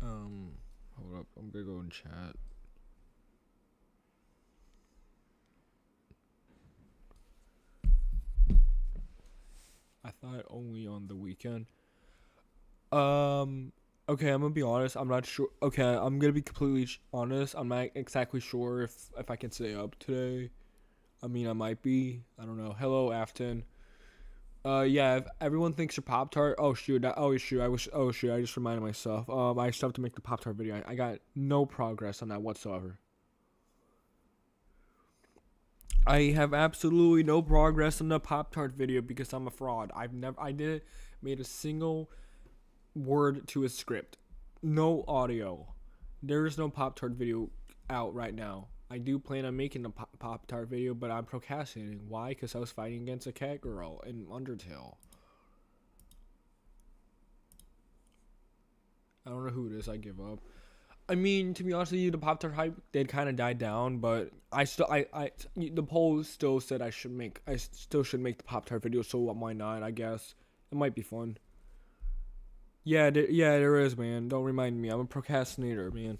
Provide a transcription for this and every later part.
Hold up. I'm gonna go in chat. I thought only on the weekend. Okay, I'm gonna be honest. I'm not sure. Okay, I'm gonna be completely honest. I'm not exactly sure if I can stay up today. I mean, I might be. I don't know. Hello, Afton. Yeah. If everyone thinks you're Pop Tart. Oh shoot. Oh shoot. I wish. Oh shoot. I just reminded myself. I still have to make the Pop Tart video. I got no progress on that whatsoever. I have absolutely no progress on the Pop Tart video because I'm a fraud. I didn't made a single word to a script. No audio. There is no Pop Tart video out right now. I do plan on making a Pop Tart video, but I'm procrastinating. Why? Because I was fighting against a cat girl in Undertale. I don't know who it is. I give up. I mean, to be honest with you, the Pop Tart hype did kind of die down, but the poll still said I still should make the Pop Tart video. So why not? I guess it might be fun. Yeah, there is, man. Don't remind me. I'm a procrastinator, man.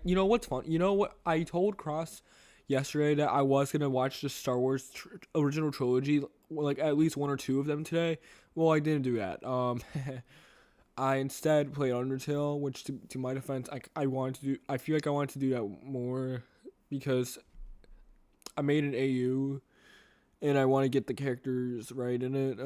You know what's fun? You know what? I told Cross yesterday that I was gonna watch the Star Wars original trilogy, like at least one or two of them today. Well, I didn't do that. I instead played Undertale, which to my defense, I wanted to do. I feel like I wanted to do that more because I made an AU and I want to get the characters right in it.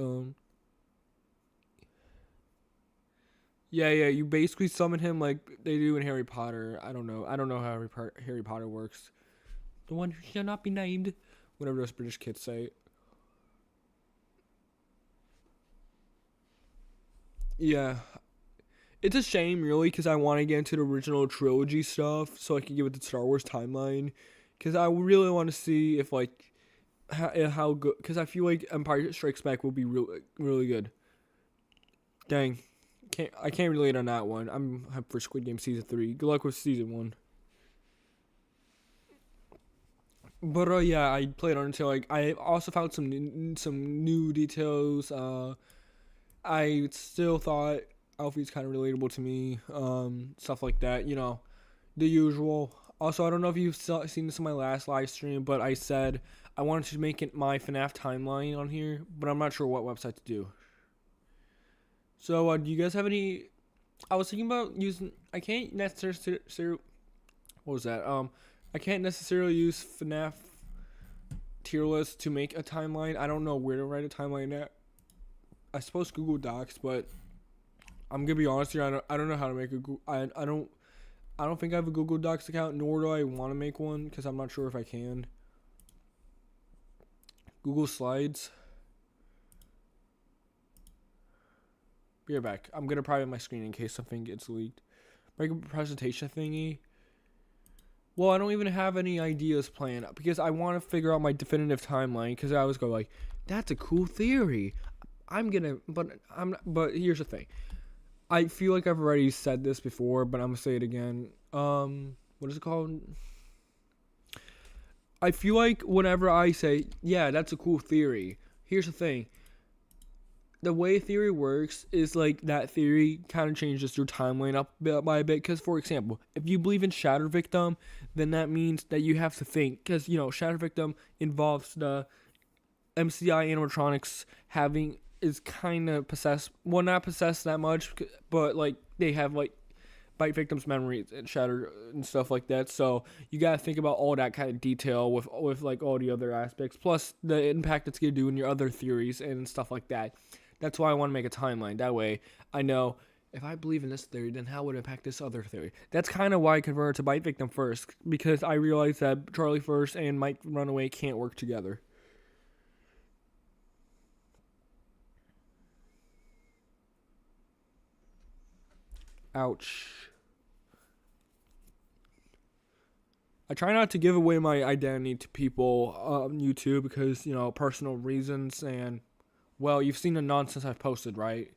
Yeah. You basically summon him like they do in Harry Potter. I don't know how Harry Potter works. The one who shall not be named. Whatever those British kids say. Yeah. It's a shame, really, because I want to get into the original trilogy stuff so I can get with the Star Wars timeline. Because I really want to see if, like, how good. Because I feel like Empire Strikes Back will be really good. Dang. I can't relate on that one. I'm hyped for Squid Game season 3. Good luck with season 1. But yeah, I played Undertale. Like I also found some new details. I still thought Alfie's kind of relatable to me. Stuff like that. You know, the usual. Also, I don't know if you've seen this in my last live stream, but I said I wanted to make it my FNAF timeline on here, but I'm not sure what website to do. So, do you guys have any? I was thinking about using. I can't necessarily. What was that? I can't necessarily use FNAF tier list to make a timeline. I don't know where to write a timeline at. I suppose Google Docs, but I'm gonna be honest here. I don't know how to make a Google. I don't think I have a Google Docs account, nor do I want to make one because I'm not sure if I can. Google Slides. Be right back. I'm gonna private my screen in case something gets leaked. Make a presentation thingy. Well, I don't even have any ideas planned because I want to figure out my definitive timeline. Because I always go like, "That's a cool theory." But here's the thing. I feel like I've already said this before, but I'm gonna say it again. What is it called? I feel like whenever I say, "Yeah, that's a cool theory," here's the thing. The way theory works is like that theory kind of changes your timeline up bit by bit. Because, for example, if you believe in Shadow Victim, then that means that you have to think. Because, you know, Shadow Victim involves the MCI animatronics having is kind of possessed. Well, not possessed that much, but like they have like bite victims' memories and shattered and stuff like that. So you gotta think about all that kind of detail with like all the other aspects, plus the impact it's gonna do in your other theories and stuff like that. That's why I want to make a timeline. That way, I know if I believe in this theory, then how would it impact this other theory? That's kind of why I converted to Bite Victim first, because I realized that Charlie First and Mike Runaway can't work together. Ouch. I try not to give away my identity to people on YouTube because, you know, personal reasons and, well, you've seen the nonsense I've posted, right?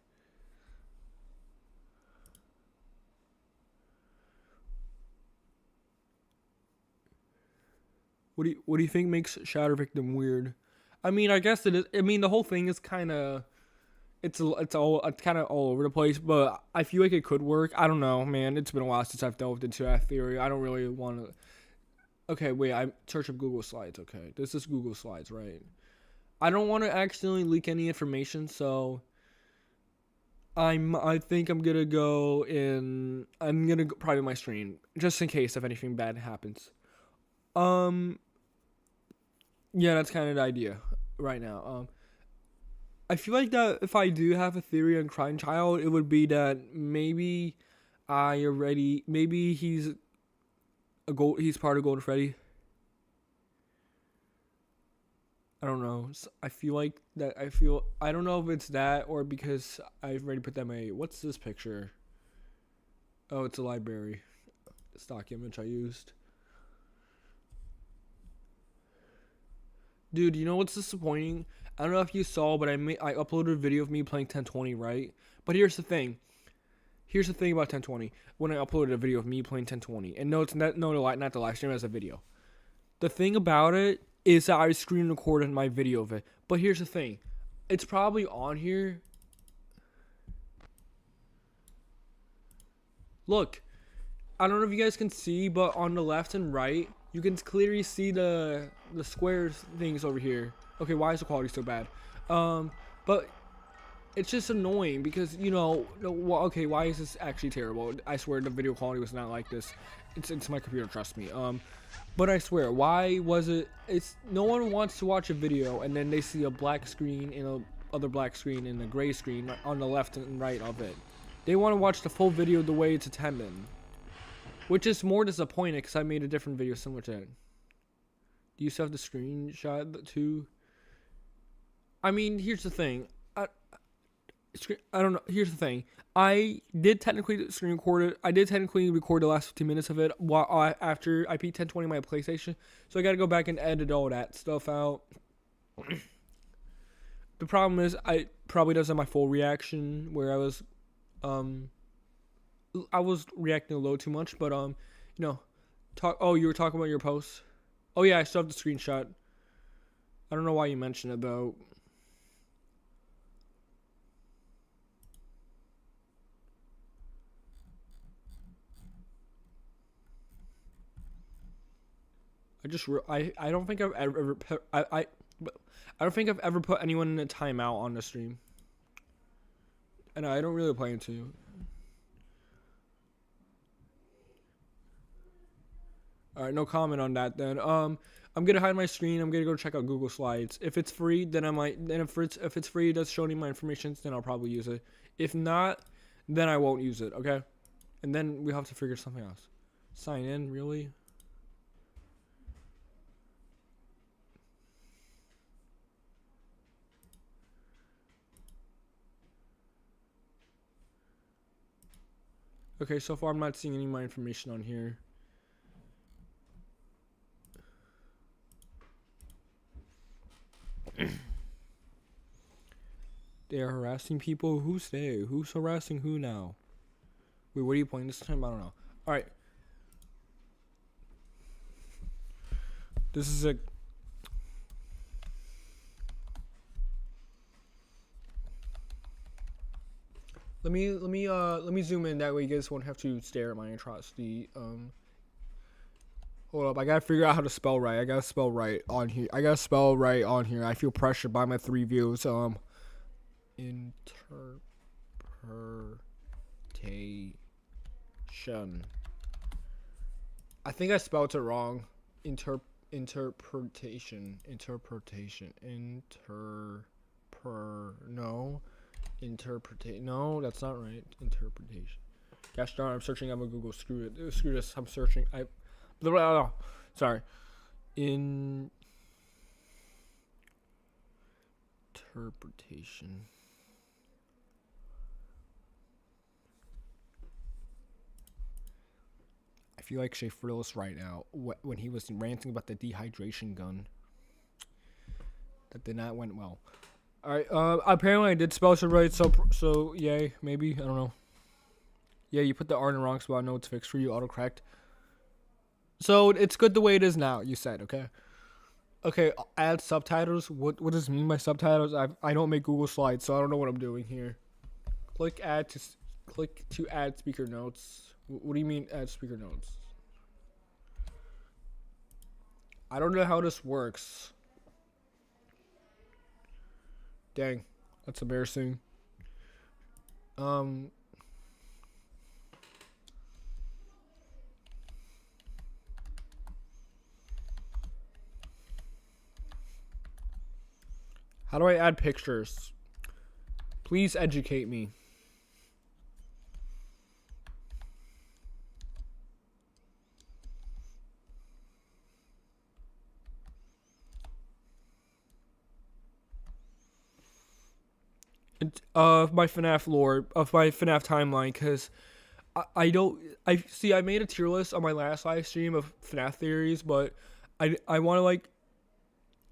What do you think makes Shatter Victim weird? I mean, I guess it is. I mean, the whole thing is kind of it's kind of all over the place, but I feel like it could work. I don't know, man. It's been a while since I've delved into that theory. I don't really want to. Okay, wait. I search up Google Slides. Okay, this is Google Slides, right? I don't want to accidentally leak any information, so I think I'm gonna go in. I'm gonna private my screen just in case if anything bad happens. Um, yeah, that's kind of the idea right now. I feel like that if I do have a theory on Crying Child, it would be that maybe he's part of Golden Freddy. I don't know. I don't know if it's that or because I've already put that what's this picture? Oh, it's a library. Stock image I used. Dude, you know what's disappointing? I don't know if you saw, but I uploaded a video of me playing 1020, right? But here's the thing. Here's the thing about 1020. When I uploaded a video of me playing 1020, and no, it's not not the live stream as a video. The thing about it is that I screen recorded my video of it. But here's the thing. It's probably on here. Look. I don't know if you guys can see, but on the left and right, you can clearly see the squares things over here. Okay, why is the quality so bad? But it's just annoying because, you know, okay, why is this actually terrible? I swear the video quality was not like this. It's my computer, trust me. But I swear, why was it? It's no one wants to watch a video and then they see a black screen and a other black screen and a gray screen on the left and right of it. They want to watch the full video the way it's attended, which is more disappointing because I made a different video similar to it. Do you still have the screenshot too? I mean, here's the thing. I don't know. Here's the thing. I did technically screen record it. I did technically record the last 15 minutes of it after I beat 1020 on my PlayStation. So I got to go back and edit all that stuff out. The problem is I probably doesn't have my full reaction where I was reacting a little too much, but you know, you were talking about your post. Oh yeah, I still have the screenshot. I don't know why you mentioned it though. I don't think I've ever put, I don't think I've ever put anyone in a timeout on the stream, and I don't really plan to. All right, no comment on that then. I'm gonna hide my screen. I'm gonna go check out Google Slides. If it's free, then I might. Then if it's free, that's showing my information. Then I'll probably use it. If not, then I won't use it. Okay, and then we have to figure something else. Sign in, really? Okay, so far I'm not seeing any of my information on here. They are harassing people. Who's they? Who's harassing who now? Wait, what are you playing this time? I don't know. Alright. This is a... Let me zoom in, that way you guys won't have to stare at my atrocity. Hold up, I gotta figure out how to spell right. I gotta spell right on here. I feel pressured by my 3 views. Interpretation. I think I spelled it wrong. Interpretation. No, that's not right. Interpretation. Gosh darn, I'm searching on my Google. Screw it. Screw this. I'm searching. Sorry. Interpretation. I feel like Shay Frillis right now when he was ranting about the dehydration gun. That did not went well. Alright, apparently I did spell it right, so yay, maybe, I don't know. Yeah, you put the R in the wrong spot, no, it's fixed for you, autocorrect. So, it's good the way it is now, you said, okay? Okay, add subtitles. What does it mean by subtitles? I don't make Google Slides, so I don't know what I'm doing here. Click add to click to add speaker notes. What do you mean add speaker notes? I don't know how this works. Dang, that's embarrassing. Um, how do I add pictures? Please educate me. Of my FNAF lore, of my FNAF timeline, because I don't. I see. I made a tier list on my last live stream of FNAF theories, but I want to like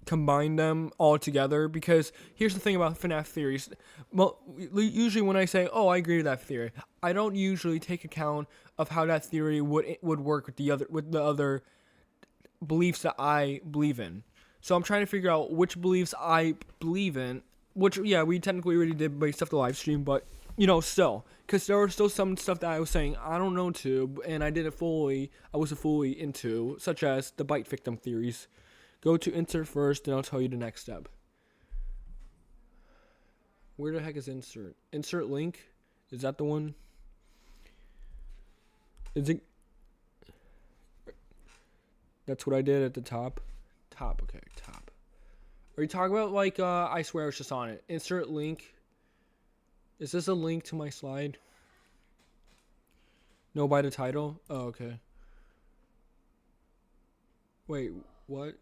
combine them all together because here's the thing about FNAF theories. Well, usually when I say, "Oh, I agree with that theory," I don't usually take account of how that theory would work with the other beliefs that I believe in. So I'm trying to figure out which beliefs I believe in. Which, yeah, we technically already did based off the live stream, but still, because there was still some stuff that I was saying I don't know to, and I wasn't fully into, such as the bite victim theories. Go to insert first, and I'll tell you the next step. Where the heck is insert? Insert link? Is that the one? Is it? That's what I did at the top. Top, okay, top. Are you talking about like I swear it's just on it. Insert link. Is this a link to my slide? No, by the title? Oh, okay. Wait, what?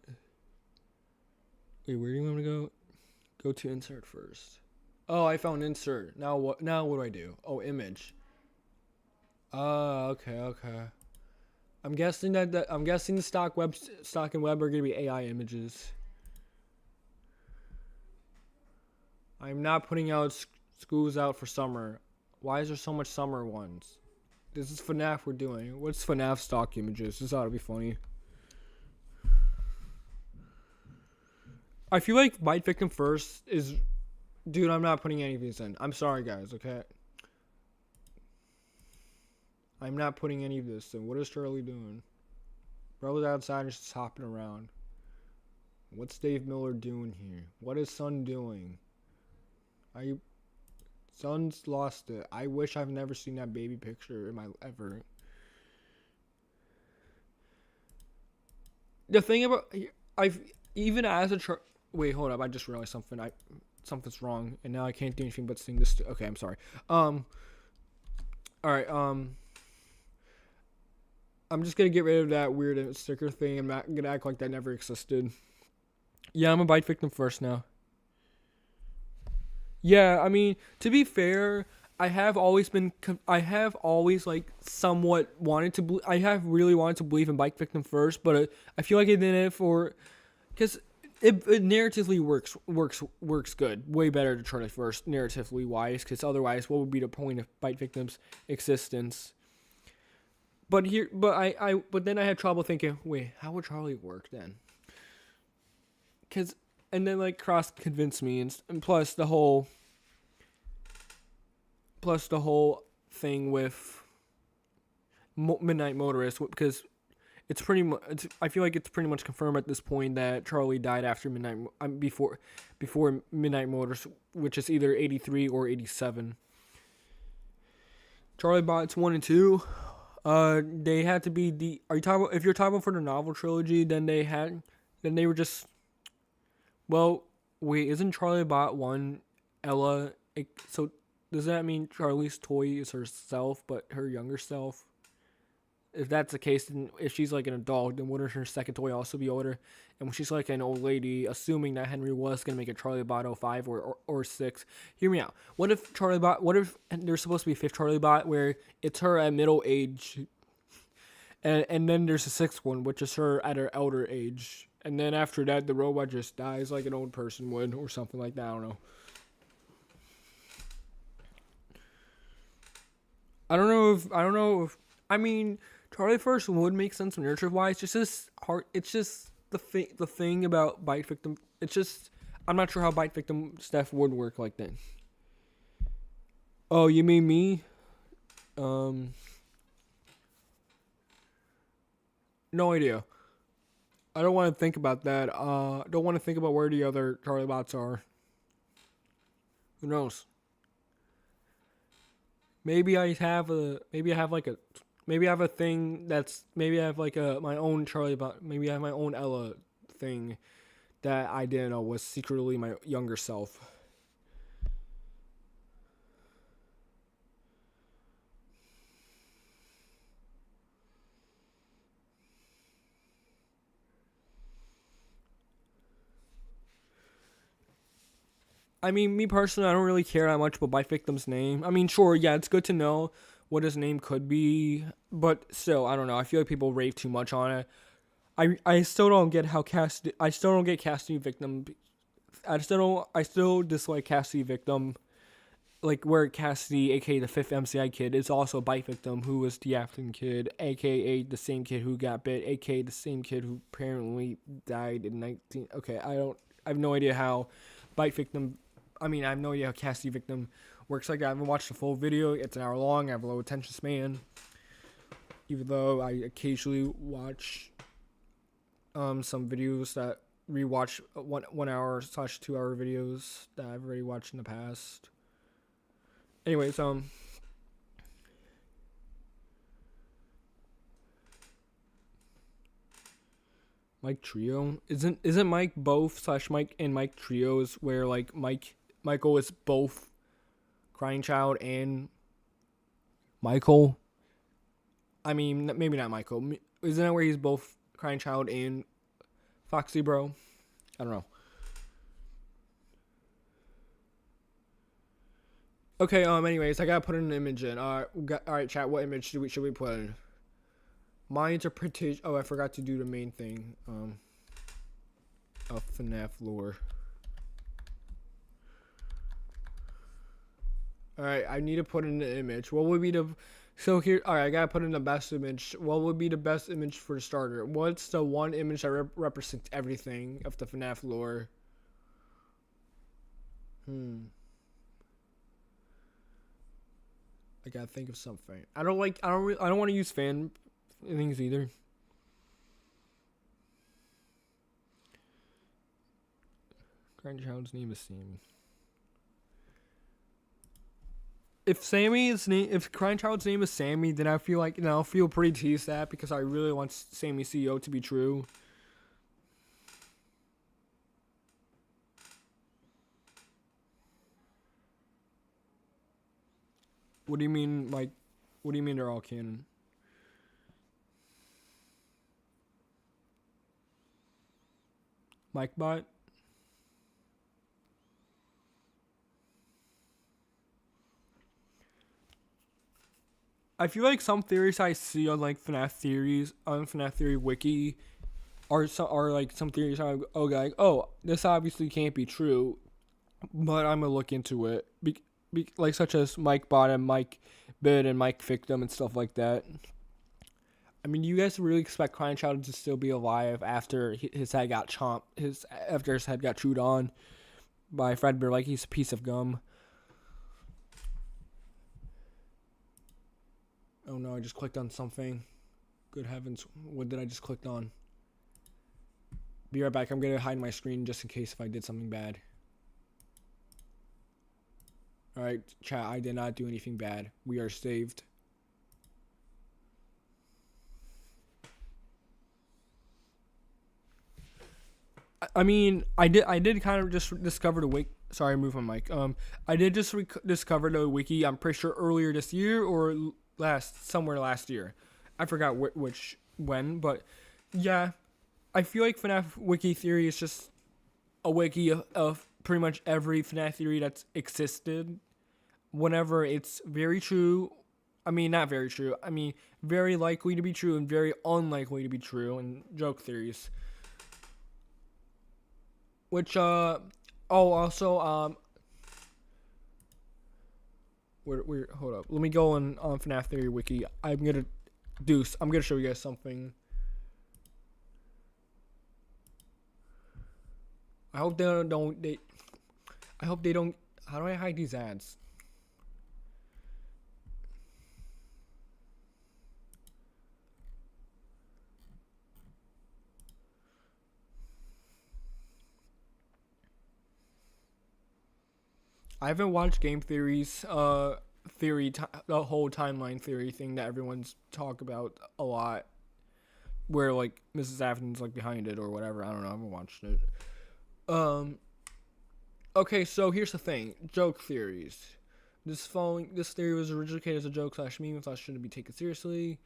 Wait, where do you want me to go? Go to insert first. Oh, I found insert. Now what do I do? Oh, image. Okay. I'm guessing the stock and web are gonna be AI images. I'm not putting out schools out for summer. Why is there so much summer ones? This is FNAF we're doing. What's FNAF stock images? This ought to be funny. I feel like Bite Victim First is... Dude, I'm not putting any of these in. I'm sorry, guys, okay? I'm not putting any of this in. What is Charlie doing? Bro's outside and just hopping around. What's Dave Miller doing here? What is Sun doing? Sun's lost it. I wish I've never seen that baby picture in my ever. The thing about I've even as a wait, hold up. I just realized something. Something's wrong, and now I can't do anything but sing this. Okay, I'm sorry. All right. I'm just gonna get rid of that weird sticker thing. I'm not gonna act like that never existed. Yeah, I'm a Bite Victim First now. Yeah, I mean, to be fair, I have always like somewhat wanted to. I have really wanted to believe in Bike Victim First, but I feel like I did it for, because it narratively works good, way better to Charlie First narratively wise. Because otherwise, what would be the point of Bite Victim's existence? But then I had trouble thinking, wait, how would Charlie work then? And then like Cross convinced me, and plus the whole thing with Midnight Motorist, because it's pretty much. I feel like it's pretty much confirmed at this point that Charlie died after before Midnight Motorist, which is either 83 or 87. Charlie Bots 1 and 2. They had to be Are you talking about, if you're talking about for the novel trilogy, then they were just. Well, wait, isn't Charlie Bot 1 Ella? So does that mean Charlie's toy is herself, but her younger self? If that's the case, then if she's like an adult, then wouldn't her second toy also be older? And when she's like an old lady, assuming that Henry was going to make a Charlie Bot 05 or 6, hear me out. What if there's supposed to be a fifth Charlie Bot where it's her at middle age, and then there's a sixth one, which is her at her elder age. And then after that, the robot just dies like an old person would, or something like that. I don't know. I don't know if. I mean, Charlie First would make sense narrative wise. Just as hard. It's just the thing about bite victim. It's just I'm not sure how bite victim stuff would work like that. Oh, you mean me? No idea. I don't want to think about that. Don't want to think about where the other Charlie bots are. Who knows? Maybe I have a. Maybe I have like a. Maybe I have a thing that's. Maybe I have like my own Charlie bot. Maybe I have my own Ella thing that I didn't know was secretly my younger self. I mean, me personally, I don't really care that much about my victim's name. I mean, sure, yeah, it's good to know what his name could be, but still, I don't know. I feel like people rave too much on it. I still don't get how I still don't get Cassidy Victim. I still dislike Cassidy Victim. Like where Cassidy, aka the fifth MCI kid, is also a bite victim who was the Afton kid, aka the same kid who got bit, aka the same kid who apparently died in 19. Okay, I have no idea how bite victim. I mean, I have no idea how Cassidy Victim works like that. I haven't watched the full video. It's an hour long. I have a low attention span. Even though I occasionally watch some videos that rewatch 1 hour / 2 hour videos that I've already watched in the past. Anyways, Mike Trio isn't Mike both / Mike and Mike trios where like Michael is both Crying Child and Michael. I mean, maybe not Michael. Isn't that where he's both Crying Child and Foxy Bro? I don't know. Okay. Anyways, I gotta put an image in. All right, chat. What image should we put in? My interpretation. Oh, I forgot to do the main thing. Of FNAF lore. All right, I need to put in the image. What would be the so here? All right, I gotta put in the best image. What would be the best image for the starter? What's the one image that represents everything of the FNAF lore? I gotta think of something. I don't want to use fan things either. Grandchild's name is Sammy. If Grandchild's name is Sammy, then I feel like I'll feel pretty teased at because I really want Sammy CEO to be true. What do you mean, like? What do you mean they're all canon? MikeBot? I feel like some theories I see on like FNAF Theory Wiki are like some theories I go like, oh, this obviously can't be true, but I'm gonna look into it. Like such as Mike Bottom, Mike Bid, and Mike Victim and stuff like that. I mean, do you guys really expect Crying Child to still be alive after his head got after his head got chewed on by Fredbear like he's a piece of gum? Oh no, I just clicked on something. Good heavens, what did I just click on? Be right back. I'm gonna hide my screen just in case if I did something bad. Alright, chat, I did not do anything bad. We are saved. I mean, I did kind of just discover the wiki. Sorry, I moved my mic. I did just discover the wiki. I'm pretty sure earlier this year or somewhere last year. I forgot when, but yeah, I feel like FNAF wiki theory is just a wiki of pretty much every FNAF theory that's existed. Whenever it's very true, I mean not very true. I mean very likely to be true and very unlikely to be true, and joke theories. Which also we're hold up. Let me go on FNAF Theory Wiki. I'm gonna show you guys something. I hope they don't. I hope they don't. How do I hide these ads? I haven't watched Game Theory's the whole timeline theory thing that everyone's talk about a lot, where like Mrs. Afton's like behind it or whatever. I don't know. I haven't watched it. Um. Okay, so here's the thing: joke theories. This theory was originally created as a joke slash meme slash shouldn't be taken seriously.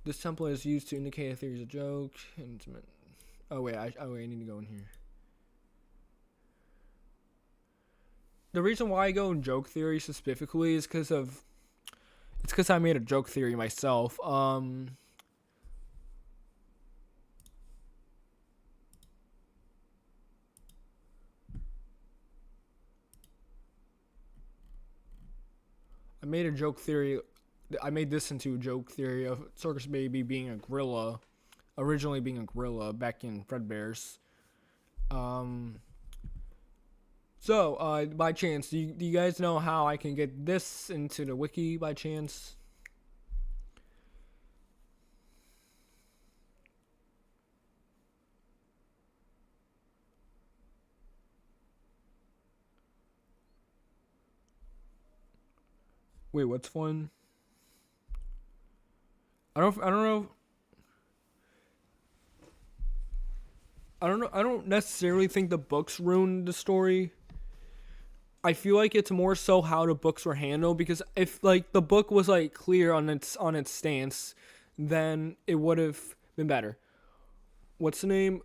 This template is used to indicate a theory is a joke. Oh wait, I need to go in here. The reason why I go in joke theory specifically is because I made a joke theory myself. I made a joke theory. I made this into a joke theory of Circus Baby being a gorilla, originally being a gorilla back in Fredbear's. So, by chance, do you guys know how I can get this into the wiki by chance? Wait, what's fun? I don't know. I don't necessarily think the books ruined the story. I feel like it's more so how the books were handled, because if like the book was like clear on its stance, then it would have been better. What's the name?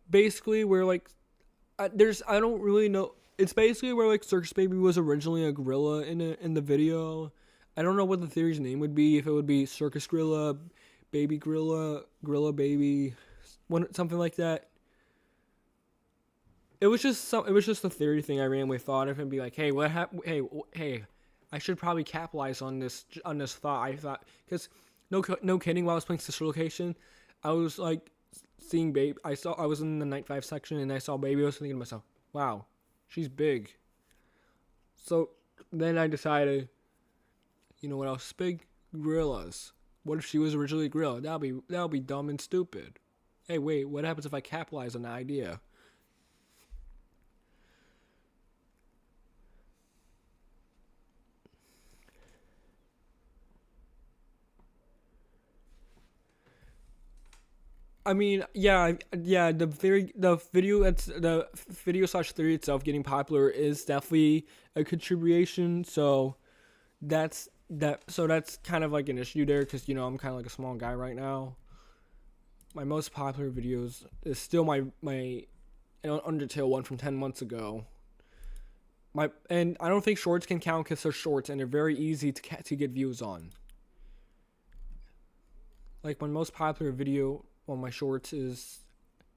Basically where like I don't really know. It's basically where like Circus Baby was originally a gorilla in the video. I don't know what the theory's name would be, if it would be Circus Gorilla, Baby Gorilla, Gorilla Baby, something like that. It was just a theory thing I randomly thought of and be like, hey, what happened? Hey, I should probably capitalize on this thought. I thought, because no kidding, while I was playing Sister Location, I was like seeing Baby. I was in the Night 5 section and I saw Baby. I was thinking to myself, wow, she's big. So then I decided, you know what else is big? Gorillas. What if she was originally a gorilla? That'll be dumb and stupid. Hey, wait, what happens if I capitalize on the idea? I mean, yeah. The video slash theory itself getting popular is definitely a contribution. So that's kind of like an issue there, because I'm kind of like a small guy right now. My most popular videos is still my Undertale one from 10 months ago. And I don't think shorts can count because they're shorts and they're very easy to get views on. Like my most popular video on my shorts is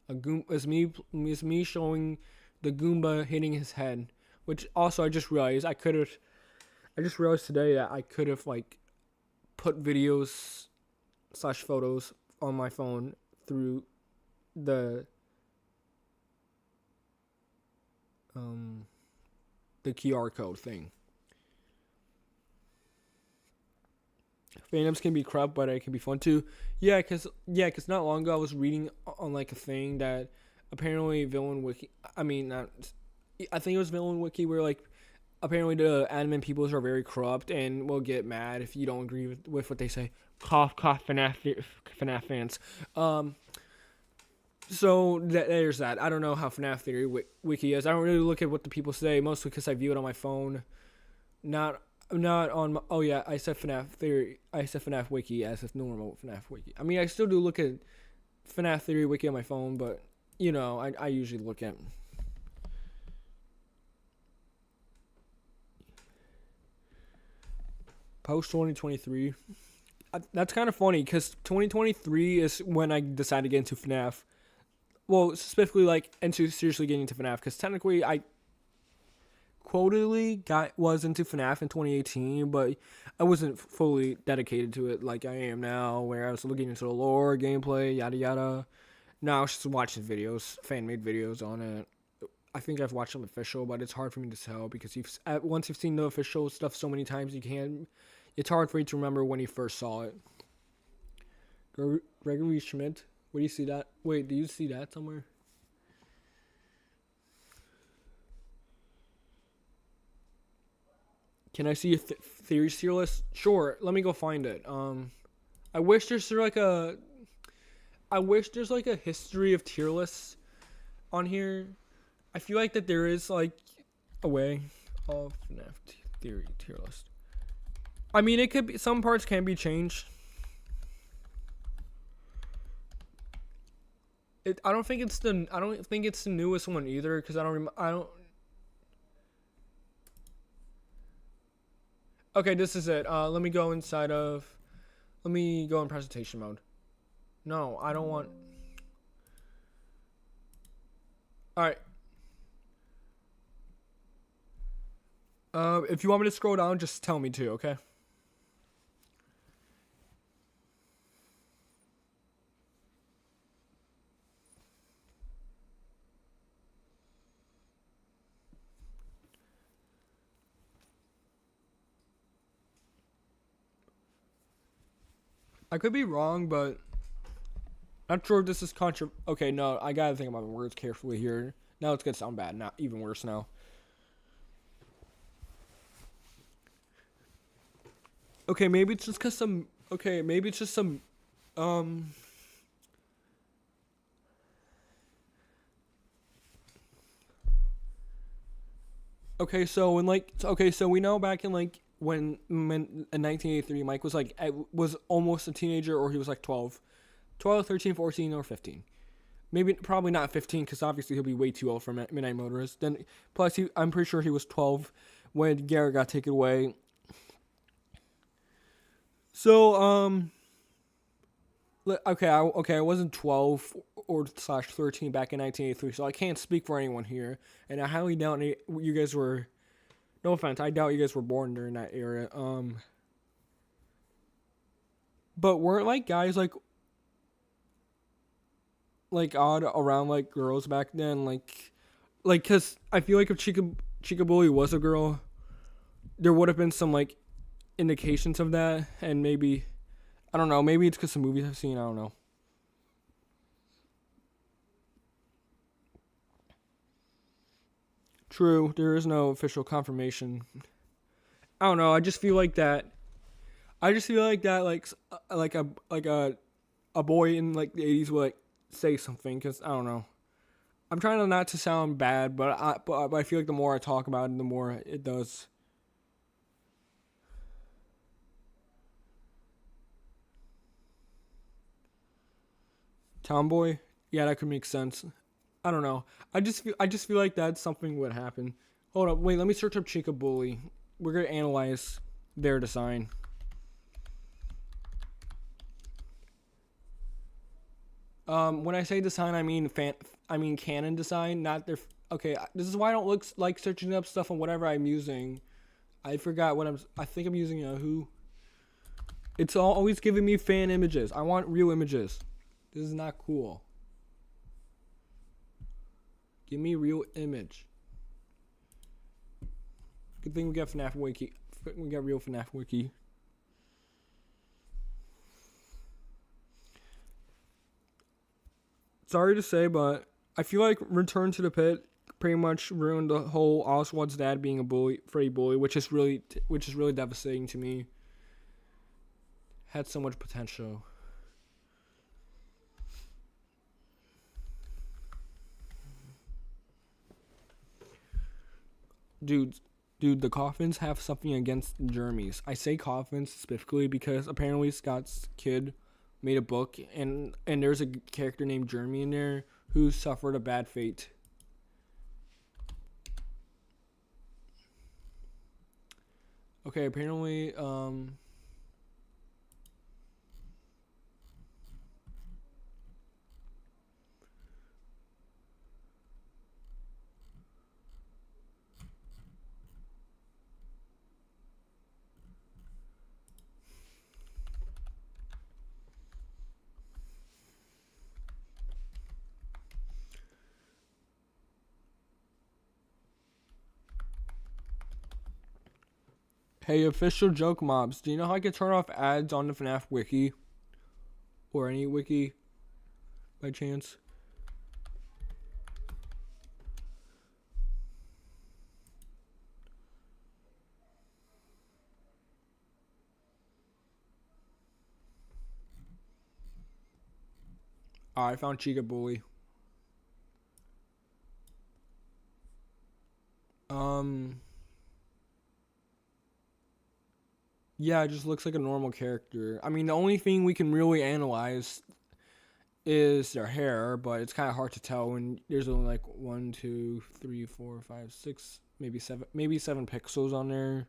me showing the Goomba hitting his head, which also I just realized today that I could have like put videos slash photos on my phone through the QR code thing. Fandoms can be corrupt, but it can be fun too. Cause not long ago I was reading on like a thing that apparently Villain Wiki. I mean, not. I think it was Villain Wiki where like apparently the admin peoples are very corrupt and will get mad if you don't agree with what they say. Cough, cough, FNAF fans. So there's that. I don't know how FNAF Theory Wiki is. I don't really look at what the people say, mostly because I view it on my phone. Not on my, oh yeah, I said FNAF Theory. I said FNAF Wiki as if normal FNAF Wiki. I mean, I still do look at FNAF Theory Wiki on my phone, but I usually look at post 2023. That's kind of funny because 2023 is when I decided to get into FNAF. Well, specifically like into seriously getting into FNAF, because technically I quotedly was into FNAF in 2018, but I wasn't fully dedicated to it like I am now, where I was looking into the lore, gameplay, yada yada. Now I was just watching videos, fan made videos on it. I think I've watched some official, but it's hard for me to tell because once you've seen the official stuff so many times, it's hard for you to remember when you first saw it. Gregory Schmidt. Where do you see that? Wait, do you see that somewhere? Can I see a theory tier list? Sure. Let me go find it. I wish there's like a. I wish there's like a history of tier lists on here. I feel like that there is like a way of FNAF theory tier list. I mean, it could be, some parts can be changed. I don't think it's the newest one either because I don't. Okay, this is it. Let me go inside of. Let me go in presentation mode. No, I don't want. All right. If you want me to scroll down, just tell me to, okay? I could be wrong, but not sure if this is Okay, no, I gotta think about my words carefully here. Now it's gonna sound bad. Not even worse now. Okay, maybe it's just cause some. Okay, maybe it's just some. Um. Okay, so so we know back in like when in 1983, Mike was like was almost a teenager, or he was like 12, 13, 14, or 15. Maybe probably not 15 because obviously he'll be way too old for Midnight Motorist. Then plus I'm pretty sure he was 12 when Garrett got taken away. So I wasn't 12 or slash 13 back in 1983, so I can't speak for anyone here, and I highly doubt you guys were. No offense, I doubt you guys were born during that era. But weren't like guys like odd around like girls back then, like because I feel like if Chica Bully was a girl, there would have been some like indications of that, and maybe I don't know, maybe it's because some movies I've seen, I don't know. True, there is no official confirmation. I don't know. I just feel like that. I just feel like that, like a boy in like the 80s would like say something because I don't know. I'm trying to not to sound bad, but I feel like the more I talk about it, the more it does. Tomboy, yeah, that could make sense. I don't know. I just feel like that something would happen. Hold up, wait. Let me search up Chica Bully. We're gonna analyze their design. When I say design, I mean canon design, not their. Okay, this is why I don't look like searching up stuff on whatever I'm using. I forgot what I think I'm using Yahoo. It's always giving me fan images. I want real images. This is not cool. Give me real image. Good thing we got FNAF Wiki. We got real FNAF Wiki. Sorry to say, but I feel like Return to the Pit pretty much ruined the whole Oswald's dad being a bully, Freddy bully, which is really devastating to me. Had so much potential. Dude, the Coffins have something against Jeremys. I say Coffins specifically because apparently Scott's kid made a book, and there's a character named Jeremy in there who suffered a bad fate. Okay, apparently, Hey, official joke mobs. Do you know how I can turn off ads on the FNAF wiki? Or any wiki, by chance? I found Chica Bully. Yeah, it just looks like a normal character. I mean, the only thing we can really analyze is their hair, but it's kind of hard to tell when there's only like 1, 2, 3, 4, 5, 6, maybe 7 pixels on there.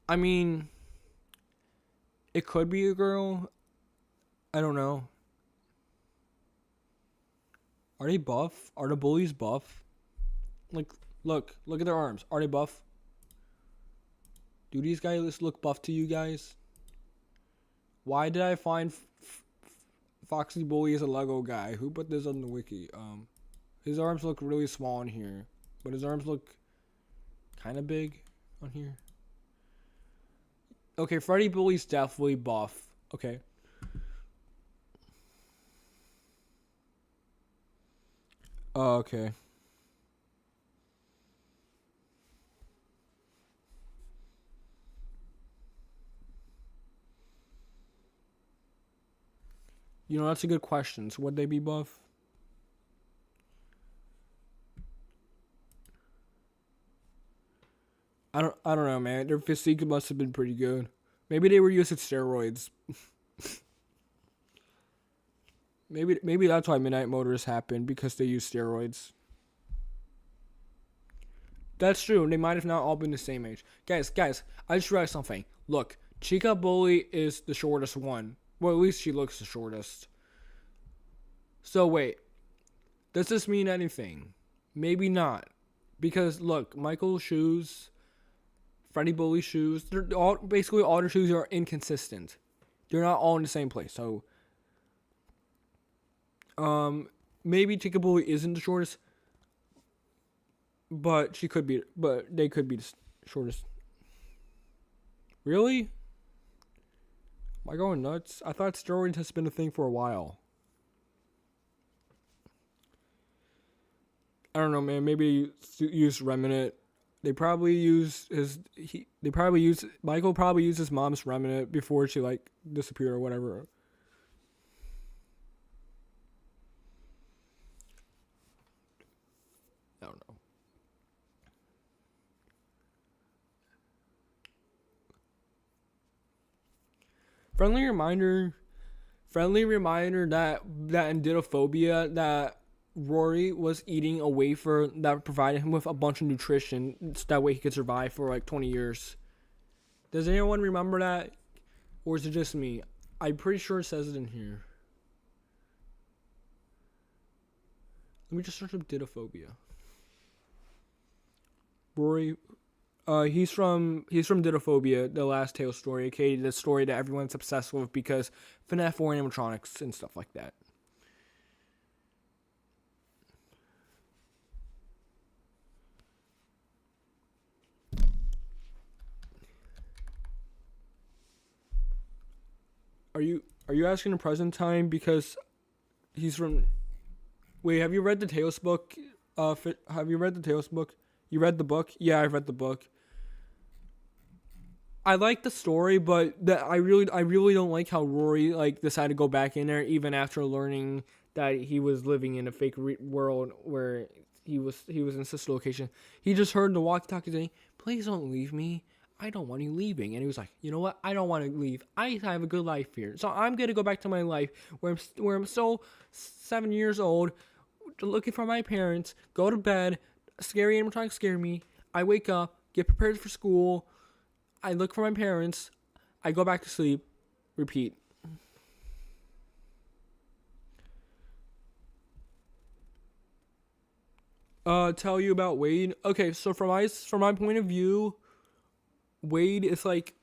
I mean, it could be a girl. I don't know. Are they buff? Are the bullies buff? Like, look at their arms. Are they buff? Do these guys look buff to you guys? Why did I find Foxy Bully as a Lego guy? Who put this on the wiki? His arms look really small on here, but his arms look kind of big on here. Okay, Freddy Bully's definitely buff. Okay. Okay. You know, that's a good question. So would they be buff? I don't know, man. Their physique must have been pretty good. Maybe they were using steroids. Maybe that's why Midnight Motors happened, because they used steroids. That's true. They might have not all been the same age. Guys, I just realized something. Look, Chica Bully is the shortest one. Well, at least she looks the shortest. So wait, does this mean anything? Maybe not. Because look, Michael's shoes, Freddy Bully's shoes, they're all basically all their shoes are inconsistent. They're not all in the same place. So maybe Chica Bully isn't the shortest, but they could be the shortest. Really? Am I going nuts? I thought steroids has been a thing for a while. I don't know, man. Maybe use Remnant. They probably use Michael probably used his mom's Remnant before she like disappeared or whatever. I don't know. Friendly reminder that in Didophobia that Rory was eating a wafer that provided him with a bunch of nutrition so that way he could survive for like 20 years. Does anyone remember that? Or is it just me? I'm pretty sure it says it in here. Let me just search up Didophobia. Rory, he's from Didophobia, the last Tale story, okay, the story that everyone's obsessed with because FNAF 4 animatronics and stuff like that. Are you asking in present time because he's from? Wait, have you read the Tales book? Have you read the Tales book? You read the book? Yeah, I've read the book. I like the story, but I really don't like how Rory like decided to go back in there even after learning that he was living in a fake world where he was in such a location. He just heard the walkie-talkie saying, "Please don't leave me. I don't want you leaving." And he was like, "You know what? I don't want to leave. I have a good life here, so I'm gonna go back to my life where I'm still 7 years old, looking for my parents. Go to bed. Scary animatronics scare me. I wake up, get prepared for school. I look for my parents. I go back to sleep. Repeat." Tell you about Wade. Okay, so from my point of view, Wade is like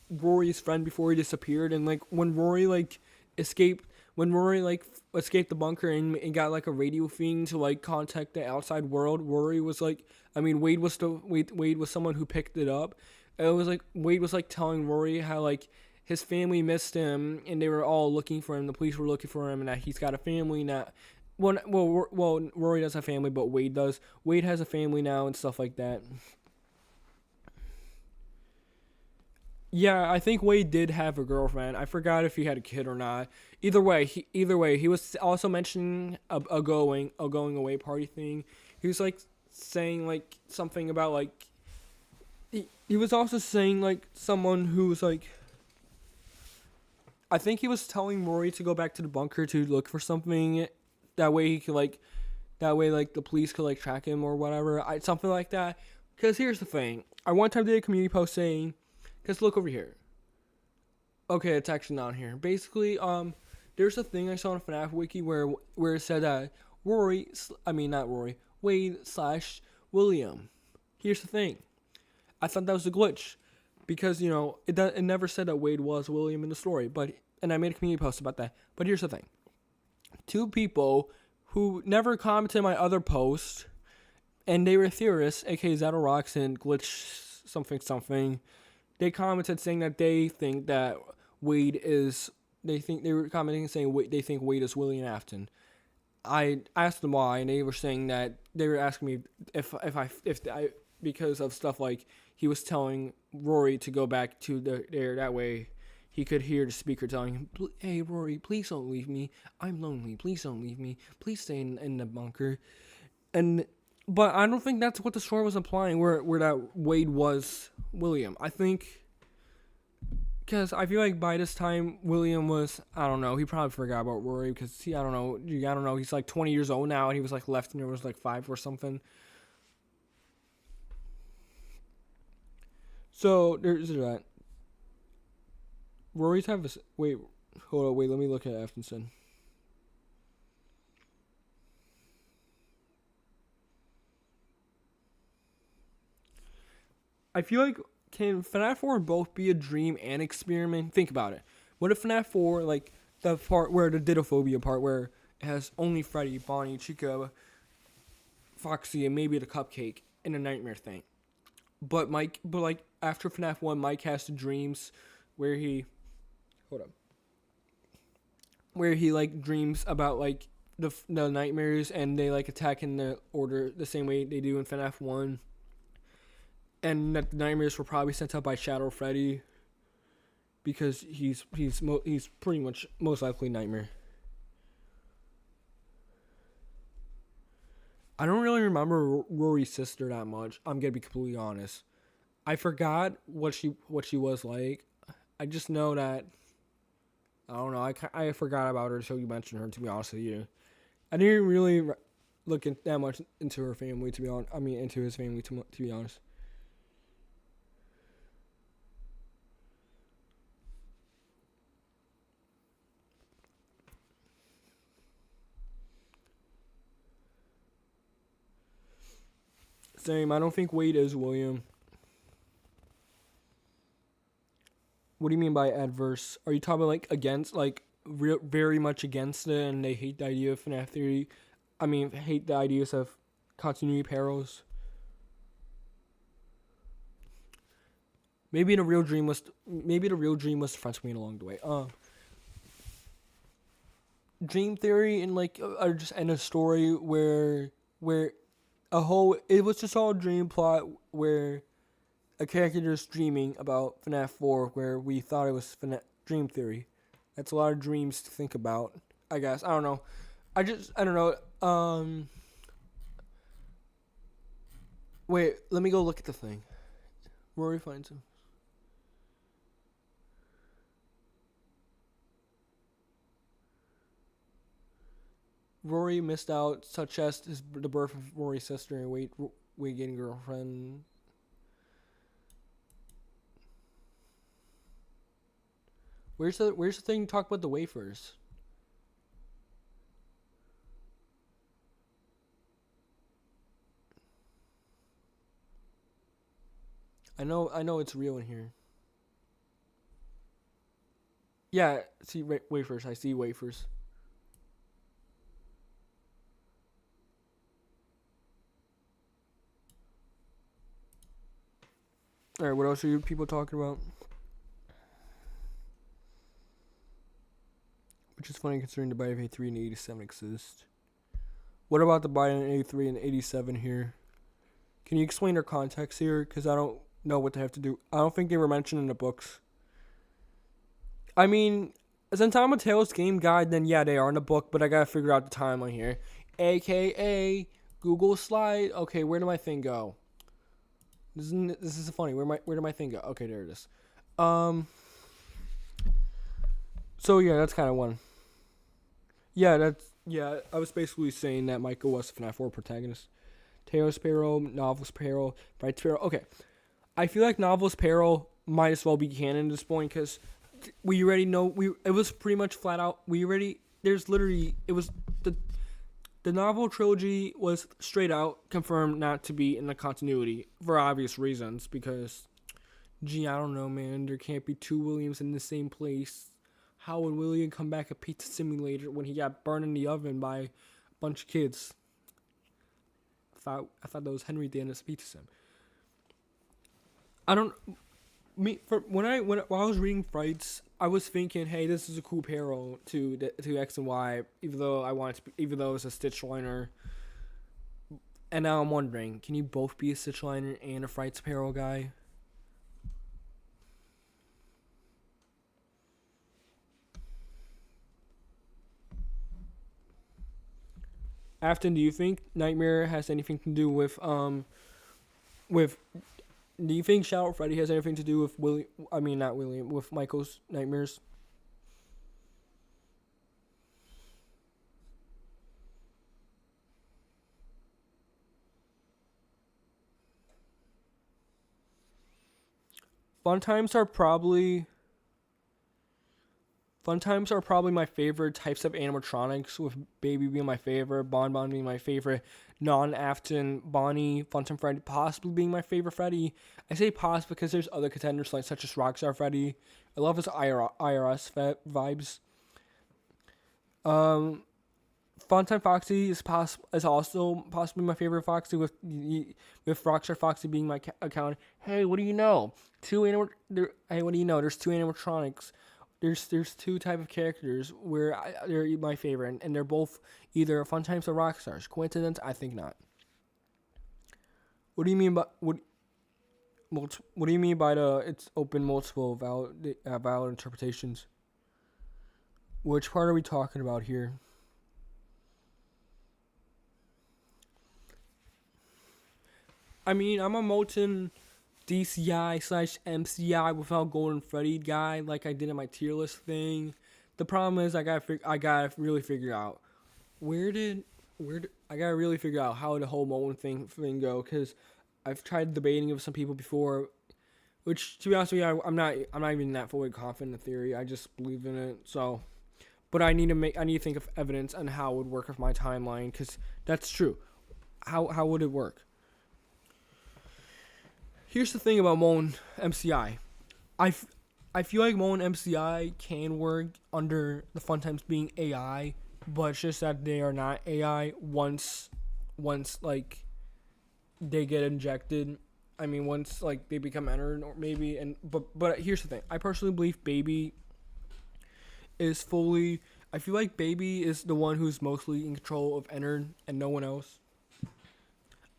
Rory's friend before he disappeared, and like when Rory like escaped, when Rory like escaped the bunker and got like a radio thing to like contact the outside world. Rory was like, I mean, Wade was someone who picked it up. It was like Wade was like telling Rory how like his family missed him and they were all looking for him. The police were looking for him and that he's got a family now. Well, Rory does have family, but Wade does. Wade has a family now and stuff like that. Yeah, I think Wade did have a girlfriend. I forgot if he had a kid or not. Either way, he was also mentioning a going away party thing. He was like saying like something about like he was also saying like someone who was like I think he was telling Rory to go back to the bunker to look for something. That way he could like that way like the police could like track him or whatever. Something like that. Because here's the thing. I one time did a community post saying, because look over here. Okay, it's actually not here. Basically, there's a thing I saw on FNAF Wiki where it said that not Rory, Wade slash William. Here's the thing. I thought that was a glitch, because it never said that Wade was William in the story. And I made a community post about that. But here's the thing. Two people who never commented my other post, and they were theorists, aka Zetarox and Glitch something. They commented saying that they think that Wade is. They were commenting saying they think Wade is William Afton. I asked them why, and they were saying that they were asking me if I because of stuff like he was telling Rory to go back to there that way he could hear the speaker telling him, "Hey Rory, please don't leave me. I'm lonely. Please don't leave me. Please stay in the bunker." But I don't think that's what the story was implying, where that Wade was William. I think, because I feel like by this time, William was, I don't know, he probably forgot about Rory, because I don't know, he's like 20 years old now, and he was like left when he was like 5 or something. So, there's that. Rory's have a, wait, let me look at Aftonson. I feel like, can FNAF 4 both be a dream and experiment? Think about it. What if FNAF 4, like, the part where the Didophobia part, where it has only Freddy, Bonnie, Chica, Foxy, and maybe the cupcake, and a nightmare thing. But like, after FNAF 1, Mike has the dreams where he, where he, like, dreams about, like, the nightmares, and they, like, attack in the order the same way they do in FNAF 1. And that the nightmares were probably sent out by Shadow Freddy, because he's pretty much most likely Nightmare. I don't really remember Rory's sister that much. I'm gonna be completely honest. I forgot what she was like. I just know that I don't know. I forgot about her until you mentioned her. To be honest with you, I didn't really look that much into her family. To be honest, into his family. To be honest. Same. I don't think Wade is William. What do you mean by adverse? Are you talking about like against, like very much against it, and they hate the idea of FNAF theory? Hate the ideas of continuity perils. Maybe the real dream was friends me along the way. Dream theory and like just in a story where it was just all a dream plot where a character just dreaming about FNAF 4 where we thought it was dream theory. That's a lot of dreams to think about, I guess. I don't know. I don't know. Wait, let me go look at the thing. Rory finds him. Rory missed out, such as the birth of Rory's sister and Wade getting girlfriend. Where's the thing talk about the wafers? I know it's real in here. Yeah, see wafers. I see wafers. All right, what else are you people talking about? Which is funny considering the Biden of 83 and 87 exist. What about the Biden 83 and 87 here? Can you explain their context here? Because I don't know what they have to do. I don't think they were mentioned in the books. I mean, since I'm a Tales game guy, then yeah, they are in the book, but I gotta figure out the timeline here. AKA Google Slide. Okay, where did my thing go? This is funny. Where did my thing go? Okay, there it is. So yeah, that's kind of one. Yeah, I was basically saying that Michael was the FNAF 4 protagonist. Taylor's Peril, Novel's Peril, Bright's Peril. Okay, I feel like Novel's Peril might as well be canon at this point because we already know it was pretty much flat out. It was the novel trilogy was straight out confirmed not to be in the continuity for obvious reasons because, I don't know, man. There can't be two Williams in the same place. How would William come back at Pizza Simulator when he got burned in the oven by a bunch of kids? I thought that was Henry Dennis Pizza Sim. While I was reading Frights, I was thinking, hey, this is a cool parallel to X and Y, even though it's a Stitch liner. And now I'm wondering, can you both be a Stitch liner and a Frights parallel guy? Afton, do you think Nightmare has anything to do with do you think Shadow Freddy has anything to do with with Michael's nightmares? Fun times are probably my favorite types of animatronics, with Baby being my favorite, Bon Bon being my favorite, non-Afton, Bonnie, Funtime Freddy possibly being my favorite Freddy. I say possibly because there's other contenders such as Rockstar Freddy. I love his IRS vibes. Funtime Foxy is also possibly my favorite Foxy, with Rockstar Foxy being my account. Hey, what do you know? There's two animatronics. There's two type of characters where they're my favorite, and they're both either Funtimes or Rockstars. Coincidence? I think not. What do you mean by what do you mean by it's open multiple valid interpretations? Which part are we talking about here? I mean, I'm a molten DCI/MCI without Golden Freddy guy, like I did in my tier list thing. The problem is I gotta really figure out I gotta really figure out how the whole Molten thing go, because I've tried debating with some people before, which to be honest with you, I'm not even that fully confident in the theory. I just believe in it. So, but I need to think of evidence on how it would work with my timeline, because that's true. How would it work? Here's the thing about Molten MCI. I feel like Molten MCI can work under the Funtimes being AI, but it's just that they are not AI once like they get injected. I mean, once like they become entered, or maybe. But here's the thing. I personally believe Baby is fully. I feel like Baby is the one who's mostly in control of Ennard and no one else.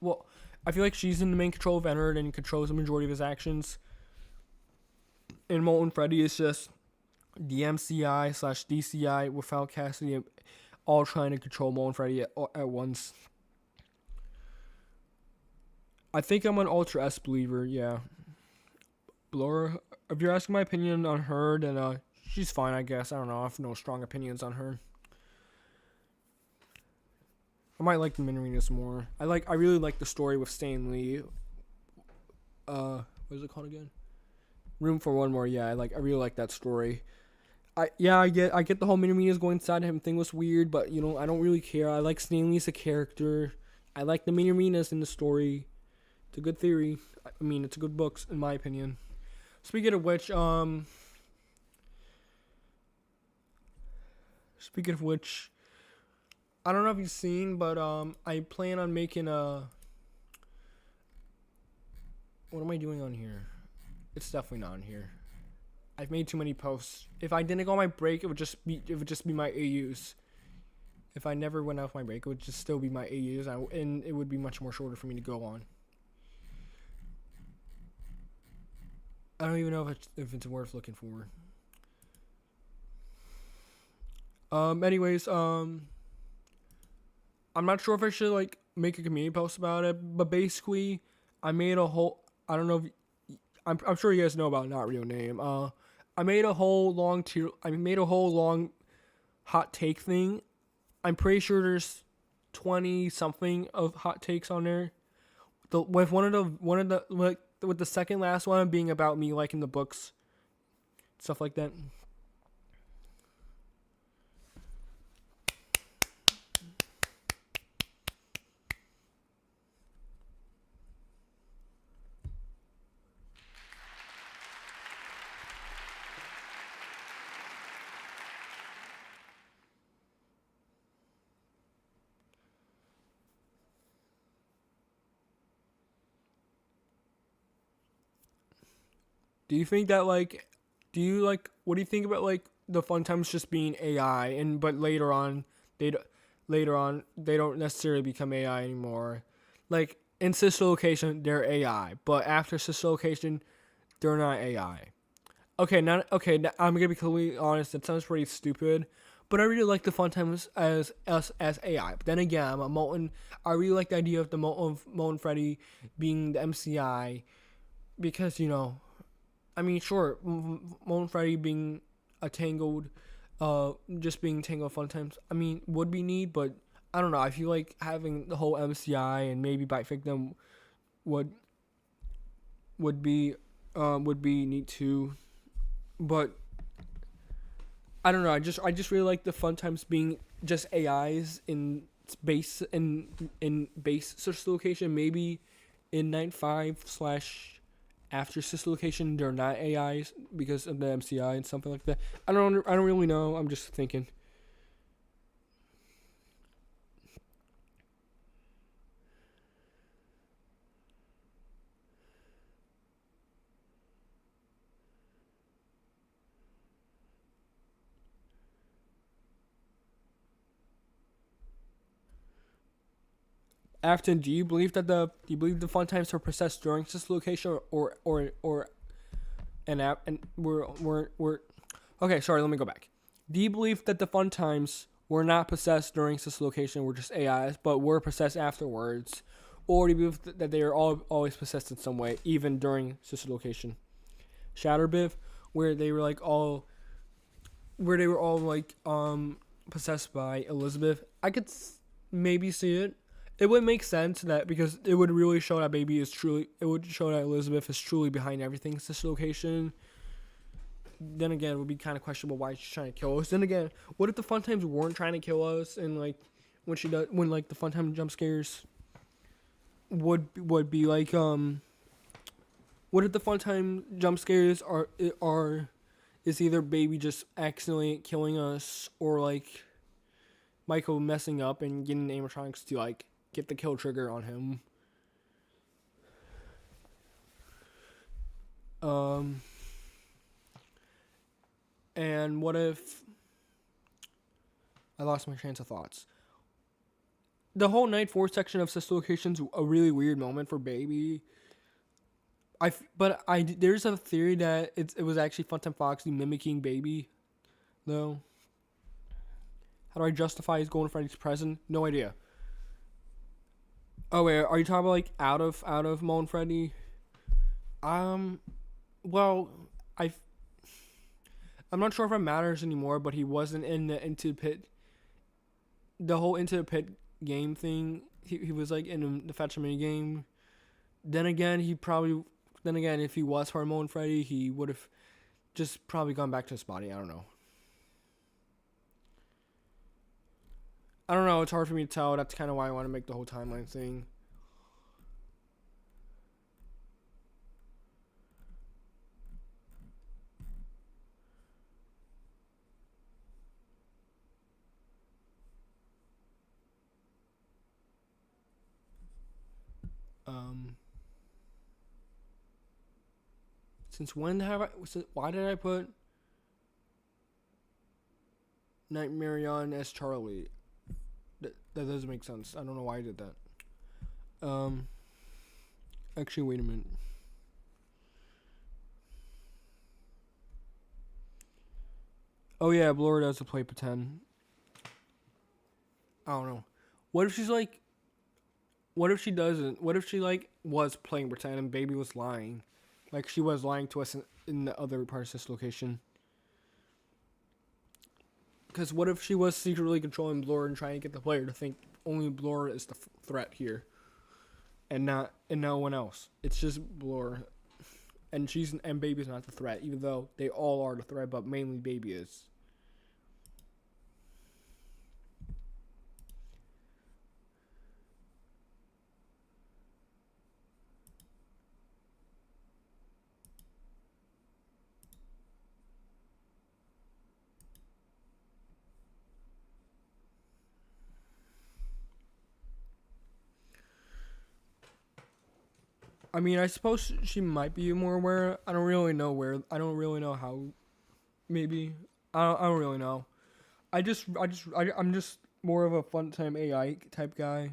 Well, I feel like she's in the main control of Ennard and controls the majority of his actions. And Molten Freddy is just the MCI/DCI without Cassidy, all trying to control Molten Freddy at once. I think I'm an Ultra S believer, yeah. Laura, if you're asking my opinion on her, then she's fine, I guess. I don't know. I have no strong opinions on her. I might like the Minarinas more. I really like the story with Stan Lee. What is it called again? Room for One More. Yeah, I really like that story. I get the whole Minarinas going inside him thing was weird, but I don't really care. I like Stan Lee as a character. I like the Minarinas in the story. It's a good theory. I mean, it's a good books in my opinion. Speaking of which, I don't know if you've seen, but I plan on making a. What am I doing on here? It's definitely not in here. I've made too many posts. If I didn't go on my break, it would just be my AUs. If I never went off my break, it would just still be my AUs, and it would be much more shorter for me to go on. I don't even know if it's worth looking for. Anyways, I'm not sure if I should like make a community post about it, but basically, I made a whole. I don't know if I'm sure you guys know about Not Real Name. I made a whole long hot take thing. I'm pretty sure there's 20 something of hot takes on there. With with the second last one being about me liking the books, stuff like that. Do you think that what do you think about like the fun times just being AI and but they they don't necessarily become AI anymore. Like in sister location they're AI, but after sister location they're not AI. Now I'm gonna be completely honest. That sounds pretty stupid, but I really like the fun times as us as AI. But then again, I'm a Molten. I really like the idea of Molten Freddy being the MCI because I mean, sure, Molten Freddy being a tangled, just being tangled fun times. I mean, would be neat, but I don't know. I feel like having the whole MCI and maybe Bite Victim would would be would be neat too. But I don't know. I just really like the fun times being just AIs in base sister location. Maybe in Night 5 slash after sister location they're not AIs because of the MCI and something like that. I don't really know. I'm just thinking. Afton, do you believe the fun times are processed during sister location or an app and we're okay, sorry, let me go back. Do you believe that the fun times were not possessed during sister location, were just AIs, but were possessed afterwards? Or do you believe that they are always possessed in some way, even during sister location? Shatterbiff, where they were like all where they were all like possessed by Elizabeth. I could maybe see it. It would make sense that because it would really show that baby is truly. It would show that Elizabeth is truly behind everything. Sister location. Then again, it would be kind of questionable why she's trying to kill us. Then again, what if the fun times weren't trying to kill us and like when like the fun time jump scares would be like what if the fun time jump scares are is either baby just accidentally killing us or like Michael messing up and getting the animatronics to like get the kill trigger on him. Um, and what if I lost my train of thoughts? The whole night 4 section of sister location's a really weird moment for baby. There's a theory that it was actually Funtime Foxy mimicking baby, though. How do I justify his Golden Freddy's present? No idea. Oh wait, are you talking about like out of Molten Freddy? Well, I I'm not sure if it matters anymore, but he wasn't in the Into the Pit. The whole Into the Pit game thing. He was like in the Fetcher mini game. Then again, if he was for Molten Freddy, he would have just probably gone back to his body. I don't know. I don't know. It's hard for me to tell. That's kind of why I want to make the whole timeline thing. Since when have I? Why did I put Nightmare on as Charlie? That doesn't make sense. I don't know why I did that. Actually, wait a minute. Oh yeah, Blora does to play pretend. I don't know. What if she's like? What if she doesn't? What if she like was playing pretend and Baby was lying, like she was lying to us in the other parts of this location? Because what if she was secretly controlling Blora and trying to get the player to think only Blora is the threat here, and no one else? It's just Blora, and Baby's not the threat, even though they all are the threat, but mainly Baby is. I mean, I suppose she might be more aware. I don't really know where. I don't really know how. Maybe I don't really know. I'm just more of a fun time AI type guy.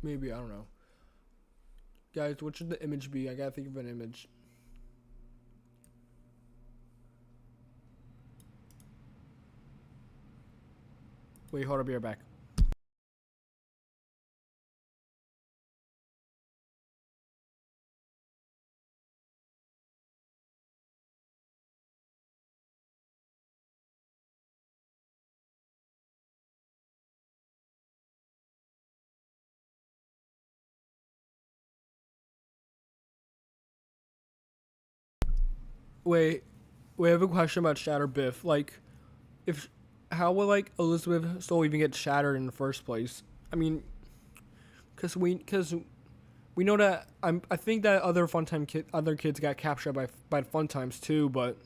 Maybe I don't know. Guys, what should the image be? I gotta think of an image. Wait, hold up, be right back. Wait, we have a question about Shatter Biff. Like, if how will like Elizabeth still even get shattered in the first place? I mean, because we know that I think that other kids got captured by Fun Times too. But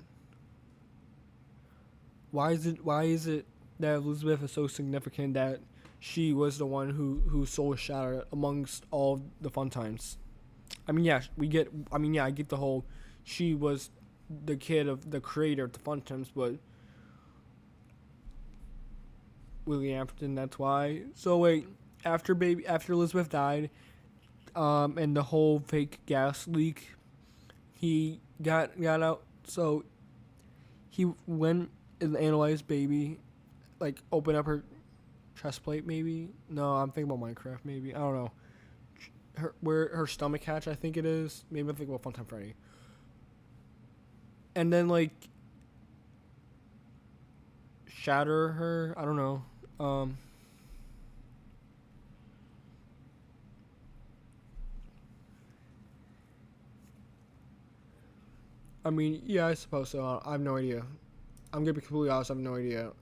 why is it that Elizabeth is so significant that she was the one whose soul was shattered amongst all the Fun Times? I mean, yeah, we get. I mean, yeah, I get the whole. She was the kid of the creator of the Fun Times, but Willie Afton. That's why. So wait, after Elizabeth died, and the whole fake gas leak, he got out. So he went and analyzed Baby, like open up her chest plate. Maybe no, I'm thinking about Minecraft. Maybe I don't know. Her stomach hatch, I think it is. Maybe I'm thinking about Funtime Freddy. And then like shatter her. I don't know. Um, I mean, yeah, I suppose so. I have no idea. I'm gonna be completely honest. I have no idea.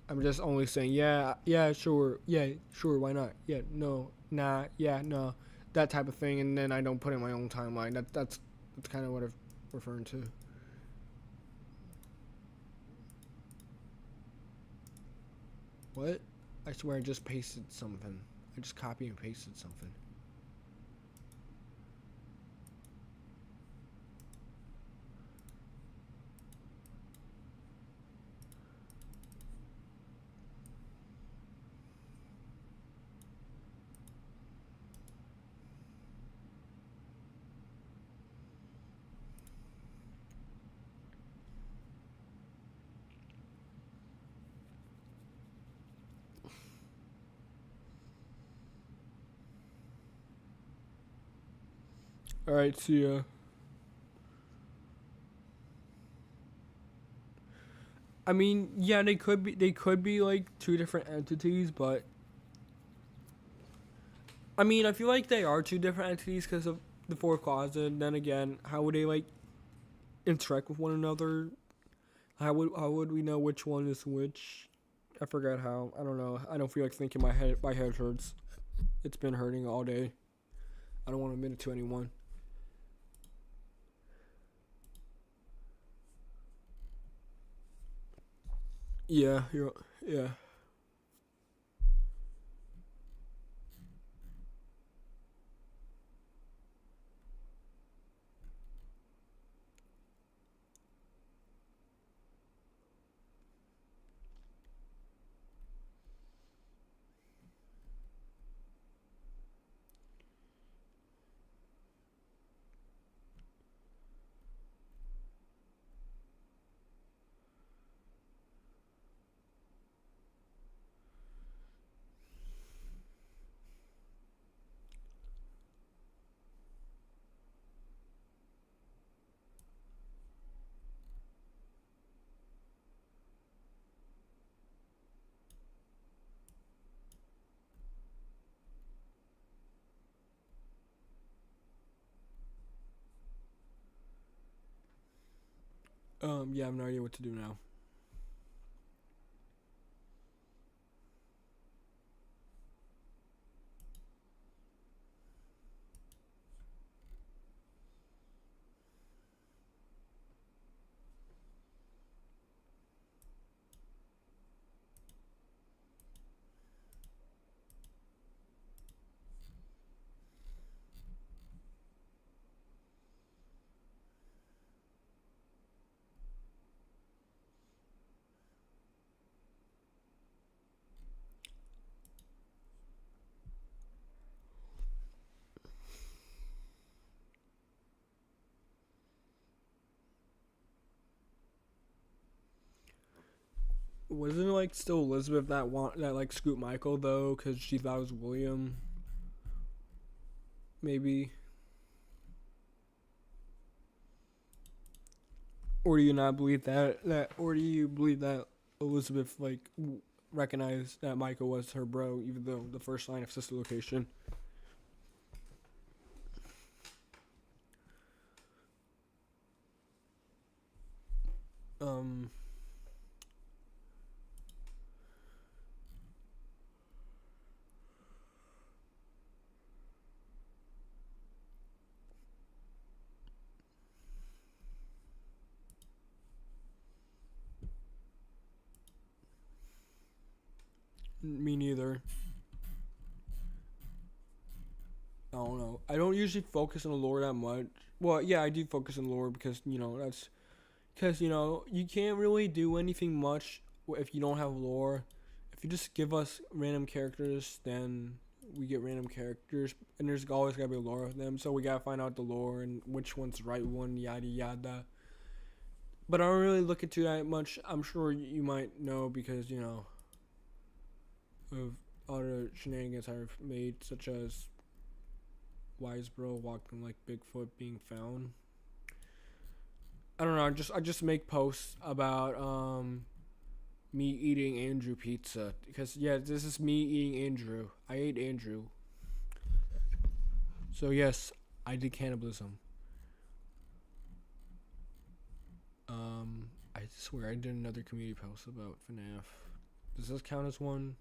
I'm just only saying, yeah, yeah, sure, yeah, sure, why not? Yeah, no, nah, yeah, no, that type of thing, and then I don't put in my own timeline. That's kind of what I'm referring to. What? I swear I just pasted something. I just copy and pasted something. All right, see ya. I mean, yeah, they could be like two different entities, but I mean, I feel like they are two different entities because of the fourth closet. And then again, how would they like interact with one another? How would we know which one is which? I forgot how. I don't know. I don't feel like thinking. My head hurts. It's been hurting all day. I don't want to admit it to anyone. Yeah, yeah. Yeah, I have no idea what to do now. Wasn't it like still Elizabeth that like scooped Michael though, because she thought it was William? Maybe, or do you not believe or do you believe that Elizabeth like recognized that Michael was her bro, even though the first line of sister location? Um, me neither. I don't know. I don't usually focus on the lore that much. Well, yeah, I do focus on lore because that's because you can't really do anything much if you don't have lore. If you just give us random characters, then we get random characters, and there's always gotta be a lore of them. So we gotta find out the lore and which one's the right one, yada yada. But I don't really look into that much. I'm sure you might know because of other shenanigans I've made, such as Wisebro walking like Bigfoot being found. I don't know. I just make posts about me eating Andrew pizza because yeah, this is me eating Andrew. I ate Andrew. So yes, I did cannibalism. I swear I did another community post about FNAF. Does this count as one?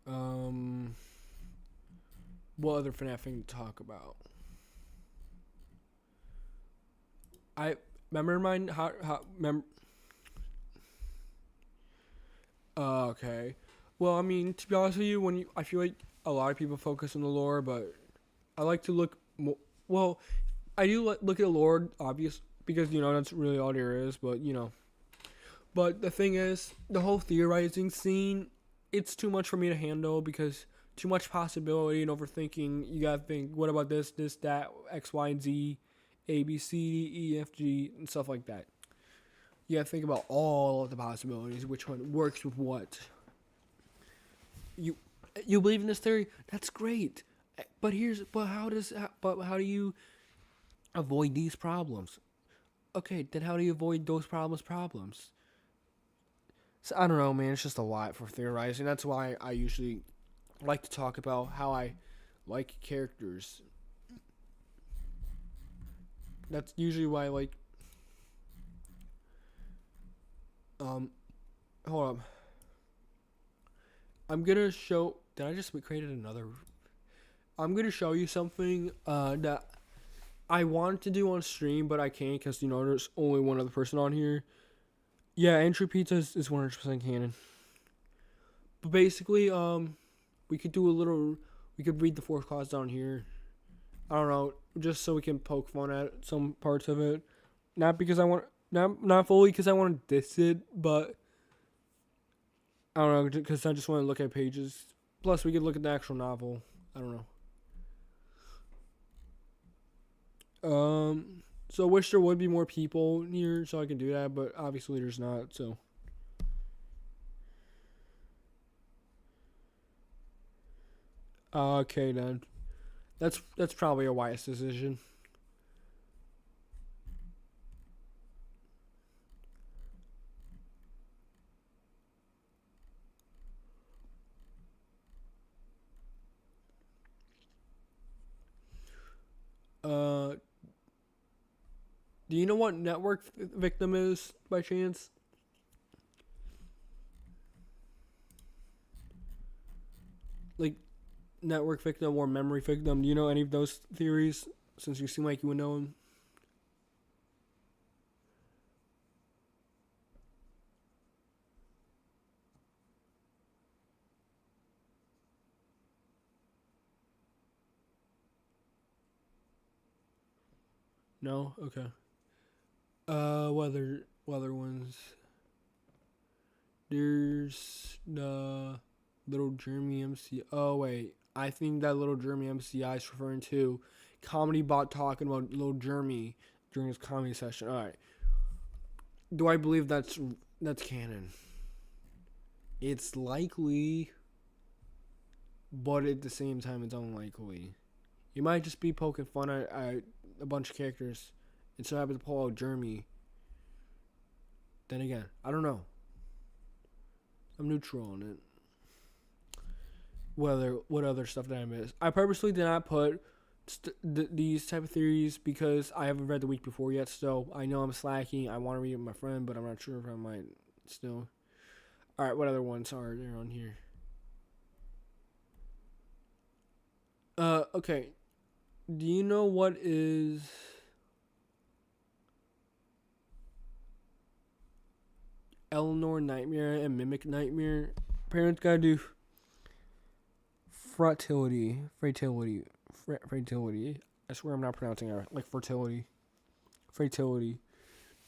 Um, what other FNAF thing to talk about? I remember mine. How mem. Okay. Well, I mean, to be honest with you, I feel like a lot of people focus on the lore, but I like to look more. Well, I do look at the lore, obvious, because that's really all there is. But the thing is, the whole theorizing scene, it's too much for me to handle because too much possibility and overthinking. You gotta think, what about this, that, X, Y, and Z, A, B, C, D, E, F, G, and stuff like that. You gotta think about all of the possibilities, which one works with what. You you believe in this theory? That's great. But how do you avoid these problems? Okay, then how do you avoid those problems? So I don't know, man. It's just a lot for theorizing. That's why I usually like to talk about how I like characters. That's usually why I like. Um, hold up. I'm gonna show. Did I just created another? I'm gonna show you something that I want to do on stream, but I can't because there's only one other person on here. Yeah, Entry Pizza is 100% canon. But basically, we could do a little. We could read the fourth clause down here. I don't know, just so we can poke fun at some parts of it. Not because I want, not fully because I want to diss it, but I don't know, because I just want to look at pages. Plus, we could look at the actual novel. I don't know. So I wish there would be more people here so I can do that, but obviously there's not. So. Okay then. That's probably a wise decision. Uh, do you know what network victim is by chance? Like network victim or memory victim. Do you know any of those theories? Since you seem like you would know them. No. Okay. What other ones? There's the little Jeremy MC. Oh wait, I think that little Jeremy MCI is referring to Comedy Bot talking about little Jeremy during his comedy session. All right. Do I believe that's canon? It's likely, but at the same time, it's unlikely. You might just be poking fun at a bunch of characters, and so happen to pull out Jeremy. Then again, I don't know. I'm neutral on it. What other stuff did I miss? I purposely did not put these type of theories because I haven't read the week before yet. So I know I'm slacking. I want to read it with my friend, but I'm not sure if I might still. All right, what other ones are there on here? Okay. Do you know what is Eleanor Nightmare and Mimic Nightmare? Parents gotta do fratility. I swear I'm not pronouncing it right. Like fertility. Fratility.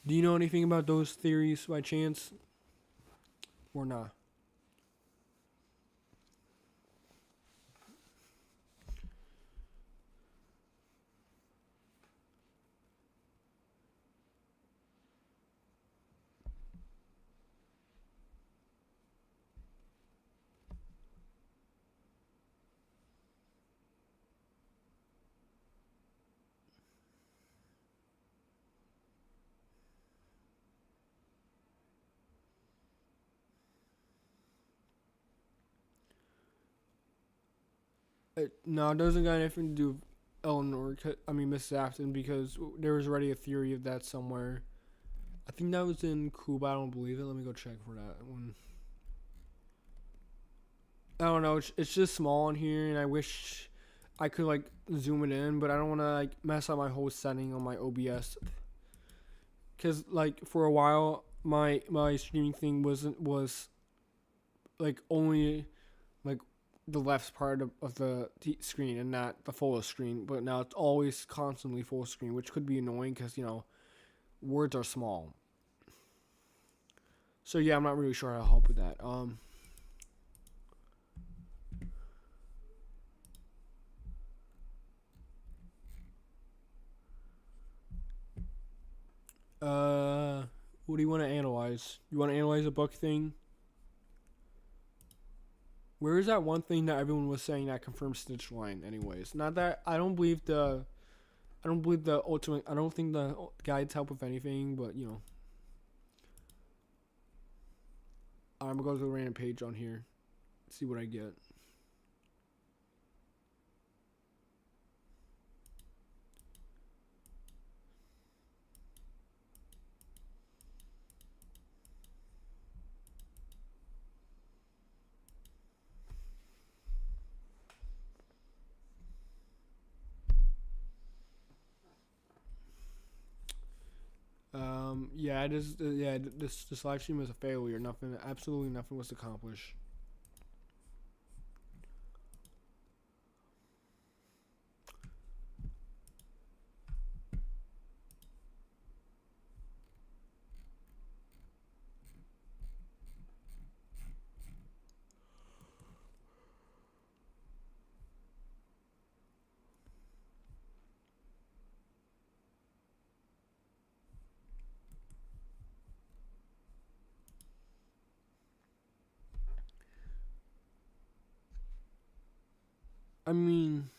Do you know anything about those theories by chance? Or not? No, it doesn't got anything to do with Eleanor. I mean, Mrs. Afton, because there was already a theory of that somewhere. I think that was in Cuba. I don't believe it. Let me go check for that one. I don't know. It's just small in here, and I wish I could like zoom it in, but I don't want to like mess up my whole setting on my OBS. Cause like for a while, my streaming thing was like only like the left part of the screen and not the full screen. But now it's always constantly full screen, which could be annoying because words are small. So yeah, I'm not really sure how to help with that. What do you want to analyze? You want to analyze a book thing? Where is that one thing that everyone was saying that confirms Stitch line? Anyways, not that I don't believe the ultimate. I don't think the guides help with anything, but I'm gonna go to the random page on here, see what I get. Yeah, this live stream was a failure. Nothing, absolutely nothing was accomplished. I mean,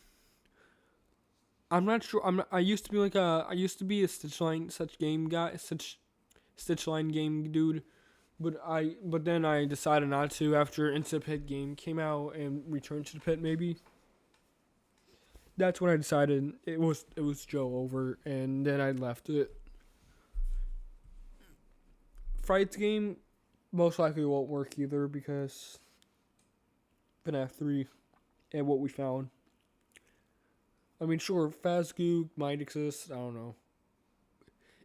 I'm not sure. I used to be I used to be a Stitchline such game guy, such Stitchline game dude. But then I decided not to after Into the Pit game came out and Return to the Pit maybe. That's when I decided it was Joe over, and then I left it. Frights game most likely won't work either because FNAF 3 and what we found. I mean, sure, Fazgoo might exist. I don't know.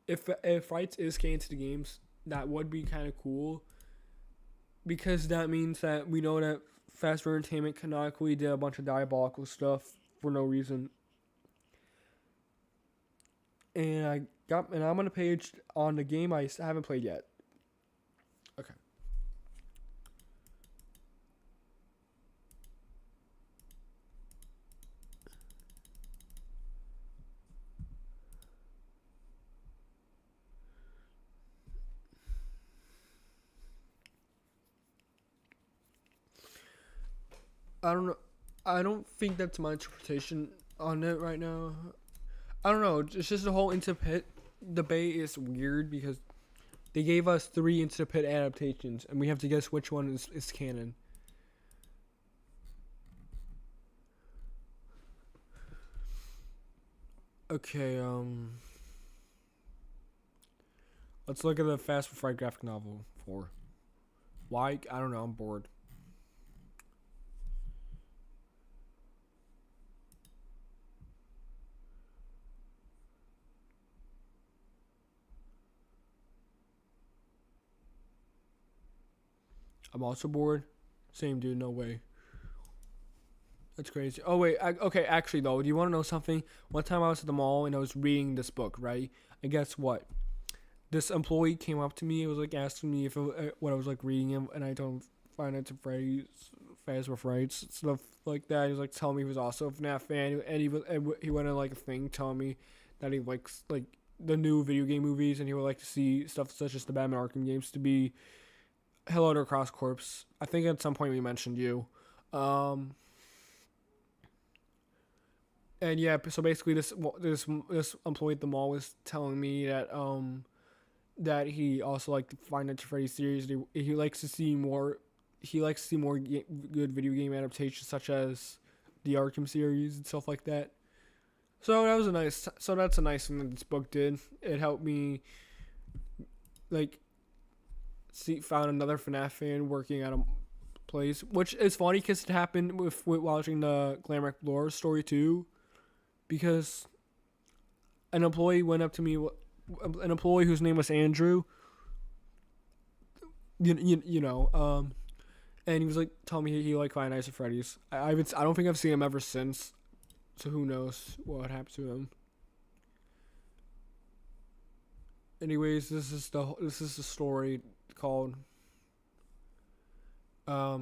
If Frights is getting into the games, that would be kind of cool because that means that we know that Fast Entertainment canonically did a bunch of diabolical stuff for no reason. And I'm on a page on the game I haven't played yet. Okay. I don't know. I don't think that's my interpretation on it right now. I don't know. It's just the whole Into Pit debate is weird because they gave us 3 Into Pit adaptations, and we have to guess which one is canon. Okay, let's look at the Fast for Fright graphic novel 4. Why? I don't know. I'm bored. I'm also bored. Same dude, no way. That's crazy. Oh wait, okay. Actually, though, do you want to know something? One time I was at the mall and I was reading this book, right? And guess what? This employee came up to me. It was like asking me if what I was like reading him, and I told him Five Nights at Freddy's, Fazbear Frights, stuff like that. He was like telling me he was also a FNAF fan, and he went on like a thing telling me that he likes like the new video game movies, and he would like to see stuff such as the Batman Arkham games to be Hello to Cross Corps. I think at some point we mentioned you. And yeah, so basically this employee at the mall was telling me that he also liked the Five Nights at Freddy's series. He likes to see more. He likes to see more good video game adaptations, such as the Arkham series and stuff like that. So that was a nice. So that's a nice thing that this book did. It helped me, like, found another FNAF fan working at a place, which is funny because it happened with watching the Glamrock Lore story too, because an employee went up to me, an employee whose name was Andrew, you know, and he was like telling me he liked Five Nights at Freddy's. I don't think I've seen him ever since, so who knows what happened to him. Anyways, this is the story called what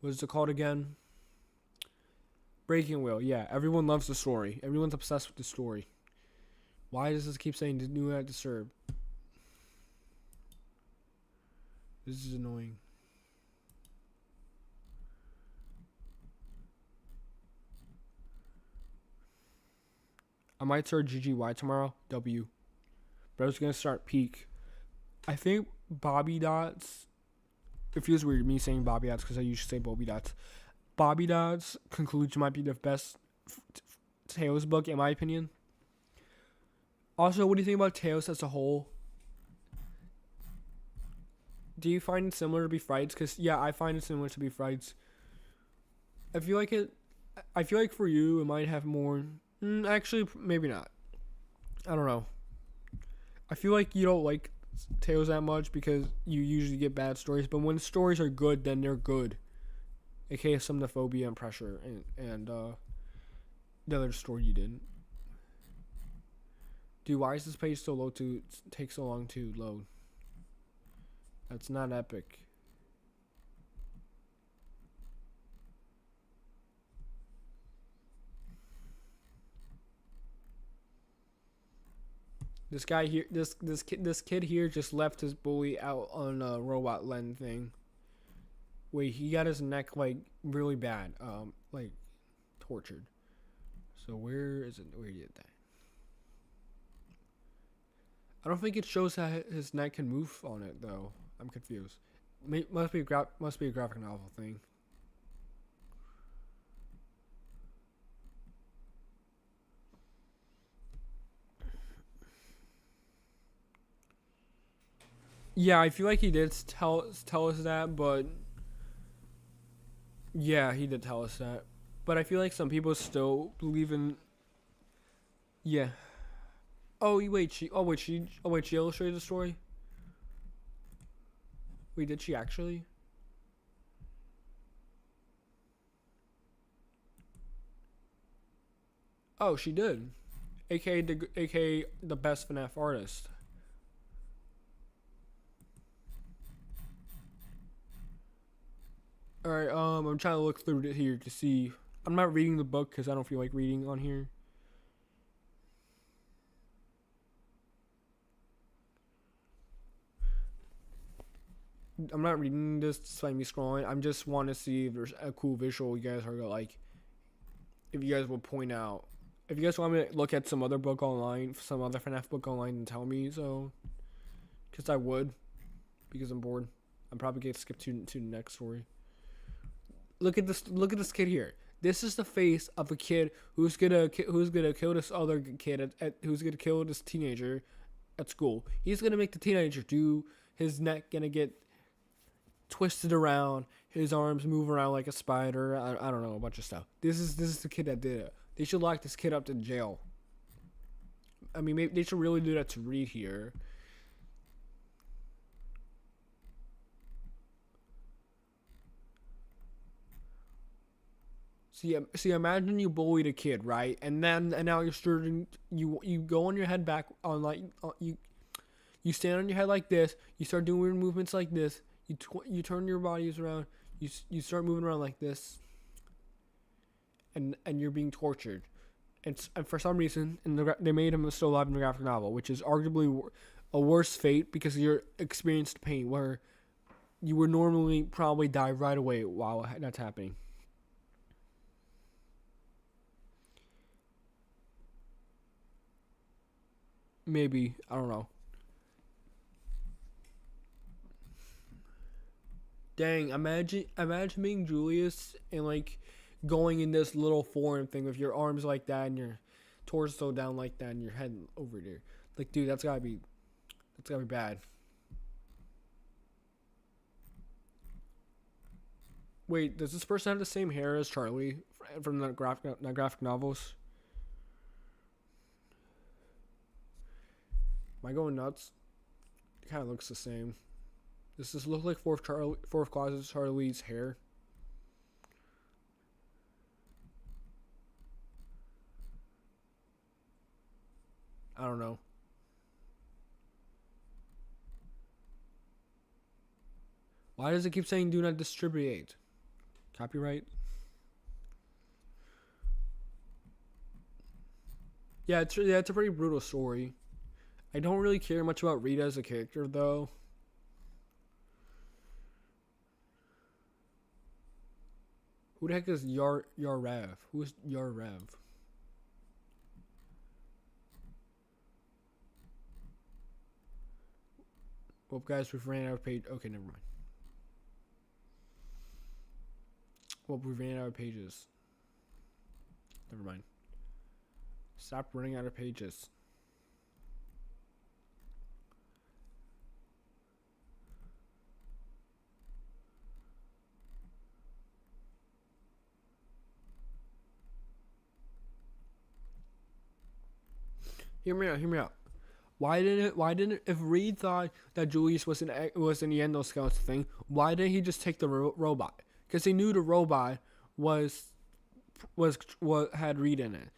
is it called again? Breaking Wheel. Yeah, everyone loves the story. Everyone's obsessed with the story. Why does this keep saying "do not disturb"? This is annoying. I might start GGY tomorrow. W. But I was gonna start Peak. I think Bobby Dots. It feels weird me saying Bobby Dots because I usually say Bobby Dots. Bobby Dots conclusion might be the best Tales book in my opinion. Also, what do you think about Tales as a whole? Do you find it similar to Be Frights? Because yeah, I find it similar to Be Frights. I feel like it. I feel like for you, it might have more. Actually, maybe not. I don't know. I feel like you don't like tales that much because you usually get bad stories, but when stories are good, then they're good. AKA Somnophobia and Pressure and the other story you did. Dude, why is this page so low to take so long to load? That's not epic. This guy here, this kid here just left his bully out on a robot Len thing. Wait, he got his neck like really bad, like tortured. So where is it? Where he did that? I don't think it shows that his neck can move on it though. I'm confused. Must be a graphic novel thing. Yeah, I feel like he did tell us that, but yeah, he did tell us that. But I feel like some people still believe in. Yeah. Oh wait, she illustrated the story. Wait, did she actually? Oh, she did. AKA the best FNAF artist. All right, I'm trying to look through it here to see. I'm not reading the book because I don't feel like reading on here. I'm not reading this despite me scrolling. I just want to see if there's a cool visual you guys are like. If you guys will point out. If you guys want me to look at some other book online, some other FNAF book online, and tell me so. Because I would. Because I'm bored. I'm probably going to skip to the next story. Look at this. Look at this kid here. This is the face of a kid who's gonna kill this other kid who's gonna kill this teenager at school. He's gonna make the teenager do his neck gonna get twisted around, his arms move around like a spider. I don't know, a bunch of stuff. This is the kid that did it. They should lock this kid up to jail. I mean, maybe they should really do that to Reed here. See, imagine you bullied a kid, right? And now you're starting. You go on your head back on like you stand on your head like this. You start doing weird movements like this. You turn your bodies around. You start moving around like this. And you're being tortured. And for some reason, they made him still alive in the graphic novel, which is arguably a worse fate because you're experienced pain where you would normally probably die right away while that's happening. Maybe, I don't know. Dang, imagine being Julius and like going in this little foreign thing with your arms like that and your torso down like that and your head over there. Like, dude, that's gotta be bad. Wait, does this person have the same hair as Charlie from the graphic novels? Am I going nuts? It kind of looks the same. Does this look like fourth closet Charlie's hair? I don't know. Why does it keep saying do not distribute? Copyright? It's a pretty brutal story. I don't really care much about Rita as a character though. Who the heck is Rev? Who's Rev? Well, guys, we've ran out of page. Okay, never mind. Well, we ran out of pages. Never mind. Stop running out of pages. Hear me out. Why didn't if Reed thought that Julius was an Yendo Scouts thing? Why didn't he just take the robot? Because he knew the robot was was had Reed in it,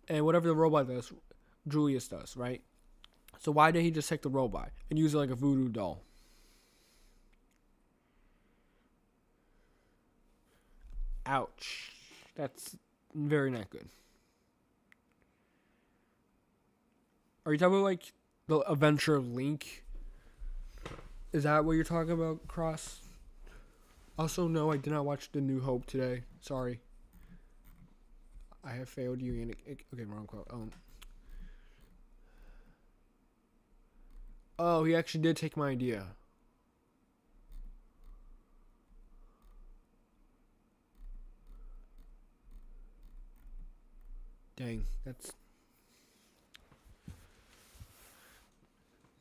and whatever the robot does, Julius does, right? So why did he just take the robot and use it like a voodoo doll? Ouch. That's very not good. Are you talking about like the adventure of Link? Is that what you're talking about, Cross? Also, no, I did not watch The New Hope today. Sorry. I have failed you. Okay, wrong quote. Oh, he actually did take my idea. Dang, that's.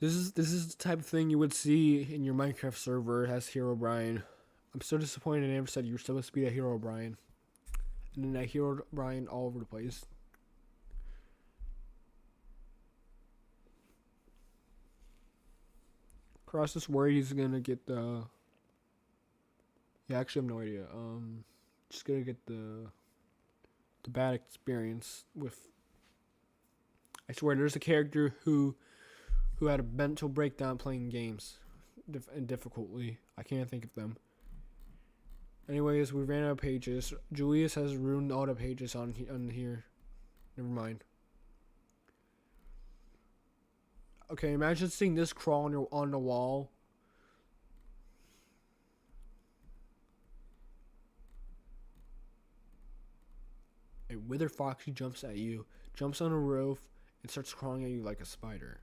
This is the type of thing you would see in your Minecraft server as Hero Brian. I'm so disappointed I never said you were supposed to be that Hero Brian. And then that Hero Brian all over the place. Cross is worried he's gonna get the. Yeah, actually, I have no idea. Just gonna get the bad experience with. I swear, there's a character who had a mental breakdown playing games, and difficultly. I can't think of them. Anyways, we ran out of pages. Julius has ruined all the pages on here. Never mind. Okay, imagine seeing this crawl on the wall. A wither foxy jumps at you, jumps on a roof, and starts crawling at you like a spider.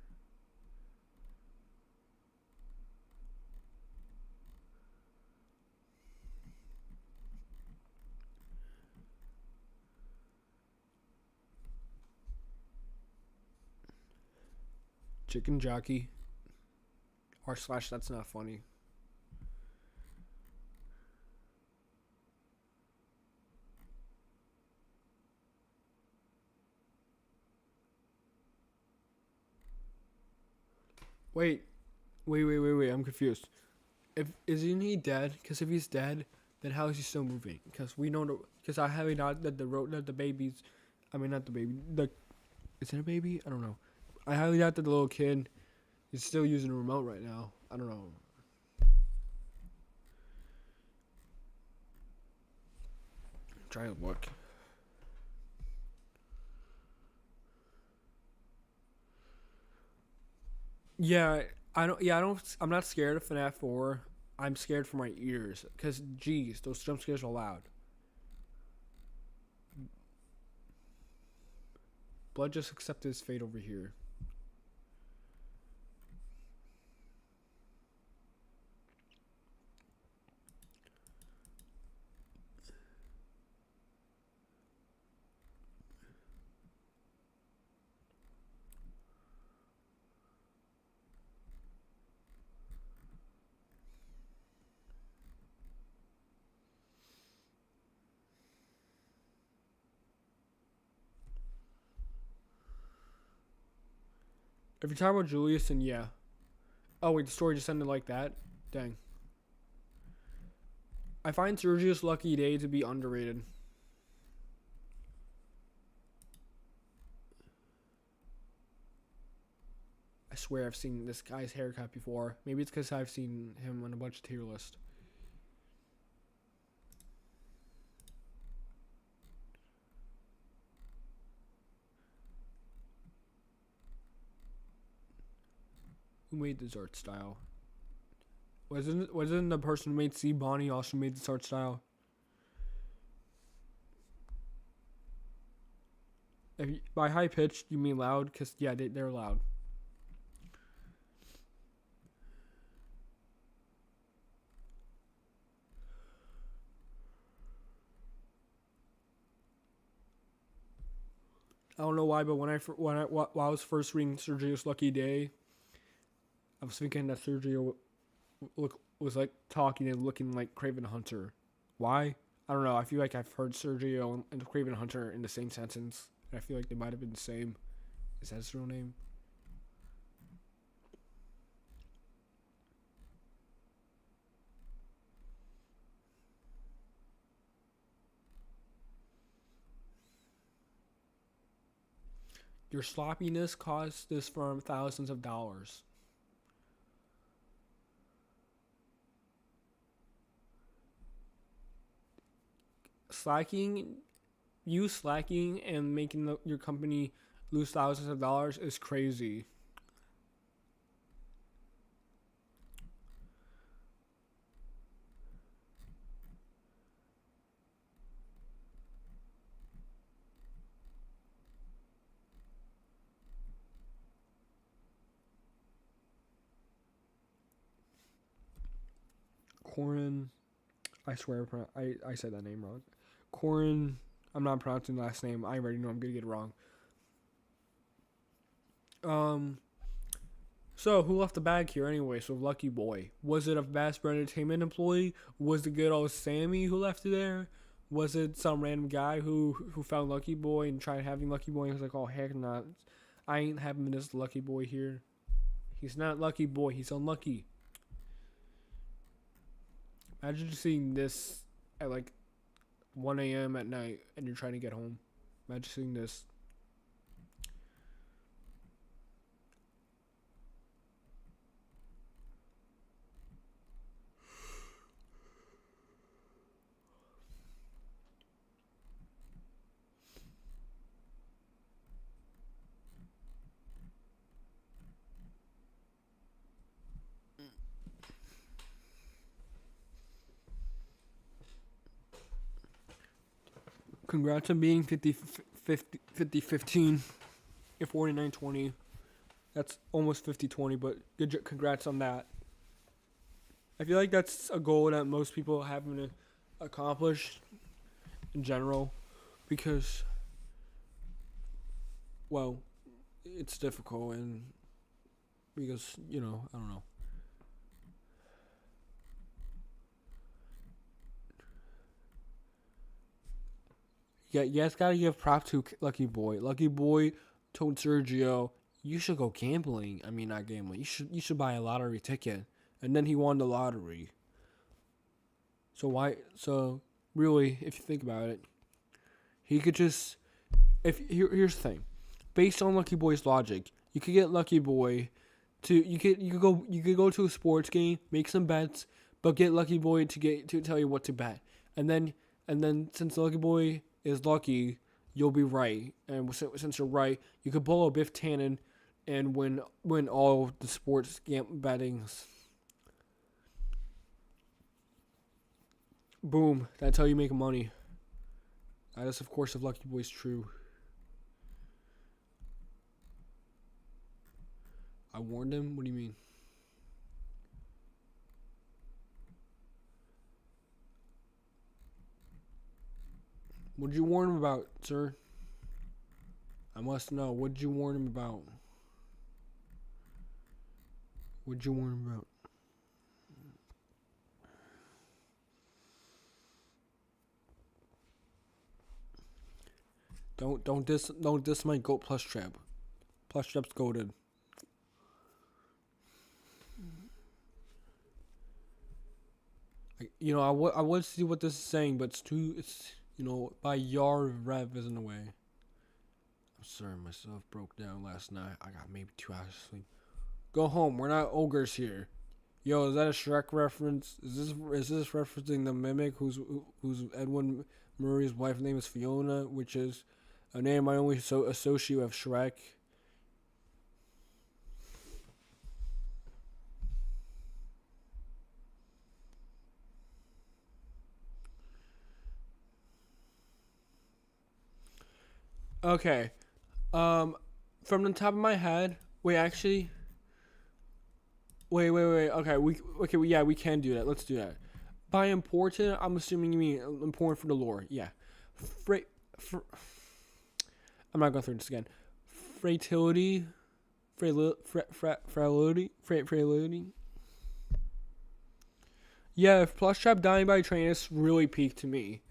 Chicken jockey. R/ that's not funny. Wait. I'm confused. Isn't he dead? Because if he's dead, then how is he still moving? Because we know because I highly doubt that the babies, I mean not the baby, is it a baby? I don't know. I highly doubt that the little kid is still using a remote right now. I don't know. Try to look. Yeah, I don't. Yeah, I don't. I'm not scared of FNAF 4. I'm scared for my ears because, geez, those jump scares are loud. Blood just accepted his fate over here. If you're talking about Julius, then yeah. Oh wait, the story just ended like that. Dang. I find Sergio's Lucky Day to be underrated. I swear I've seen this guy's haircut before. Maybe it's because I've seen him on a bunch of tier lists. Who made this art style? Wasn't the person who made C Bonnie also made this art style? By high pitched you mean loud? Cause yeah, they're loud. I don't know why, but while I was first reading Sergio's Lucky Day, I was thinking that Sergio was like talking and looking like Craven Hunter. Why? I don't know. I feel like I've heard Sergio and Craven Hunter in the same sentence. And I feel like they might have been the same. Is that his real name? Your sloppiness cost this firm thousands of dollars. Slacking and making your company lose thousands of dollars is crazy. Corin, I swear I said that name wrong. Corin, I'm not pronouncing the last name. I already know I'm gonna get it wrong. So who left the bag here anyway? So Lucky Boy. Was it a Bass Pro Entertainment employee? Was it good old Sammy who left it there? Was it some random guy who found Lucky Boy and tried having Lucky Boy and was like, oh heck not, I ain't having this Lucky Boy here. He's not Lucky Boy. He's unlucky. Imagine seeing this at like 1 a.m. at night and you're trying to get home. Imagine seeing this. Congrats on being 50-15 and 49-20. That's almost 50-20, but congrats on that. I feel like that's a goal that most people haven't accomplished in general because, well, it's difficult and because, I don't know. Yeah, you guys gotta give props to Lucky Boy. Lucky Boy told Sergio, "You should go gambling. I mean, not gambling. You should buy a lottery ticket." And then he won the lottery. So why? So really, if you think about it, he could just. Here's the thing, based on Lucky Boy's logic, you could get Lucky Boy to you could go to a sports game, make some bets, but get Lucky Boy to tell you what to bet, and then since Lucky Boy is lucky, you'll be right. And since you're right, you could pull a Biff Tannen and win all the sports bettings. Boom. That's how you make money. That is, of course, if Lucky Boy's true. I warned him? What do you mean? What did you warn him about, sir? I must know. What did you warn him about? What did you warn him about? Don't diss my goat Plus Trap. Plus Trap's goated. I would see what this is saying, but it's by Yar Rev isn't away. I'm sorry, myself broke down last night. I got maybe 2 hours of sleep. Go home. We're not ogres here. Yo, is that a Shrek reference? Is this referencing the Mimic, who's Edwin Murray's wife's name is Fiona, which is a name I only associate with Shrek. Okay. From the top of my head, wait. Okay, we can do that. Let's do that. By important, I'm assuming you mean important for the lore. Yeah. I'm not going through this again. Frailty. Yeah, if Plush Trap dying by train is really peak to me.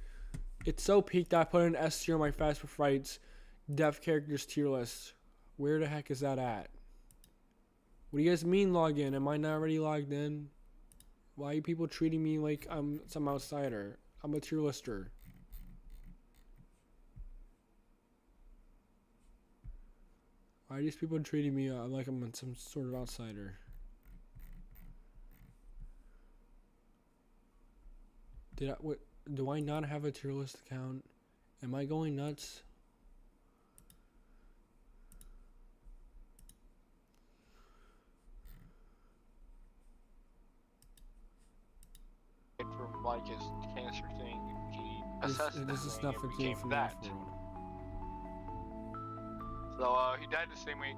It's so peak that I put an S tier on my Fast for Frights Deaf Characters tier list. Where the heck is that at? What do you guys mean log in? Am I not already logged in? Why are people treating me like I'm some outsider? I'm a tier lister. Why are these people treating me like I'm some sort of outsider? Do I not have a tier list account? Am I going nuts? From like his cancer thing, he assessed This is that stuff and that came became from that. World. So he died the same week.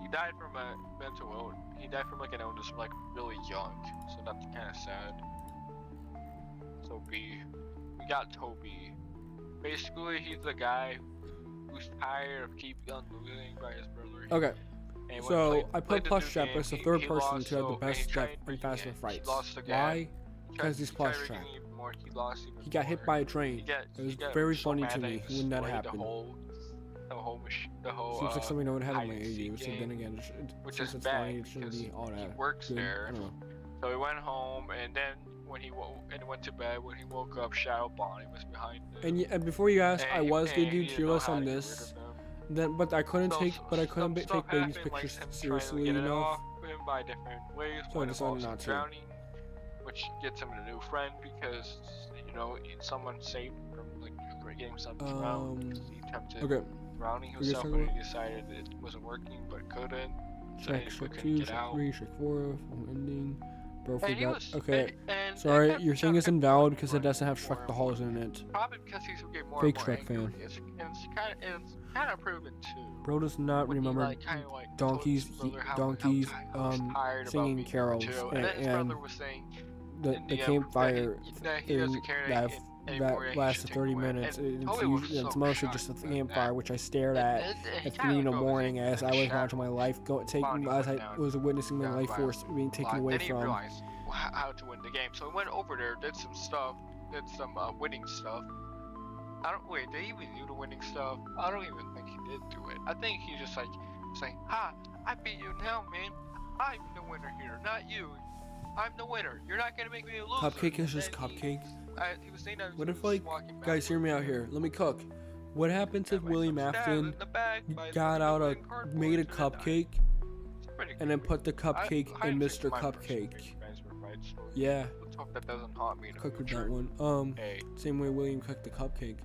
He died from a mental illness. He died from like an illness from like really young, so that's kind of sad. So we got Toby. Basically, he's the guy who's tired of keeping on losing by his brother. Okay. And So I put Plush Trap as the third person to have the best death in Fast and Frights. Why? Because he's Plush Trap. He got hit by a train. It was very funny to me when that happened. Seems like something I would have in my AU, so then again, since it's funny, it shouldn't be all that he works good. there. I don't know. So he went home, and then when he went to bed, when he woke up, Shadow Bonnie was behind him. And before you ask, I was gonna do he didn't tier know list how on to get this. rid of him. But I couldn't take Some take stuff baby's happened, like pictures him trying to seriously get it enough. off him by different ways. So I One decided involves not to. drowning, which gets him a new friend because someone saved from like getting something drowned. He attempted drowning himself, but he decided it wasn't working, but couldn't. So he Shrek couldn't 2, get Shrek out. 3, Shrek 4, full ending. Bro, And he forgot. was, Okay, and sorry, your thing is invalid running because it doesn't have more Shrek and the more. Halls in it. Probably because he's getting more Fake and more Shrek fan. angry. It's kind of proven too. Bro does not When he, remember like, kinda, like, donkeys, told his brother how donkeys, tired about singing being carols, too. And then his and brother was saying the in the end campfire that he thing doesn't care that anymore, he lasted should take 30 away. minutes. And Toby was It's so mostly shocked just a about campfire, that. which I stared And at he at kinda 3 in the goes, morning like, as I was shadow watching my life body as I went down, was witnessing my down life by force being taken away Then he from. realized how to win the game. So he went over there, did some stuff, did some winning stuff. Did he even do the winning stuff? I don't even think he did do it. I think he just like saying, "Ha, I beat you now, man. I'm the winner here, not you. I'm the winner. You're not gonna make me a loser." Cupcake is just And cupcake. he was saying that What he if, was like, walking guys, hear me out backwards. here. Let me cook. What happens if Got William myself stabbed Afton in the back by got out the cardboard made a and then died. cupcake It's pretty and then good. put the cupcake I in think Mr. my first Cupcake? French fried story. Yeah, Let's hope that doesn't haunt me in the cook with future. that one. Hey, Same way William cooked the cupcake.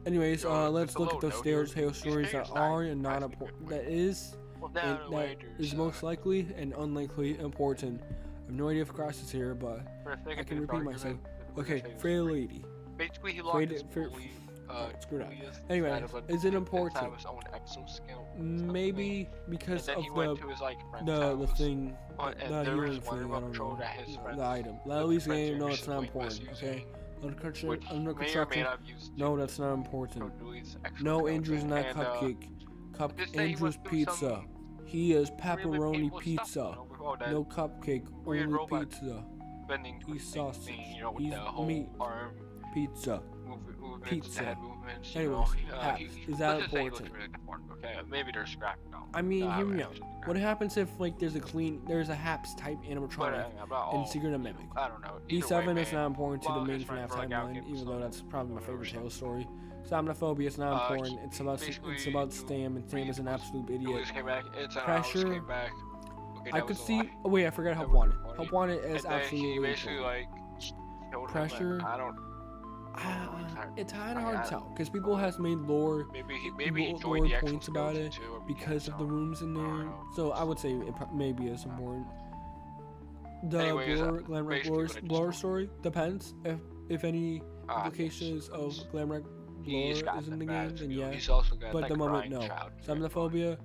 Anyways, Yo, let's just a look at little those note here. tale These stories that players are died and not actually important. quickly. That is well, and down that is most likely and unlikely important. I have no idea if Cross is here, but I can repeat myself. Okay, Frail Lady. Basically, he Frail- lost his Fra- bully, screw that. bully Anyway, inside of a- is it inside important? of his own exoskeleton. Maybe And because then of he went to his like friend's the house. thing, And not there was healing one thing. I remote don't control know. that his friends, The item. that Lally's the friends game. No, or it's not sibling was important. using, Okay. Under which construction. may or may construction. not have used No, to that's not important. control Louis' No, exoskeleton. Andrew's not And, cupcake. just say he Andrew's went through pizza. some He is really pepperoni painful pizza. stuff, with that No cupcake. weird Only robot pizza. bending He's twisting sausage. thing, with He's the whole meat. arm Pizza. movements, Pizza. the head movements. Anyways, Haps, he, is that let's just say he looks important? really deformed, okay? Maybe they're scrapped now. I mean, Nah, hear me man, out. it's scrapped. What happens if like there's a Haps type But, animatronic about and all, Secret of Mimic? I don't know. D7 Either is way, not important to the Well, main his friend FNAF broke out, timeline, gave him even though some that's probably my favorite whatever tale story. Somnophobia is not important. It's about basically, Stam, and Stam is an absolute idiot. Louis came back. It's an Pressure. Came back. Okay, I that could was a see. lie. Oh wait, I forgot That Help was Wanted. funny. Help Wanted is And then absolutely he basically important. like killed him, Pressure. and I don't. It's kind of hard to tell because people has made lore Maybe he people enjoyed the points about exoskeleton it too, or because of the so. rooms in I don't there. know. So I would say it maybe is important. The Anyways, Glamrock basically what I just lore told story depends if any implications of Glamrock He's lore got is in the the game, then yeah. He's also got But that at the moment, grind no. child. Somnophobia.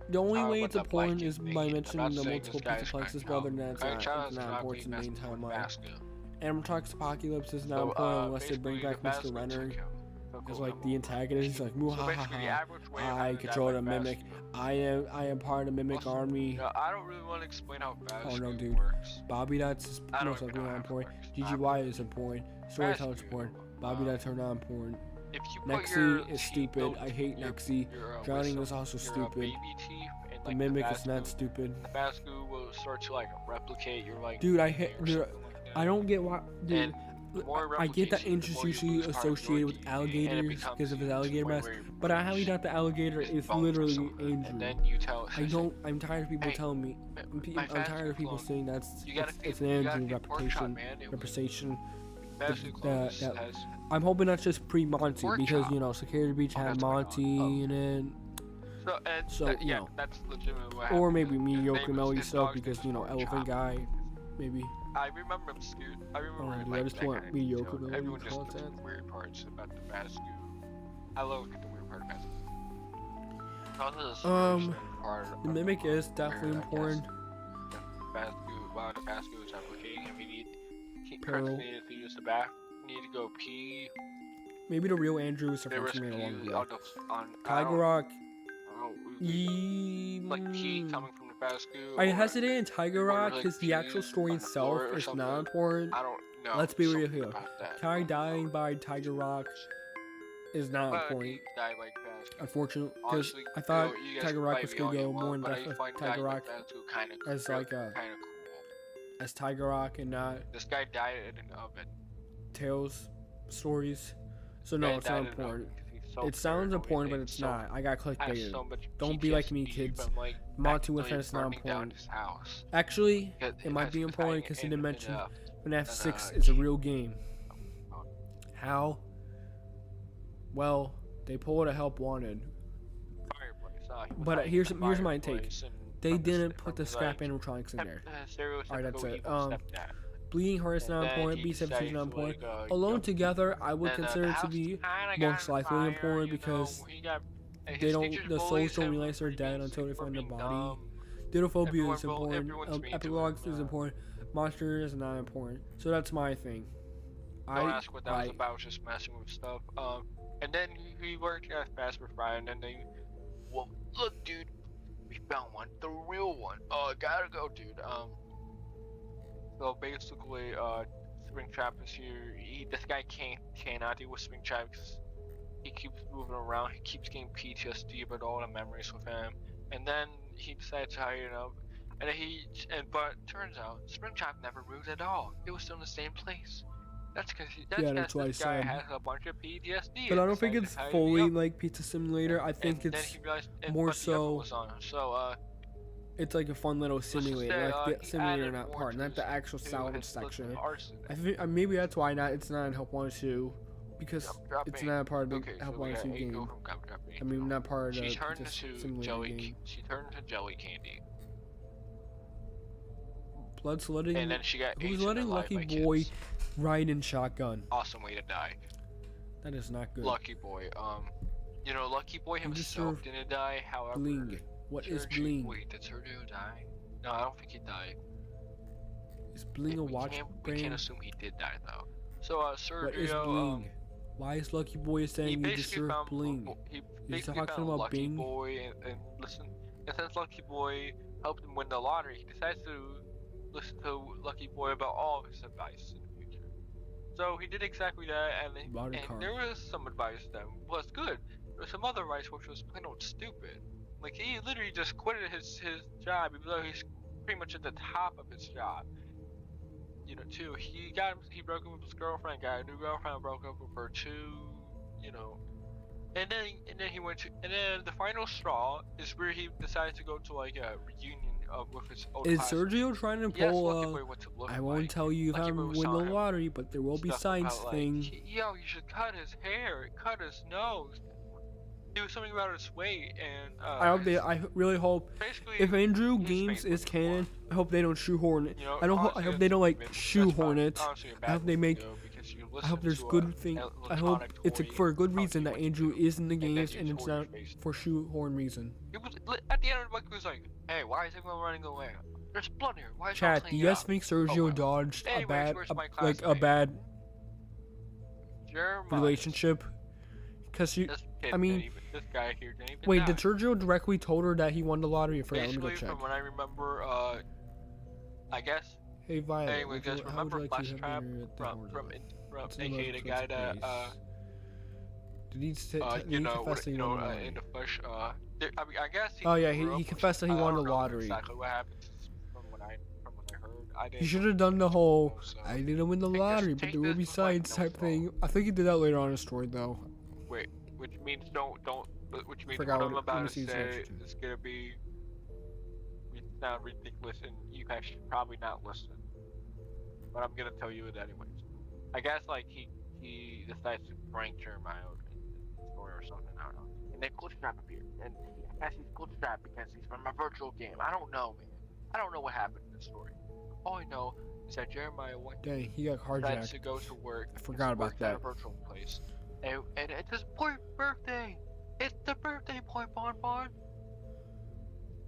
The only way But it's the important blanket is thing, by I'm mentioning not the saying multiple this guy's plexes, grind but other than child. that, Grind it's child is not important in the main being messed with timeline. Basco. Animatronics Apocalypse is not So, important unless they bring basically, back the Mr. Basco Renner. took him. Because like the antagonist, he's like, So basically, the muhahaha. average way of I having a guy control like the mimic. Basco- I am part of the mimic Also, army. I don't really want to explain how Basco no, dude. works. Bobby Dots I is don't most even likely know not how it important. works. GGY is important. Storyteller is Basco, important. Bobby Dots are not important. If you put Nexi your is teeth- stupid. I hate your- Nexi. your, Drowning wisdom, is also your, stupid. baby teeth, and, The like, mimic is not Basco- stupid. The Basco will start to like replicate your like. Dude, I DNA hate. or Dude, something like that. I don't get why. Dude, And the more I get that replication, the interest more you usually lose power associated with and it alligators becomes because of his to the alligator point mask, where you but I highly lose doubt the alligator his is bones or literally something, Andrew. and then you tell I don't. I'm tired of people Hey, telling me. my I'm tired of people clone, saying that's you gotta it's feed, an you gotta Andrew feed pork chop, reputation. man. Representation. Fast clone has I'm hoping that's just pre-Monty pork because chop. you know Security Beach had that's what I Monty know. in it. So, that, you yeah, know. that's legitimately what Or happened. maybe His mediocre name Melody his stuff dog's name because was you know Pork Elephant Chop. Guy, maybe. I remember him, Scoot. I remember Dude, like, I just that want kind of mediocre detail. Melody Everyone just gets content. the weird parts about the Fast Scoot. I love the weird part of Fast Scoot. The mimic is definitely important. Fast Scoot, while the Fast Scoot is replicating him, he Peril. currently needed to use the back. He needed to go pee. Maybe the real Andrew is the There was Frenchman pee along the way. on Tiger Rock. Like pee coming from the Fast Scoot. I hesitate in Tiger or Rock like because the pee actual story on the itself floor or is something. not important. I don't know. Let's be real something here. about that. Ty dying by Tiger Rock is not But important. he died like Fast Scoot. Unfortunately, because Honestly, I thought you guys Tiger can Rock fight was me gonna all you go more want, in but depth I with find Tiger dying Rock like Fast Scoot kinda as like a kinda cool. as Tiger Rock and not This guy died in an oven. Tales stories. So no, Guy it's died not in an oven important. 'cause he's so It sounds paranoid important, but and it's so- not. I got has clickbaited. so much Don't be like me, PTSD kids. from, like, Monty with accidentally it's not burning down important. his house. Actually, Because it might be was important hiding because he in- didn't in mention a- FNAF 6 a is a key. real game. How? Well, they pulled a help wanted. fireplace. He was But hiding here's in the my take. fireplace and They from the didn't st- put from the his, scrap like, animatronics in there. stereotypical Alright, that's it. evil stepdad. Bleeding Heart is And not then important. he B17 is decided not to, important. like, Alone jump- together, I would and, consider the it to house be kinda got most on likely fire, important you know, because he got- and they his don't. teachers The bullied souls don't him realize they're for dead being until they for find the being body. dumb. Didophobia is important. everyone's mean to Epilogues him, is important. Monster is not important. So that's my thing. Don't ask what that was about, just messing with stuff. And then he worked at Fast for Fry, and then they, well, look, dude, we found one, the real one. Gotta go, dude. So basically, Springtrap is here. This guy cannot deal with Springtrap because he keeps moving around. He keeps getting PTSD about all the memories with him, and then he decides to hire him up. And then but turns out Springtrap never moved at all. It was still in the same place. That's because that's why I this guy said. has a bunch of PTSD. But I and don't think decided it's to hire fully me up. like Pizza Simulator. I think And then it's he realized, more but the other so- was on. So it's like a fun little let's just simulator, say, like the he simulator, added not more part, to not his- the actual to salvage his list of section. arson. I think maybe that's why it's not in Help 102 because it's not a part of the Okay, Help so we got 102 Eiko game. from Gumdrop. I mean, not part of the She turned just into simulator jelly. game. She turned into jelly candy, Blood's letting. and then she got Who's eaten letting alive Lucky by Boy kids. ride in shotgun? Awesome way to die. That is not good. Lucky Boy. You know, Lucky Boy You himself deserve didn't die. However, Bling. What is Sergio- Bling? Wait, did Sergio die? No, I don't think he died. Is Bling a watch we can't brand? assume he did die though. So Sergio, What is Bling? Why is Lucky Boy he saying you basically deserve found Bling? He He's basically talking found about Lucky Bing? Boy and listen. And since Lucky Boy helped him win the lottery, he decides to listen to Lucky Boy about all of his advice in the future. So he did exactly that, Bought a car. and there was some advice that was good. There was some other advice which was plain old stupid. Like he literally just quitted his job, even though he's pretty much at the top of his job. You know, too. He broke up with his girlfriend, got a new girlfriend, broke up with her too. You know, and then he went to, and then the final straw is where he decided to go to like a reunion with his old Is classmates. Sergio trying to Yes, pull Lucky Boy went to look I won't like tell you if Lucky I Boy win was the telling him lottery, but there will be stuff science about, like, thing. Yo, you should cut his hair, cut his nose. Do something about his weight, and I really hope basically if Andrew his Games face is was canon, I hope they don't shoehorn it. You know, I honestly, hope they don't like that's shoehorn fine. it. Honestly, a I bad hope they thing make. to do because you I hope listen there's to good thing. I hope electronic it's toy for a good telling reason you that what to Andrew do, is in the and then games you and it's tore your not face. for shoehorn reason. It was at the end of the book. He was like, "Hey, why is everyone running away? There's blood here. Why is Chat, everyone do cleaning you it guys up?" think Sergio Oh, well. dodged Anyways, a bad, where's my like a classmate? bad Jeremiah. relationship? Because you. This kid I mean, didn't even, this guy here didn't even Wait, die. did Sergio directly told her that he won the lottery? I forgot. Let me go Basically, check. from what I remember, I guess. Hey Violet, Anyway, would you- guys, how would remember you like to Flash have Trap dinner at the from Horde? It's in aka the the guy that Did he say? you know, confess that he you know, won the lottery? in the flesh, I mean, I guess he. Oh, yeah, grew he up confessed that he with- won I the don't know lottery. Exactly what happened from what I heard. I didn't. He should have done the whole So, I didn't win the take this- lottery, but take there will this be with, like, signs no type salt. thing. I think he did that later on in the story though. Wait, which means which means Forgot what I'm what- let me about to see his say reaction. is gonna be sound ridiculous, and you guys should probably not listen. But I'm gonna tell you it anyways. I guess like he decides to prank Jeremiah in the story or something. I don't know. And then Glitchtrap appeared, and I guess he's Glitchtrap because he's from a virtual game. I don't know, man. I don't know what happened in the story. All I know is that Jeremiah went Dang, he got decides to carjacked. go to work. I forgot about works at a that. virtual place, and it's his birthday. It's the birthday boy, Bon.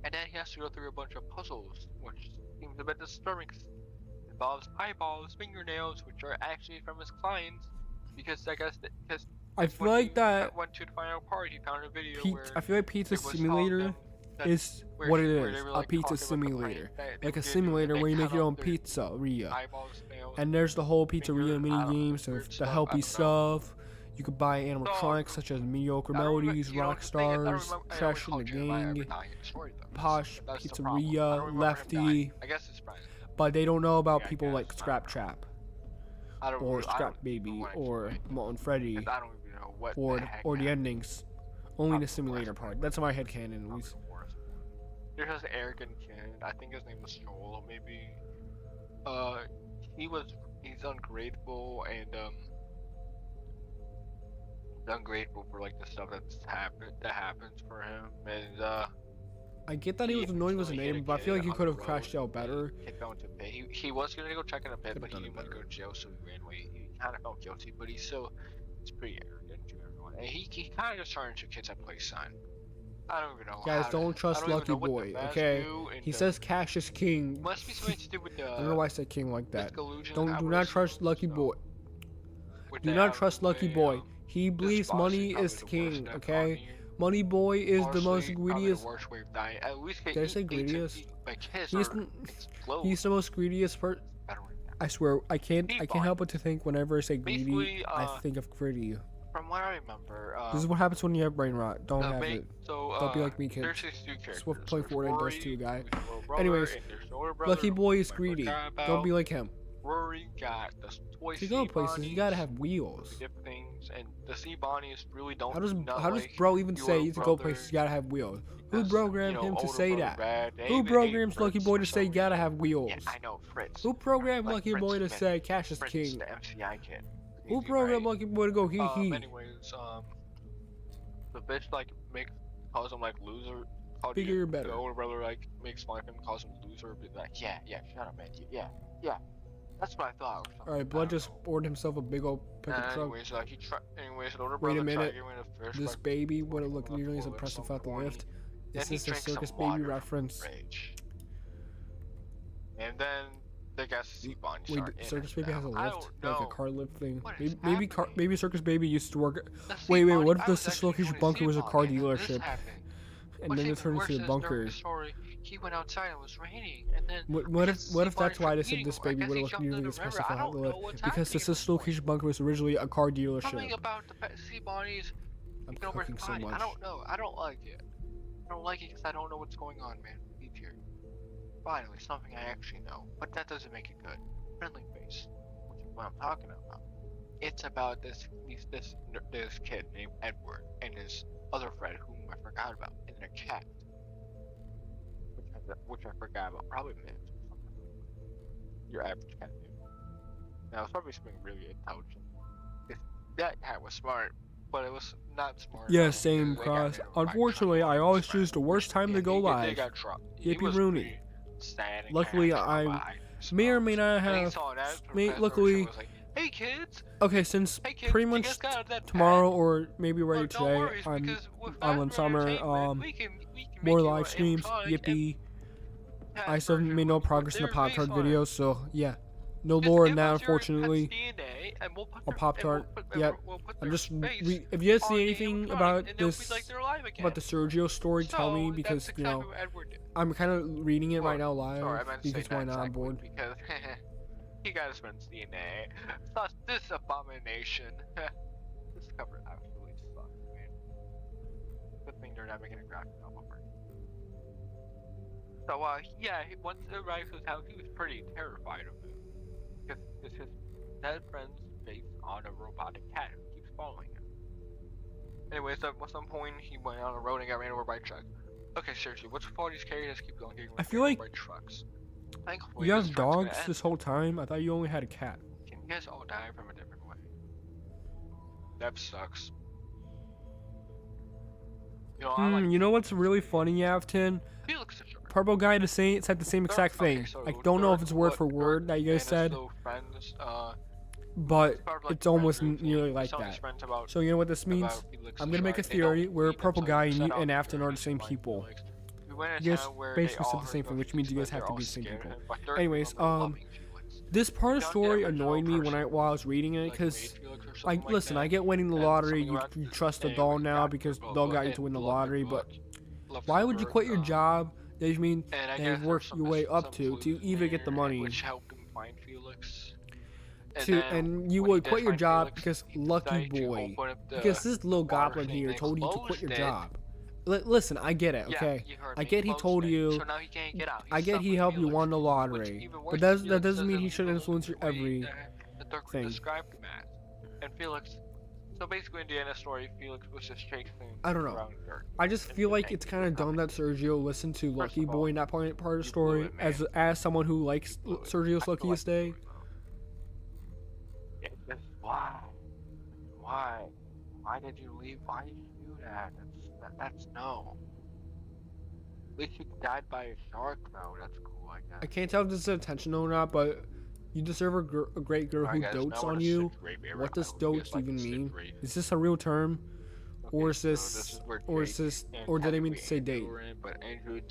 And then he has to go through a bunch of puzzles, which seems a bit disturbing. 'Cause it involves eyeballs, fingernails, which are actually from his clients, because I guess because I feel like that went to the final part, he found a video where I feel like Pizza it was telling Simulator them that- is where what he- it where is. they were, A like, pizza talking about the simulator. prank that they Like a would do, simulator they where you make cut your off own their pizzeria. eyeballs, nails, And there's the whole pizzeria finger, mini I don't know, games, weird the stuff, I helpy don't know. stuff. You could buy animatronics such as mediocre I don't remember- melodies, you know, rock the thing is, I don't stars, remember- I don't Trash in recall the Jeremiah ever Gang, dying in the story, though. Posh That's the problem. I don't Pizzeria, remember him Lefty, dying. I guess it's Brian. but they don't know about Yeah, I people guess, like I don't Scrap know. Trap I don't or really- I Scrap don't Baby even wanna or explain it, Molten Freddy 'cause I don't even know what or the heck the happened. endings. Only the Probably simulator worse. part. That's my headcanon at Probably least. the worst. There's this arrogant kid. I think his name was Joel, maybe. He's ungrateful and he's ungrateful for like the stuff that happens for him, and I get that he was annoying with his eventually hit a name, but I feel like kid he on could the have crashed road out better. and Kept going to pit. He was gonna go check in a pit, Could've but he done it didn't want to go better. to jail, so he ran away. He kind of felt guilty, but he's pretty arrogant to everyone, and he kind of just turned into kids at play sign. I don't even know. Guys, how don't to, trust I don't even Lucky know what the Boy, masks okay? do, and He the- says Cash is king. must be something to do with the. I don't know why I said king like that. Miscollusion Do not algorithm, trust Lucky so, Boy. with Do the not trust Lucky algorithm, Boy. He this believes boss money probably is the worst king, net okay? on you. Money Boy is the most Honestly, probably greediest. the worst way of dying. At least Did I say greediest? Like his He's are n- explode. He's the most greediest person. better than that. I swear, I can't Meatball. help but to think whenever I say greedy, Basically, I think of greedy. From what I remember, This is what happens when you have brain rot. Don't have it. So, Don't be like me, kids. There's these two characters. Swift play There's Fortnite Rory, does too, guy. who's the little brother, Anyways, and there's the older brother, Lucky Boy is who I greedy. forgot Don't about. be like him. Rory got the toy If you go sea places, you bunnies, gotta have wheels. different things, and the sea bunnies really don't. How does not how does like bro even your say to go brother, places you gotta have wheels? Who because, programmed you know, him to older say brother that? Brad, they Who even hate programs Lucky Fritz Boy for to some say gotta reason. have wheels? Yeah, I know Fritz. Who programmed Like Lucky Fritz Boy to Smith. say Cash is Fritz, king? the MCI kid. Who Easy, programmed right? Lucky Boy to go hee hee? Anyways, the bitch like calls him like loser. Bigger or better? The older brother like makes fun of him, calls him loser, be like, yeah, shut up, man, yeah. That's what I thought. Alright, Blood just bored himself a big old pickup truck. Anyways, like anyways, the older Wait a brother tried minute. giving a fish. This like, baby would have looked left nearly as over at impressive some without the point. lift. Then Is he this a drinks some Circus water Baby from the reference? fridge. And then the guys see Bonnie Wait, start in Circus and Baby has a out. I lift, don't like a know. car lift thing. What is happening? Maybe Circus Baby used to work. The Wait, sea what bunny- if I the was actually Location going to bunker sea was a bunny car and then this dealership, happened. and What's then it even turned worse into a is during bunker? the story, he went outside and it was raining, and then What if sea that's bunnies why were they said eating this him. I baby guess would he have looked jumped in nearly the as river. impressive I without don't the know lift? what's Because the happening at this Sister point. Location bunker was originally a car Something dealership. about the sea bunnies I'm taking over his cooking so body. I much. don't know. I don't like it. I don't like it because I don't know what's going on, man. Deep here. Finally, something I actually know, but that doesn't make it good. Friendly face, which is what I'm talking about. It's about this kid named Edward and his other friend whom I forgot about, and their cat, which I forgot about. Probably Mint or something. Your average cat name. Now it's probably something really intelligent. That cat was smart, but it was not smart. Yeah, enough same because they got cross. hit by a Unfortunately, truck I while always he was choose the worst time to go They live. got truck. Yippee He was Rooney. pretty sad and Luckily, kinda I'm behind, may or so- may not and he have. saw that, May, Professor luckily, Ocean was like, hey kids, okay, since hey kids, pretty you much guys got out of that tomorrow pad? or maybe Well, ready don't today, worry, I'm because with on Fast summer. Entertainment, we can More make you live an streams. animatronic Yippee! and I still version made no with progress in the their Pop Tart face on it. videos, so yeah, no Just lore in give that us your unfortunately. pet's DNA and we'll put Or their- Pop and we'll Tart. put- Yep. we'll put I'm their just face if you guys on see the anything animatronic, about and they'll be this like they're alive again. about the Sergio story, tell me So, because that's you exactly know what Edward did. I'm kind of reading it right now live Sorry, I meant to say because why not not? I'm exactly, bored. because he got his friend's DNA. Thus, this abomination. This cover absolutely sucks, man. Good thing they're not making a graphic novel for it. So once it arrived to his house, he was pretty terrified of it because his dead friend's based on a robotic cat who keeps following him. Anyways, at some point he went on a road and got ran over by a truck. Okay, seriously, what's with all these characters keep going getting I feel ran like over by trucks? Thankfully, you this have truck's gonna dogs end. this whole time. I thought you only had a cat. Can you guys all die from a different way? That sucks. You know, I like You know what's really funny, Afton? Felix is sure. Purple guy to say said the same exact thing. I don't know if it's word for word that you guys said, Friends, but part of, like, it's almost friend routine. nearly He's like telling his that. friends about So you know what this means? Felix's I'm gonna make a life. They don't theory where meet Purple until Guy they set and out Afton there are to the same find people. Felix. We went in You a guys town where basically they said all the same heard thing, about which means you Felix, guys have but to be they're the same all people. scared of him, but they're Anyways, loving Felix. this part of the Don't story get a annoyed me person while I was reading it like because, made Felix or like, something like listen, that. I get winning the And lottery. something You about you the trust the name doll was now Jack because Purple, doll got but you to win the love lottery. the But book, love why the would you bird, quit your job that you mean and I and guess work there's some your way up some to clues either get the there, money which helped him find Felix. and you when he would did quit your find job Felix, because he Lucky decided to Boy, open up the because this little water goblin thing here and told you to quit closed your it. job. Listen, I get it, okay? Yeah, you heard I me, get he closed told it, you. so now he can't get out. I He's get stuck he with helped you Felix, won the which lottery, even but worse, that Felix doesn't mean he doesn't should know influence the your way every the Dirk thing. described him as. And Felix, so basically in the end of the story, Felix was just chasing I don't know. around Dirk. I just feel like it's kind of dumb that Sergio listened to Lucky of all, Boy in that part of the you blew story. it, man. As someone who likes Blew it. Sergio's I feel Luckiest like you Day, blew it, though. Yeah, why did you leave? Why did you do that? That's no. At least you died by a shark, though. That's cool, I guess. I can't tell if this is intentional or not, but you deserve a great girl who Alright, guys, dotes now we're on in a you. sick rape era. What does I would guess, dotes like, even a sick mean? rape. Is this a real term, or is So this, where or is Jake this, and or did I mean technically to say Andrew date? were in, but Andrew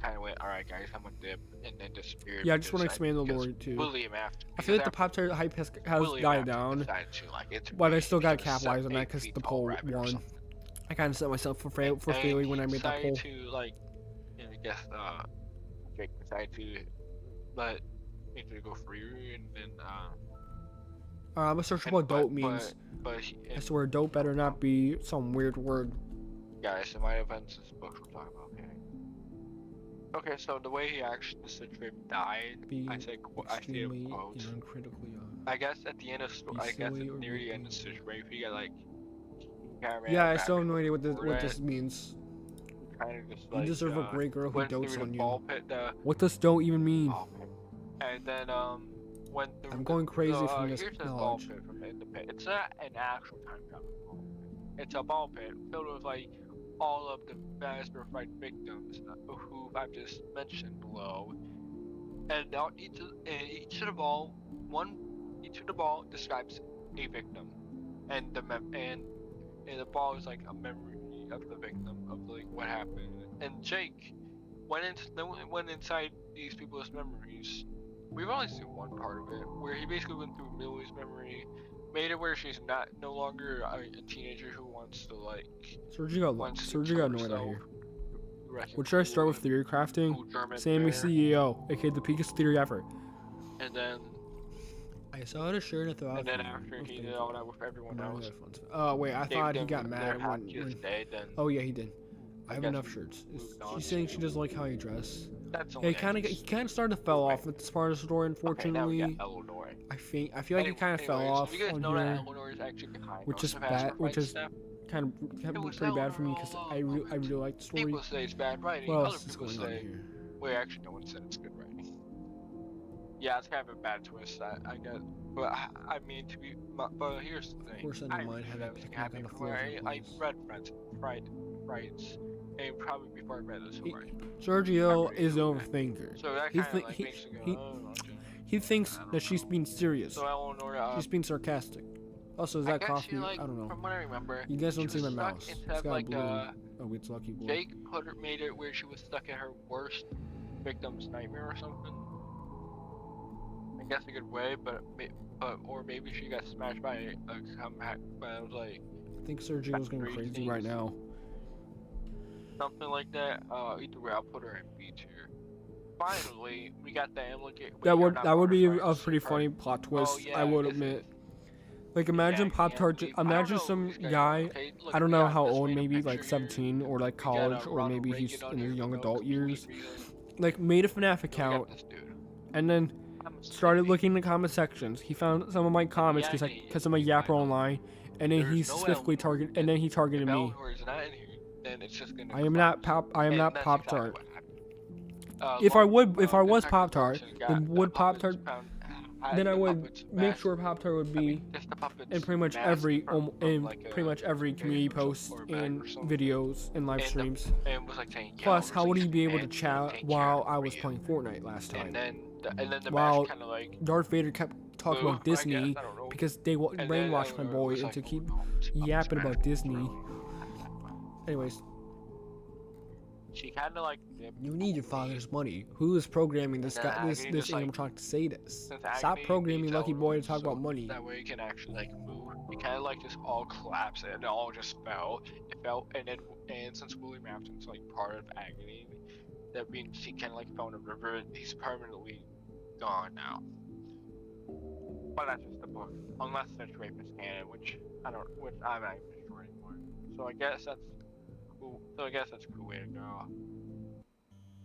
kind of went, "Alright, guys, I'm gonna dip," and then disappeared. Yeah, I just want to because expand the because lore too. William after. I feel like the because Pop Tart hype has William died after down, decided to, like, it's but I still got because capitalized on that 8 because feet the tall poll rabbit or won. something. I kind of set myself for And failing when I he made that poll. decided to, like, I guess Jake decided to let Andrew go free, and then I'm gonna search what dope means. But I swear, dope better not be some weird word. guys, in my defense, this book we're talking about, okay? Okay, so the way he actually, the Citrip died, Be I say extremely quote. and uncritically young. I guess at the end of Be I guess silly or near the end of ridiculous. Citrip, he got like, Yeah, I still have no idea what this means. Kind of just You like, deserve a great girl who went dotes through on the you. ball pit, What does dope even mean? ball pit, and then went through. I'm going crazy from this here's the ball knowledge. pit from the pit. It's not an actual time travel ball pit. It's a ball pit filled with like all of the Vasper fight victims who I've just mentioned below, and now each of the ball describes a victim, and the ball is like a memory of the victim of like what happened. And Jake went inside these people's memories. We've only seen one part of it, where he basically went through Millie's memory, made it where she's no longer a teenager who wants to like. Sergio got annoyed out here. What should I start with? Theory crafting? German Sammy bear, CEO, aka the peakest theory ever. and then I saw it a shirt and thought. and then after he did all that with everyone else, Oh wait, I gave thought he them got their mad happiest when. day, then Oh yeah, he did. I have guess enough we shirts. moved on She's saying she to- doesn't like how you dress. that's Yeah, only he kind of started to fell off at this part of the story. Okay, now we Unfortunately, got Eleanor. I feel like he kind of fell Anyways, off you guys on know that here, Eleanor is actually behind which most is of bad. Asper Which Fight is stuff. kind of was pretty bad for me Eleanor because all I really like the story. People say it's bad writing. What Other else is people going on say, here? wait, actually, no one said it's good writing. Yeah, it's kind of a bad twist, I guess. But I mean, but here's the thing. Of course, I don't mind having a picnic on the floor of the I place. read Frights, and probably before I read this story. Sergio I'm is an reading it. overthinker. So that He kind of think- like he- makes you he- go, oh, okay. He thinks that she's being serious. So Eleanor, She's being sarcastic. Also, is I that guess coffee? she, like, I don't know. from what I remember, You guys don't she see my was stuck mouse. into It's got like, a blue. Oh, it's Lucky Boy. Jake made it where she was stuck in her worst victim's nightmare or something. I guess a good way, but or maybe she got smashed by a comeback. But I was like I think Sergio's going three crazy right things. now. something like that. Either way, I'll put her in B tier. Finally, we got the Emily. That would be a pretty funny plot twist. yeah, I would this admit. Like imagine Pop Tart. Imagine some guy. I don't know how old. Maybe like 17 or like college, or maybe he's in his young adult years. like made a FNAF We got account, this dude. and then I'm started sleepy. looking in the comment sections. He found some of my comments because I'm a yapper online, and then he There's no specifically Eleanor, and then he targeted if me. Eleanor is not in here, then it's just gonna I am not collapse. I am And not that's Pop exactly Tart. what happened. If I was Detective Pop Tart, Watson got then the would Pop puppets Tart? found- had Then I the would puppets make masked- sure Pop Tart would I be mean, just the puppets in pretty much masked every from, like pretty much every game community or some- post or a bag and or something. videos and live And the- streams. And was like saying, yeah, Plus, how would he release be able it to and chat take care while of I was you. playing Fortnite last time? And then the While mask kind of like Darth Vader kept talking blew, about I guess, Disney I don't know. because they And then brainwashed my Eleanor boy was into like, keep oh, no, it's puppets yapping about masked. Disney. Anyways, She kind of like you need your father's money. Who is programming this Nah, guy? This Agony just, like, animatronic to say this? since Stop Agony programming needs Lucky Boy to Eleanor, talk so about money. That way it can actually like move. It kind of like just all collapsed and it all just fell. It fell and since William Afton's like part of Agony, that means he kind of like fell in a river. He's permanently gone now. But that's just the book, unless there's rapist canon, which I'm not even sure anymore. So I guess that's cool. So I guess that's a cool way to go.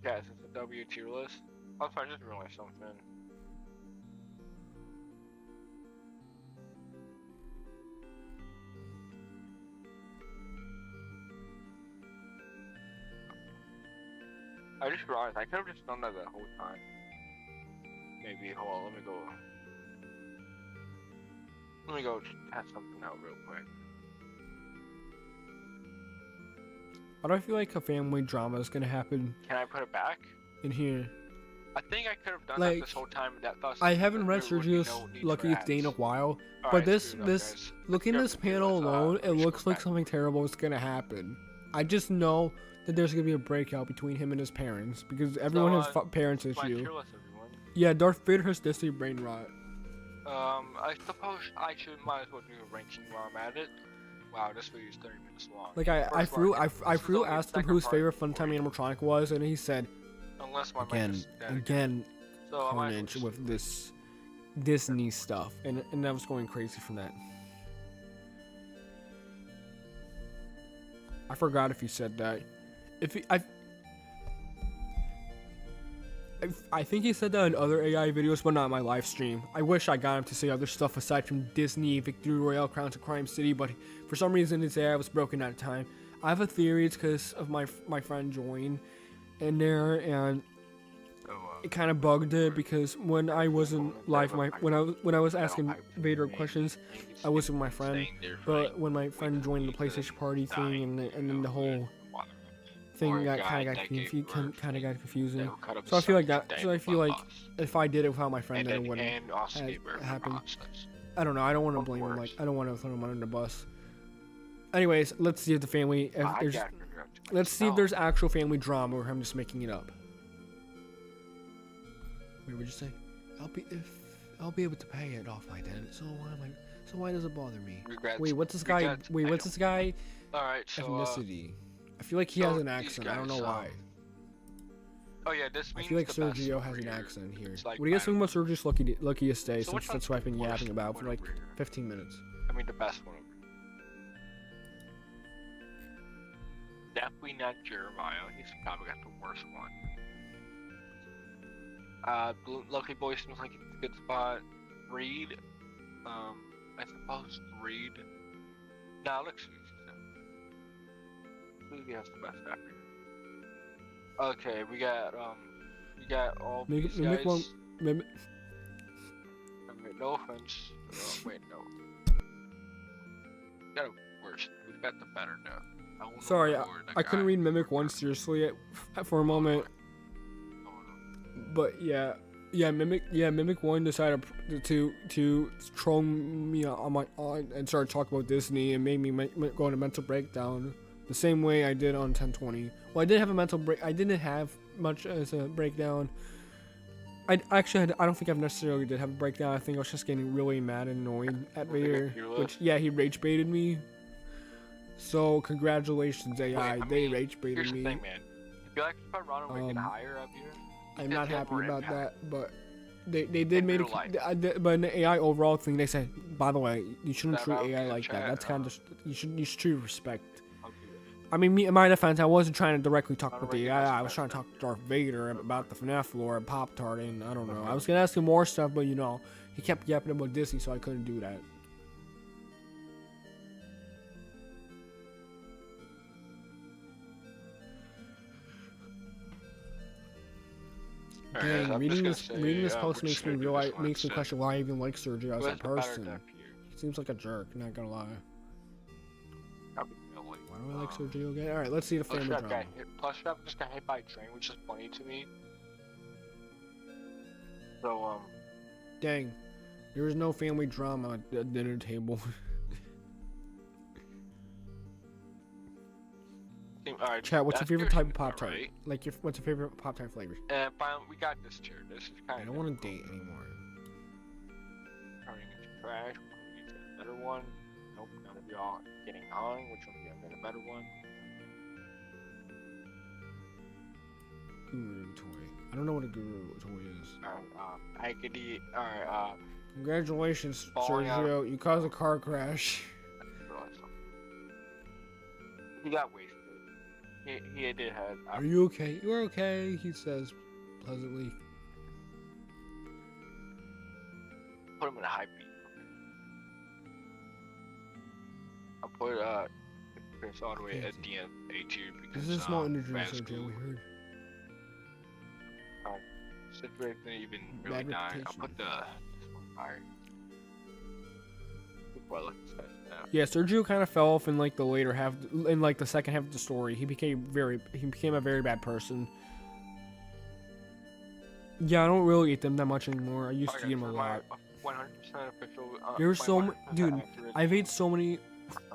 Guys, it's a W tier list. Also, I just realized something. I just realized I could have just done that the whole time. Maybe, hold on, let me go test something out real quick. I don't feel like a family drama is gonna happen Can I put it back? in here. I think I could have done Like, that this whole time, and that thus I haven't read there would be Sergio's no need Lucky for It's Day in a ads. while, but Alright, this screw it up, this guys. looking at Let's this go panel with, alone, let it me looks go like back. something terrible is gonna happen. I just know that there's gonna be a breakout between him and his parents because everyone has parents My issue. tier list, everyone. Yeah, Darth Vader has Disney brain rot. I suppose I might as well do a ranking while I'm at it. Wow, this video is 30 minutes long. Like I First threw one, I this is threw only the asked him second who his part favorite before Funtime you- animatronic was, and he said Unless my mic again is dead again So I might as well Carnage just with do it. this Disney stuff, and I was going crazy from that. I forgot if he said that. If he, I think he said that in other AI videos, but not my live stream. I wish I got him to say other stuff aside from Disney, Victory Royale, Crowns of Crime City, but for some reason his AI was broken at the time. I have a theory it's because of my friend joined in there, and it kind of bugged it because when I wasn't live, when I was asking Vader questions, I was with my friend. But when my friend joined the PlayStation Party thing, and then the whole thing got kind of got confusing. So I feel like that. So I feel like if I did it without my friend, then it wouldn't happen. I don't know. I don't want to blame him. Like I don't want to throw him under the bus. Anyways, let's see if the family. If there's, let's see if there's actual family drama or I'm just making it up. Wait, what'd you say? I'll be able to pay it off my debt. So why does it bother me? Wait, what's this guy? Wait, what's this guy? Alright, so Ethnicity. I feel like he has an accent. I don't know why. Oh yeah, this I means feel like the best Sergio has over an here. accent here. It's like What do you guys think about Sergio's luckiest day? So Since which that's one's what I've been the worst yapping about for one like over here? 15 minutes. I mean the best one over here. Definitely not Jeremiah. He's probably got the worst one. Lucky Boy seems like it's a good spot. Reed, I suppose Reed. Nah, look, Susie has the best actor. Okay, we got all these guys. Mimic, No offense. Wait, no. We got it worse. We've got the better now. sorry, I couldn't read Mimic 1 seriously for a moment. But yeah, Mimic 1 decided to troll me on and started talking about Disney and made me go on a mental breakdown the same way I did on 1020. Well, I did have a mental break. I didn't have much as a breakdown. I don't think I've necessarily did have a breakdown. I think I was just getting really mad and annoyed at Vader, which he rage baited me. So congratulations AI, they rage baited here's me. The thing, man. If you like to put Ronald Reagan higher up here, I'm not happy more about impact. that, but they did make real life. but in the AI overall thing, they said, by the way, you shouldn't That treat about AI in like that. chat, That's kind of you should treat with respect. I'll do I mean, in my defense, I wasn't trying to directly talk Not about the regular AI. I was trying to talk to Darth Vader about the FNAF lore and Pop Tart, and I don't know. I was gonna ask him more stuff, but he kept yapping about Disney, so I couldn't do that. Alright, Dang, I'm reading just this gonna reading this say, post we're makes just me gonna do realize this one makes me instead. question why I even like Sergio as Who a has the better person. deck here? He seems like a jerk. Not gonna lie. Probably Billy. Why do I like Sergio again? All right, let's see the Plus family Shep drama. got hit. Plus Shep just got hit by a train, which is funny to me. So Dang, there was no family drama at the dinner table. alright. Chat, what's your that's favorite type of good, Pop Tart? right? Like, what's your favorite Pop Tart flavor? And finally, we got this chair. This is kind I of. don't want to date anymore. Turning into trash. We get a better one. Nope, none of y'all getting on. Which one of y'all get a better one? Guru toy. I don't know what a guru toy is. I could eat. Alright, Congratulations, Falling out Sergio. You caused a car crash. he got wasted. He did have. Are you okay? You're okay, he says pleasantly. Put him in a high beat. I'll put Chris all the way at the end A tier because This is a small injury, bad Sergio. school We heard. Citrus didn't even really Bad die. I'll reputation. put this one higher. Well, look at that. Yeah, Sergio kind of fell off in like the later half, in like the second half of the story. He became a very bad person. Yeah, I don't really eat them that much anymore. I used to eat them a lot. 100% official. There's so 100% dude, accurate. I've ate so many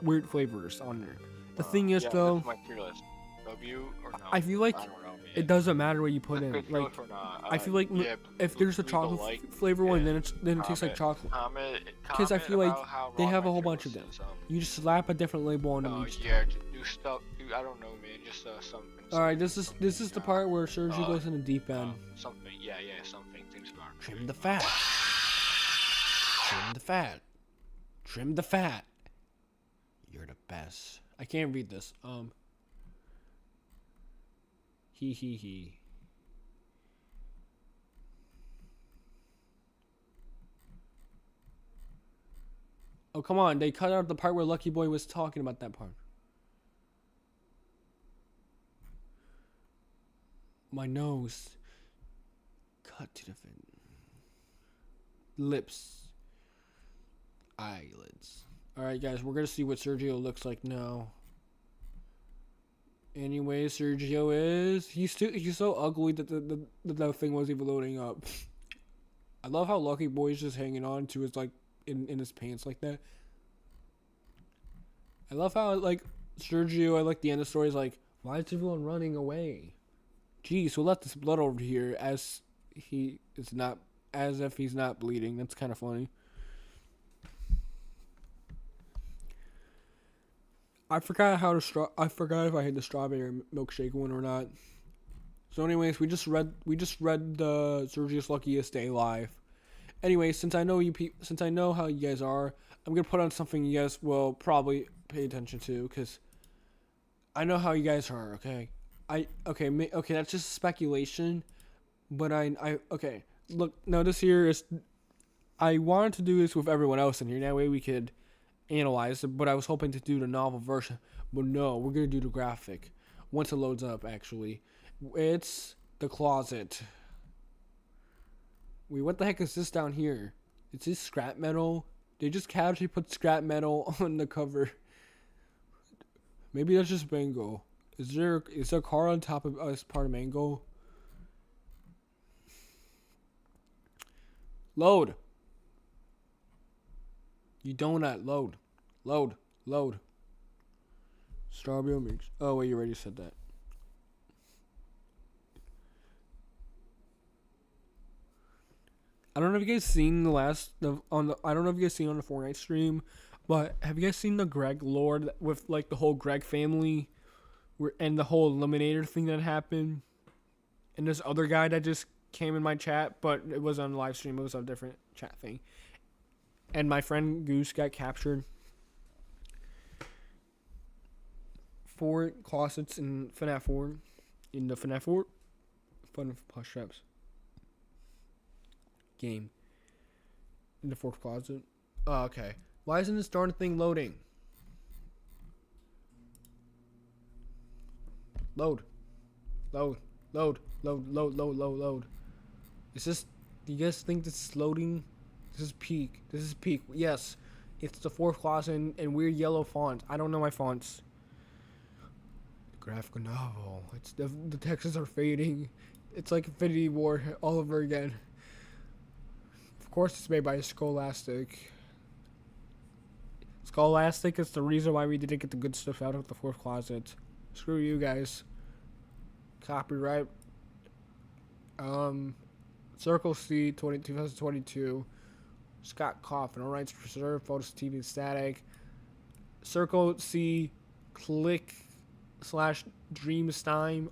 weird flavors on there. The thing is yeah, though, this is my tier list. W or no? I feel like I don't know, man. it doesn't matter what you put Let's in. go Like, tier list or not. I feel like yeah, if there's a leave chocolate like flavor one, and then it tastes like chocolate. Comment. Because I feel like about how they wrong have a my whole tier bunch of list them. is, You just slap a different label on them Oh each yeah, time. just do stuff. I don't know, man. Just something. All right, this is the part where Sergio goes in the deep end. Something. Yeah, something. Things about. Trim the fat. Trim the fat. Trim the fat. You're the best. I can't read this. He. Oh, come on. They cut out the part where Lucky Boy was talking about that part. My nose. Cut to the fin. Lips. Eyelids. Alright, guys. We're going to see what Sergio looks like now. Anyway, Sergio is... He's so ugly that the thing wasn't even loading up. I love how Lucky Boy's just hanging on to his, like, in his pants like that. I love how, like, Sergio, I like the end of the story is like, why is everyone running away? Geez, we'll let this blood over here as if he's not bleeding. That's kind of funny. I forgot if I had the strawberry milkshake one or not. So anyways, we just read the Sergio's Luckiest Day live. Anyway, since I know how you guys are, I'm gonna put on something you guys will probably pay attention to, because I know how you guys are. Okay, okay, that's just speculation, but okay. Look, notice here is I wanted to do this with everyone else in here. That way we could analyze it, but I was hoping to do the novel version. But no, we're gonna do the graphic once it loads up. Actually, it's the closet. Wait, what the heck is this down here? Is this scrap metal? They just casually put scrap metal on the cover. Maybe that's just Mango. Is there a car on top of us part of Mango? Load. You donut. Load. Strawberry mix. Oh wait, you already said that. I don't know if you guys seen I don't know if you guys seen on the Fortnite stream, but have you guys seen the Greg Lord with like the whole Greg family, and the whole Eliminator thing that happened, and this other guy that just came in my chat, but it was on the live stream. It was a different chat thing, and my friend Goose got captured. 4 closets in FNAF 4. In the FNAF 4 Fun Plush Traps game. In the 4th closet. Oh, okay. Why isn't this darn thing loading? Load. Load. Load. Load. Load. Load. Load. Load. Is this... Do you guys think this is loading? This is peak. This is peak. Yes. It's the 4th closet and weird yellow font. I don't know my fonts. Graphical novel. It's the texts are fading. It's like Infinity War all over again. Of course, it's made by Scholastic. Scholastic is the reason why we didn't get the good stuff out of the 4th closet. Screw you guys. Copyright. Circle C 2022. Scott Coffin. All rights reserved. Photos TV static. Circle C. Click / Dreamstime.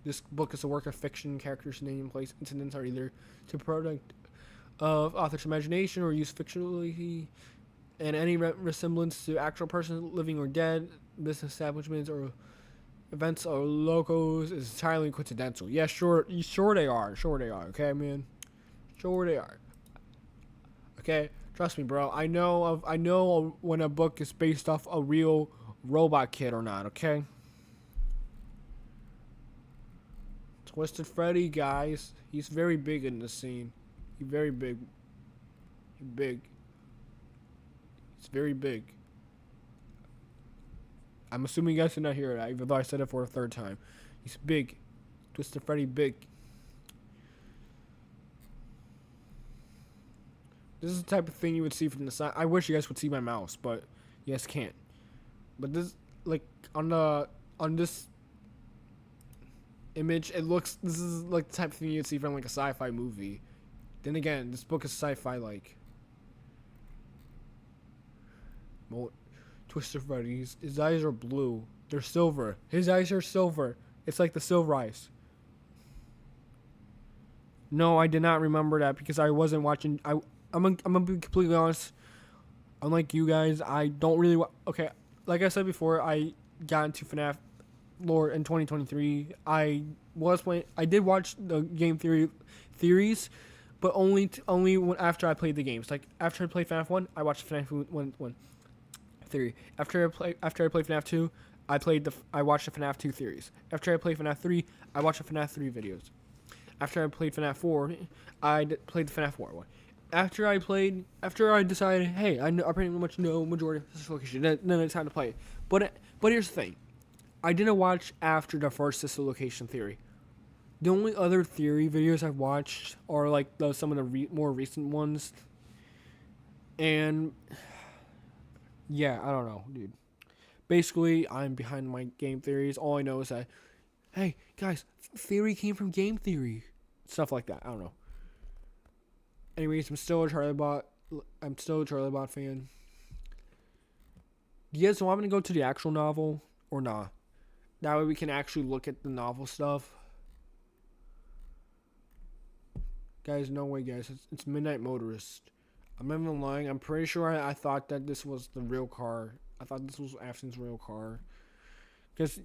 This book is a work of fiction. Characters' name, place, incidents are either to product of author's imagination or used fictionally, and any resemblance to actual persons, living or dead, business establishments, or events or locals is entirely coincidental. Yeah, sure they are. Sure they are. Okay, man. Sure they are. Okay, trust me, bro. I know when a book is based off a real robot kid or not. Okay. Twisted Freddy, guys. He's very big in the scene. He's very big. He's big. It's very big. I'm assuming you guys did not hear that, even though I said it for a 3rd time. He's big. Twisted Freddy big. This is the type of thing you would see from the side. I wish you guys would see my mouse, but you guys can't. But this, like, on this image, this is like the type of thing you'd see from like a sci-fi movie. Then again, this book is sci-fi like. Twisted Freddy, his eyes are blue. They're silver. His eyes are silver. It's like the silver eyes. No, I did not remember that because I wasn't watching. I'm gonna be completely honest. Unlike you guys, I don't really. Okay, like I said before, I got into FNAF lore in 2023. I did watch the game theories, but only after I played the games. Like after I played FNAF 1, I watched FNAF 1 theory. After I played FNAF 2, I watched the FNAF 2 theories. After I played FNAF 3, I watched the FNAF 3 videos. After I played FNAF 4, I played the FNAF 4 one. After I decided, hey, I pretty much know majority of this location, then it's time to play it. But here's the thing. I didn't watch after the first sister location theory. The only other theory videos I've watched are like some of the more recent ones. And yeah, I don't know, dude. Basically, I'm behind my game theories. All I know is that, hey, guys, theory came from game theory. Stuff like that. I don't know. Anyways, I'm still a Charlie Bot fan. Do you guys want me to go to the actual novel or not? That way we can actually look at the novel stuff. Guys, no way, guys. It's Midnight Motorist. I'm not even lying. I'm pretty sure I thought that this was the real car. I thought this was Afton's real car. Because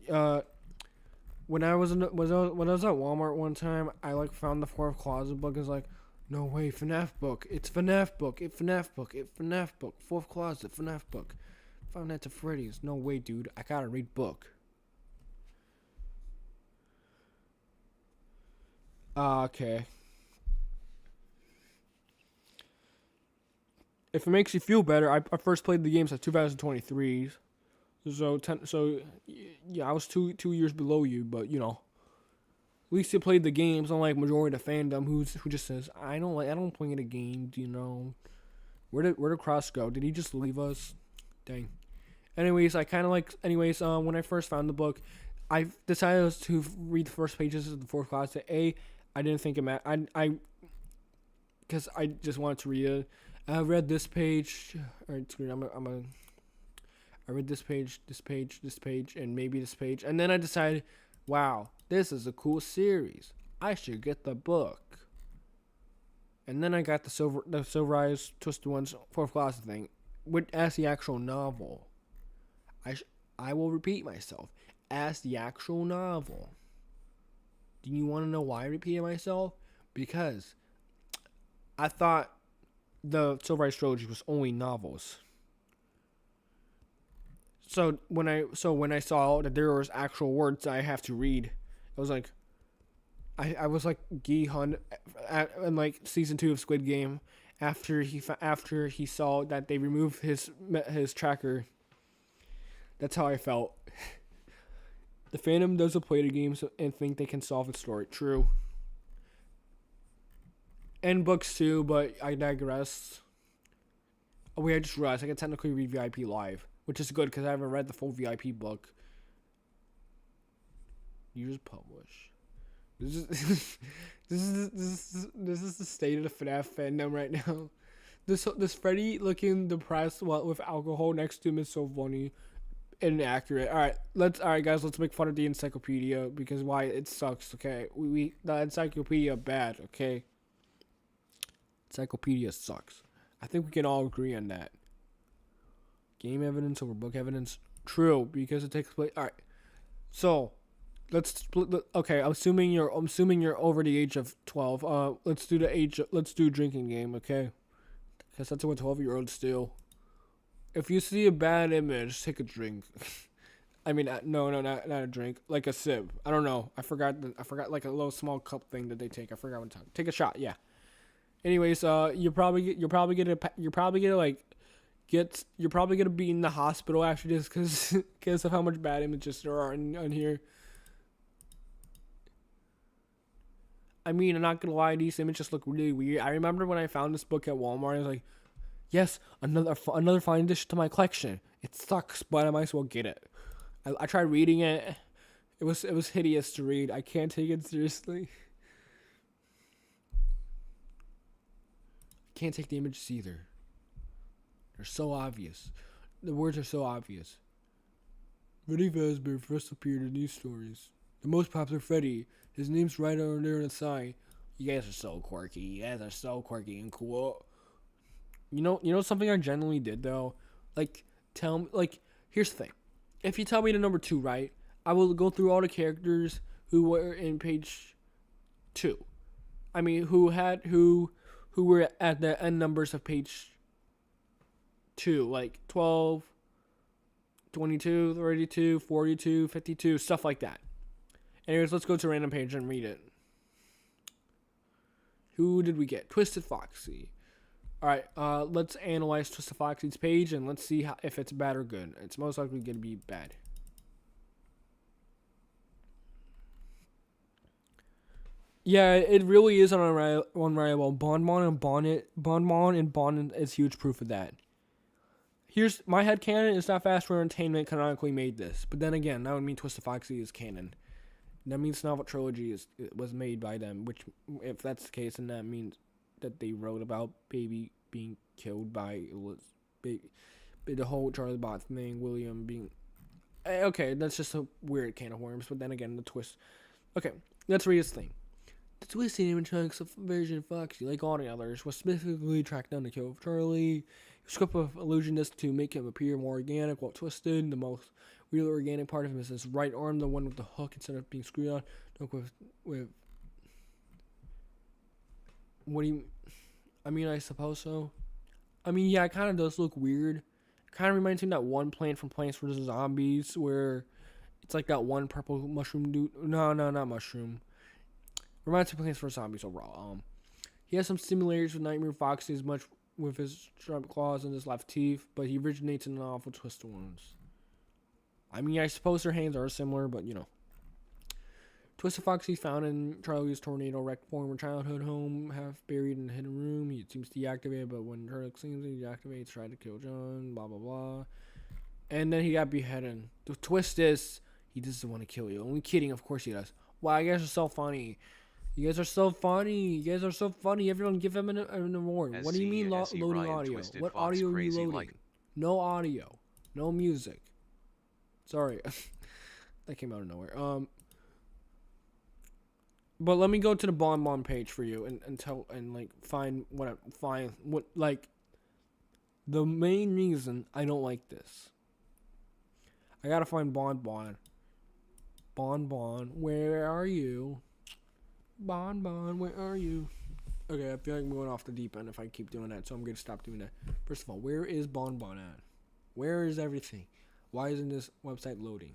when I was at Walmart one time, I like found the 4th closet book. It's like, no way, FNAF book. It's FNAF book. It's FNAF book. It's FNAF book. 4th closet, FNAF book. Five Nights at Freddy's. No way, dude. I gotta read book. Okay. If it makes you feel better, I first played the games at 2023. So yeah, I was two years below you, but you know, at least you played the games. Unlike majority of the fandom who just says I don't play the game. You know, where did Cross go? Did he just leave us? Dang. Anyways, when I first found the book, I decided to read the first pages of the 4th closet. I didn't think it mattered. Because I just wanted to read it. I read this page. Alright, screw it. I read this page, and maybe this page. And then I decided, wow, this is a cool series. I should get the book. And then I got the Silver Eyes Twisted Ones 4th closet thing. as the actual novel. I will repeat myself. As the actual novel. Do you want to know why I repeated myself? Because I thought the Silver Ice trilogy was only novels. So when I saw that there was actual words I have to read, I was like, I was like Gi Hun in like season 2 of Squid Game after he saw that they removed his tracker. That's how I felt. The fandom doesn't play the games and think they can solve the story. True. And books too, but I digress. Oh wait, I just realized I can technically read VIP Live, which is good because I haven't read the full VIP book. You just publish. This is the state of the FNAF fandom right now. This Freddy looking depressed with alcohol next to him is so funny. Inaccurate. All right, guys. Let's make fun of the encyclopedia because why it sucks. Okay, the encyclopedia bad. Okay, encyclopedia sucks. I think we can all agree on that. Game evidence over book evidence. True, because it takes place. All right, so let's split. Okay, I'm assuming you're over the age of 12. Let's do drinking game. Okay, because that's what 12-year-olds do. If you see a bad image, take a drink. I mean, no, not a drink. Like a sip. I don't know. I forgot like a little small cup thing that they take. I forgot what time. Take a shot. Yeah. Anyways, you're probably gonna be in the hospital after this because of how much bad images there are on here. I mean, I'm not gonna lie. These images look really weird. I remember when I found this book at Walmart. I was like, yes, another fine addition to my collection. It sucks, but I might as well get it. I tried reading it. It was hideous to read. I can't take it seriously. I can't take the images either. They're so obvious. The words are so obvious. Freddy Fazbear first appeared in these stories. The most popular Freddy. His name's right on there on the side. You guys are so quirky. You guys are so quirky and cool. You know something I genuinely did though? Here's the thing. If you tell me the number 2, right, I will go through all the characters who were in page 2. I mean, who were at the end numbers of page 2, like 12, 22, 32, 42, 52, stuff like that. Anyways, let's go to a random page and read it. Who did we get? Twisted Foxy. Alright, let's analyze Twisted Foxy's page and let's see if it's bad or good. It's most likely going to be bad. Yeah, it really is unreliable. Bonbon and Bonnet is huge proof of that. Here's my headcanon. It's not Fast Food Entertainment canonically made this. But then again, that would mean Twisted Foxy is canon. That means Novel Trilogy was made by them, which, if that's the case, then that means that they wrote about Baby being killed by the whole Charlie Bot thing, William being... Okay, that's just a weird can of worms, but then again, the twist... Okay, let's read this thing. The twisted animatronics version of Foxy, like all the others, was specifically tracked down to kill Charlie. The scope of illusionist to make him appear more organic while twisted. The most real organic part of him is his right arm, the one with the hook instead of being screwed on. With what do you... I mean, I suppose so. I mean, yeah, it kind of does look weird. It kind of reminds me of that one plant from Plants vs. Zombies where it's like that one purple mushroom dude. No, not mushroom. Reminds me of Plants vs. Zombies overall. He has some similarities with Nightmare Foxy as much with his sharp claws and his left teeth, but he originates in the awful twisted ones. I mean, I suppose their hands are similar, but you know. Twisted Foxy found in Charlie's tornado-wrecked former childhood home, half buried in a hidden room. He seems deactivated, but when Charlie seems he deactivates, tried to kill John, blah, blah, blah. And then he got beheaded. The twist is, he doesn't want to kill you. Only kidding, of course he does. Wow, you guys are so funny. You guys are so funny. Everyone give him an award. What do you mean loading audio? What audio are you loading? No audio. No music. Sorry. That came out of nowhere. But let me go to the Bonbon page for you and find what The main reason I don't like this. I gotta find Bon Bon. Bon Bon, where are you? Bon Bon, where are you? Okay, I feel like I'm going off the deep end if I keep doing that, so I'm gonna stop doing that. First of all, where is Bon Bon at? Where is everything? Why isn't this website loading?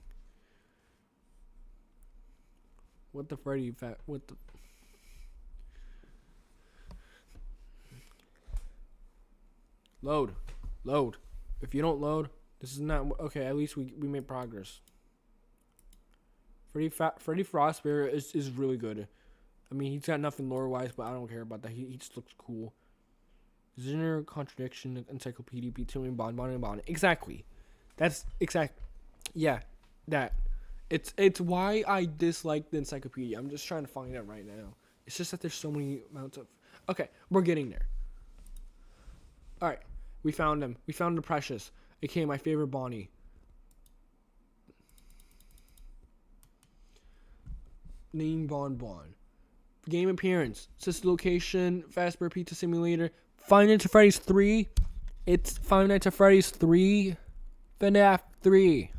What the Freddy fat? What the? Load. Load. If you don't load, this is not okay. At least we made progress. Freddy Frostbear is really good. I mean, he's got nothing lore wise, but I don't care about that. He just looks cool. Zinner contradiction encyclopedia between Bon Bon and Bon. Exactly. That's exact. Yeah, that. It's why I dislike the encyclopedia. I'm just trying to find it right now. It's just that there's so many amounts of. Okay, we're getting there. All right, we found him. We found the Precious, aka my favorite Bonnie. Name Bon Bon. Game appearance. System location. Fazbear Pizza Simulator. Five Nights at Freddy's 3. It's Five Nights at Freddy's 3. FNAF 3.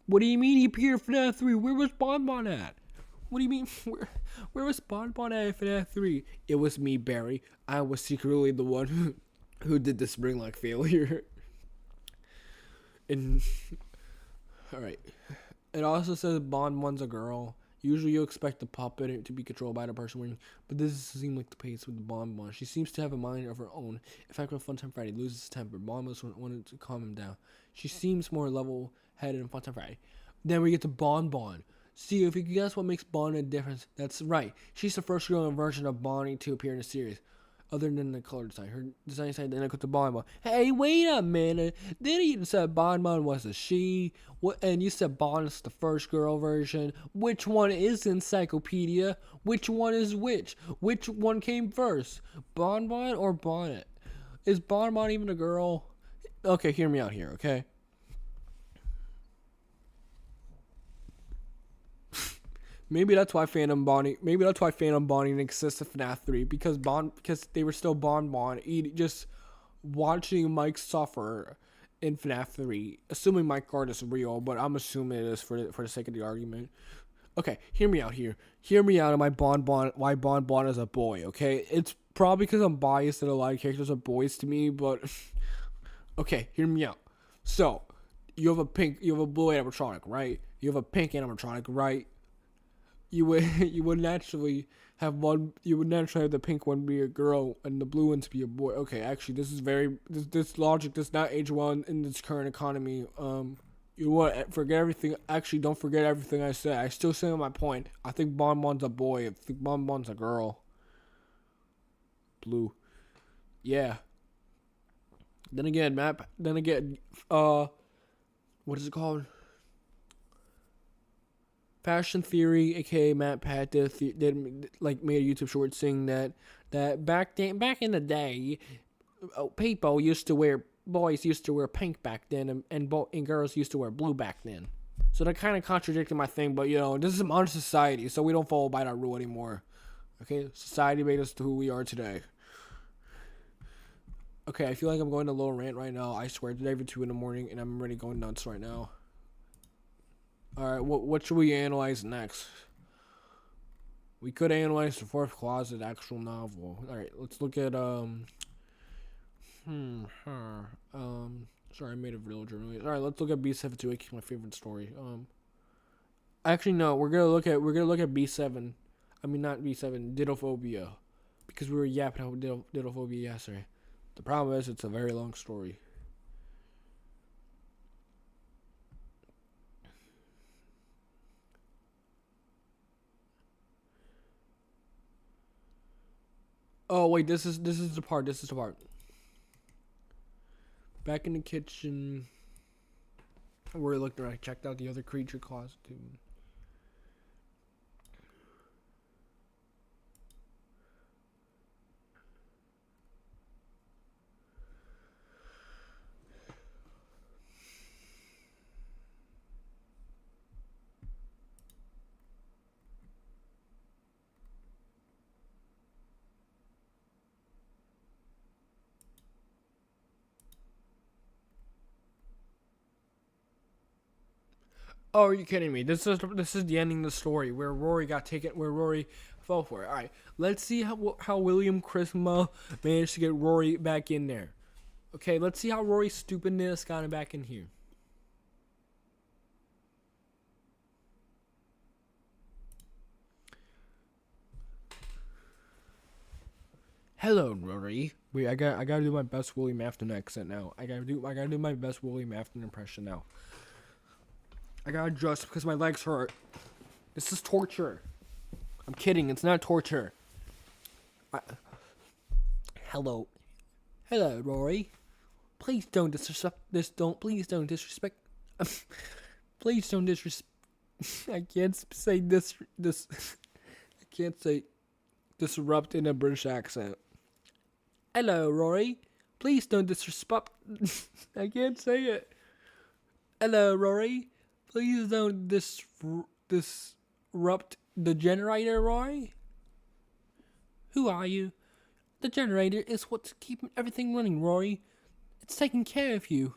What do you mean he appeared in FNAF 3? Where was Bon Bon at? What do you mean? Where was Bon Bon at FNAF 3? It was me, Barry. I was secretly the one who did the spring-lock failure. And alright. It also says Bon Bon's a girl. Usually you expect the puppet to be controlled by the person wearing, but this doesn't seem like the case with the Bon Bon. She seems to have a mind of her own. In fact, when Funtime Friday loses his temper, Bon Bon wanted to calm him down. She seems more level-headed in Funtime Friday. Then we get to Bon Bon. See, if you can guess what makes Bonnie a difference, that's right. She's the first girl version of Bonnie to appear in the series. Other than the color design. Her design side then I put the Bon Bon. Hey, wait a minute. Then you said Bon Bon was a she. What? And you said Bon is the first girl version. Which one is encyclopedia? Which one is which? Which one came first? Bon Bon or Bonnet? Is Bon Bon even a girl? Okay, hear me out here, okay? Maybe that's why Phantom Bonnie exists in FNAF 3 because they were still Bon Bon just watching Mike suffer in FNAF 3. Assuming Mike Guard is real, but I'm assuming it is for the sake of the argument. Okay, hear me out here. Hear me out on why Bon Bon is a boy, okay? It's probably because I'm biased and a lot of characters are boys to me, but okay, hear me out. So, you have a blue animatronic, right? You have a pink animatronic, right? You would naturally have the pink one be a girl and the blue one to be a boy. Okay, actually, this logic does not age well in this current economy. You know what? Forget everything. Actually, don't forget everything I said. I still stand on my point. I think Bon Bon's a boy. I think Bon Bon's a girl. Blue. Yeah. Then again, what is it called? Fashion Theory, aka Matt Pat, made a YouTube short saying that back in the day, boys used to wear pink back then, and girls used to wear blue back then. So that kind of contradicted my thing, but this is a modern society, so we don't follow by that rule anymore. Okay, society made us to who we are today. Okay, I feel like I'm going to a little rant right now. I swear, it's every 2 in the morning, and I'm already going nuts right now. Alright, what should we analyze next? We could analyze the Fourth Closet actual novel. Alright, let's look at, sorry, I made a villager earlier. Alright, let's look at B728, my favorite story. Actually, no, we're gonna look at B7. I mean, not B7, Didophobia. Because we were yapping about Didophobia yesterday. The problem is, it's a very long story. Oh wait, this is the part. Back in the kitchen, we're looking around. I checked out the other creature costume. Oh, are you kidding me? This is the ending of the story where Rory got taken, where Rory fell for it. All right, let's see how William Chrisma managed to get Rory back in there. Okay, let's see how Rory's stupidness got him back in here. Hello, Rory. Wait, I gotta do my best William Afton accent now. I gotta do my best William Afton impression now. I gotta adjust because my legs hurt. This is torture. I'm kidding. It's not torture. Hello, Rory. Please don't disrespect this. Please don't disrespect. Please don't disrespect. I can't say this. I can't say disrupt in a British accent. Hello, Rory. Please don't disrespect. I can't say it. Hello, Rory. Please don't disrupt the generator, Rory. Who are you? The generator is what's keeping everything running, Rory. It's taking care of you.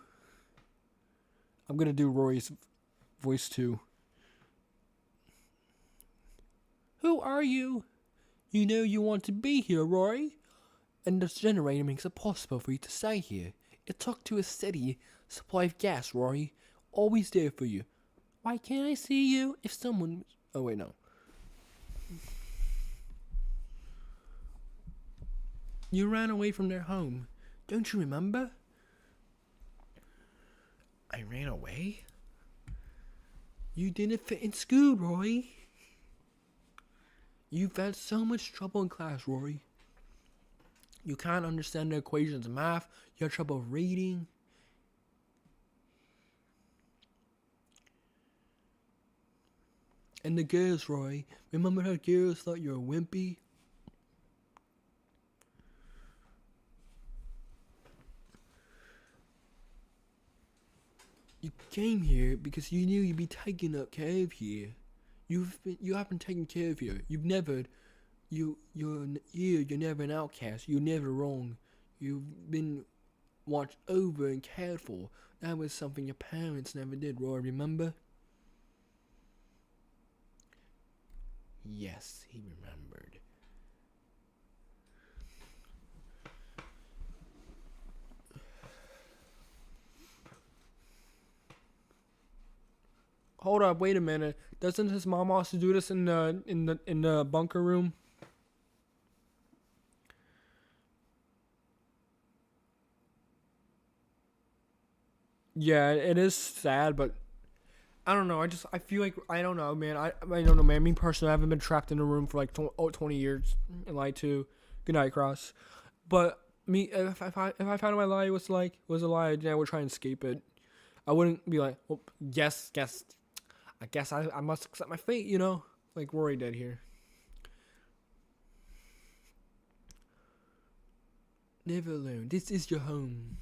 I'm gonna do Rory's voice too. Who are you? You know you want to be here, Rory. And this generator makes it possible for you to stay here. It took to a steady supply of gas, Rory. Always there for you. Why can't I see you if someone... Oh, wait, no. You ran away from their home. Don't you remember? I ran away? You didn't fit in school, Rory. You've had so much trouble in class, Rory. You can't understand the equations of math. You have trouble reading. And the girls, Rory. Remember how girls thought you were wimpy? You came here because you knew you'd be taken care of here. You have been taken care of here. You're never an outcast. You're never wrong. You've been watched over and cared for. That was something your parents never did, Roy, remember? Yes, he remembered. Hold up, wait a minute. Doesn't his mom also do this in the bunker room? Yeah, it is sad, but I don't know. I feel like I don't know, man. I don't know, man. Me personally, I haven't been trapped in a room for like 20 years in Lie 2. Good night, Cross. But me, if I found my lie was a lie, then I would try and escape it. I wouldn't be like, well, yes, I guess I must accept my fate, you know, like Rory did here. Never alone. This is your home.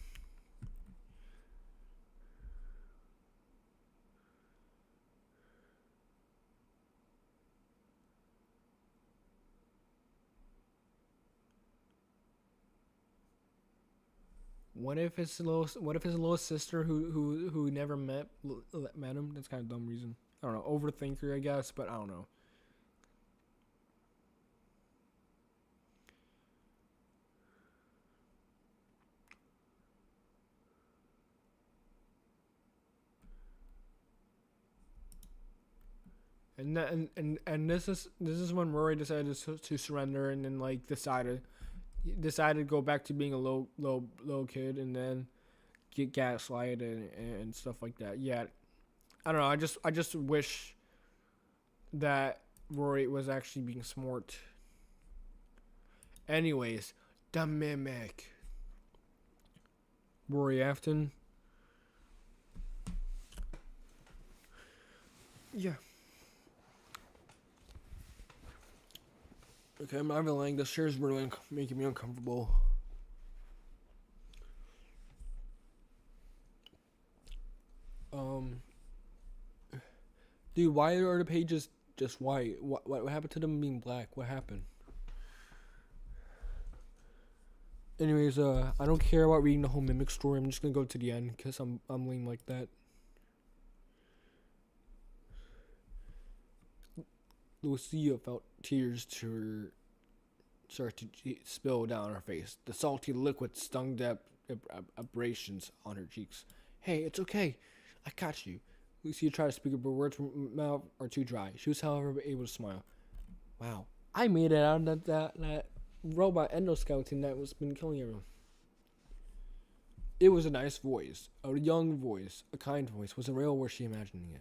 What if his little sister who never met him? That's kind of a dumb reason. I don't know. Overthinker, I guess, but I don't know. And this is when Rory decided to surrender and then like decided to go back to being a low kid and then get gaslighted and stuff like that. Yeah, I don't know. I just wish that Rory was actually being smart. Anyways, the mimic. Rory Afton. Yeah. Okay, I'm not even lying. The chair's really making me uncomfortable. Dude, why are the pages just white? What happened to them being black? What happened? Anyways, I don't care about reading the whole mimic story. I'm just gonna go to the end because I'm lame like that. Lucia felt tears start to spill down her face. The salty liquid stung the abrasions on her cheeks. Hey, it's okay. I got you. Lucia tried to speak, but words from her mouth are too dry. She was, however, able to smile. Wow, I made it out of that robot endoskeleton that was been killing everyone. It was a nice voice, a young voice, a kind voice. Was it real, or was she imagining it?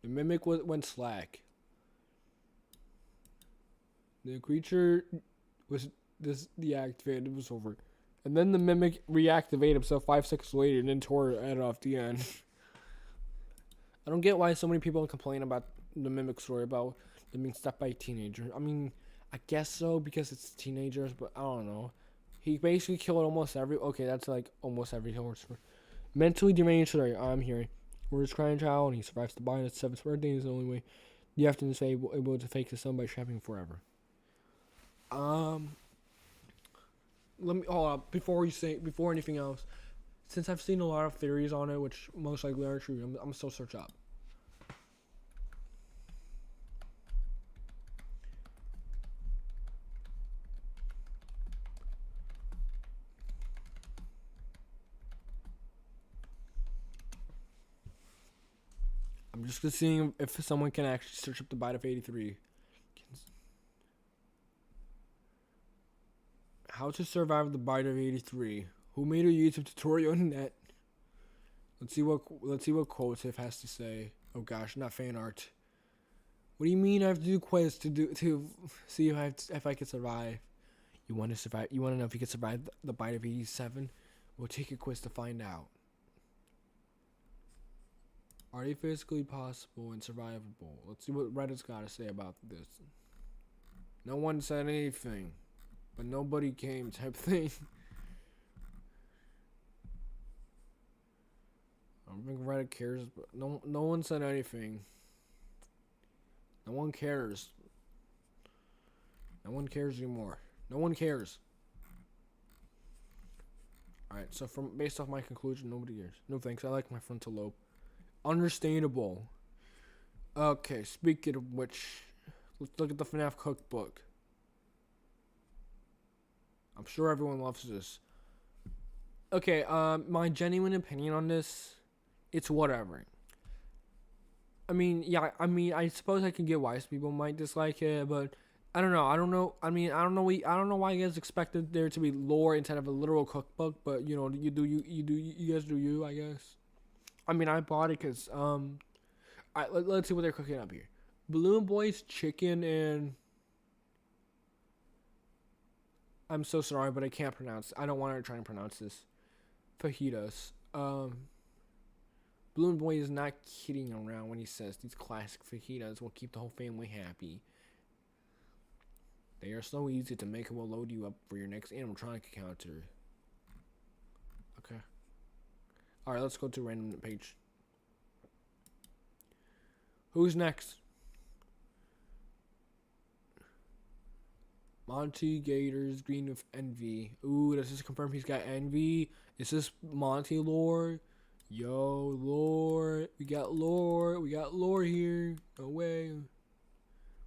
The mimic went slack. The creature was deactivated. It was over. And then the mimic reactivated himself 5 seconds later and then tore her head off the end. I don't get why so many people complain about the mimic story about them being stopped by a teenager. I mean, I guess so because it's teenagers, but I don't know. He basically killed almost every. Okay, that's like almost every horse. Mentally deranged story. I'm hearing. Where his crying child and he survives to buy his 7th birthday is the only way the afternoon is able to fake the sun by trapping forever. Let me hold up before anything else. Since I've seen a lot of theories on it, which most likely aren't true, I'm still search up. I'm just gonna see if someone can actually search up the Bite of 83. How to survive the Bite of 83. Who made a YouTube tutorial on net? Let's see what Quotative has to say. Oh gosh, not fan art. What do you mean I have to do quests to see if I can survive? You want to survive? You want to know if you can survive the Bite of 87? We'll take a quiz to find out. Are they physically possible and survivable? Let's see what Reddit's got to say about this. No one said anything, but nobody came type thing. I don't think Reddit cares, but no one said anything. No one cares. No one cares anymore. No one cares. Alright, so based off my conclusion, nobody cares. No thanks, I like my frontal lobe. Understandable. Okay, speaking of which, let's look at the FNAF cookbook. I'm sure everyone loves this. Okay, my genuine opinion on this, it's whatever. I suppose I can get why some people might dislike it, but I don't know. I don't know why you guys expected there to be lore instead of a literal cookbook, but you know, you guys do you, I guess. I mean, I bought it because, let's see what they're cooking up here. Balloon Boy's chicken and... I'm so sorry, but I can't pronounce... I don't want to try and pronounce this. Fajitas. Balloon Boy is not kidding around when he says these classic fajitas will keep the whole family happy. They are so easy to make and will load you up for your next animatronic encounter. Okay. Alright, let's go to a random page. Who's next? Monty Gators green with envy. Ooh, does this confirm he's got envy? Is this Monty lore? Yo, lore. We got lore. We got lore here. No way.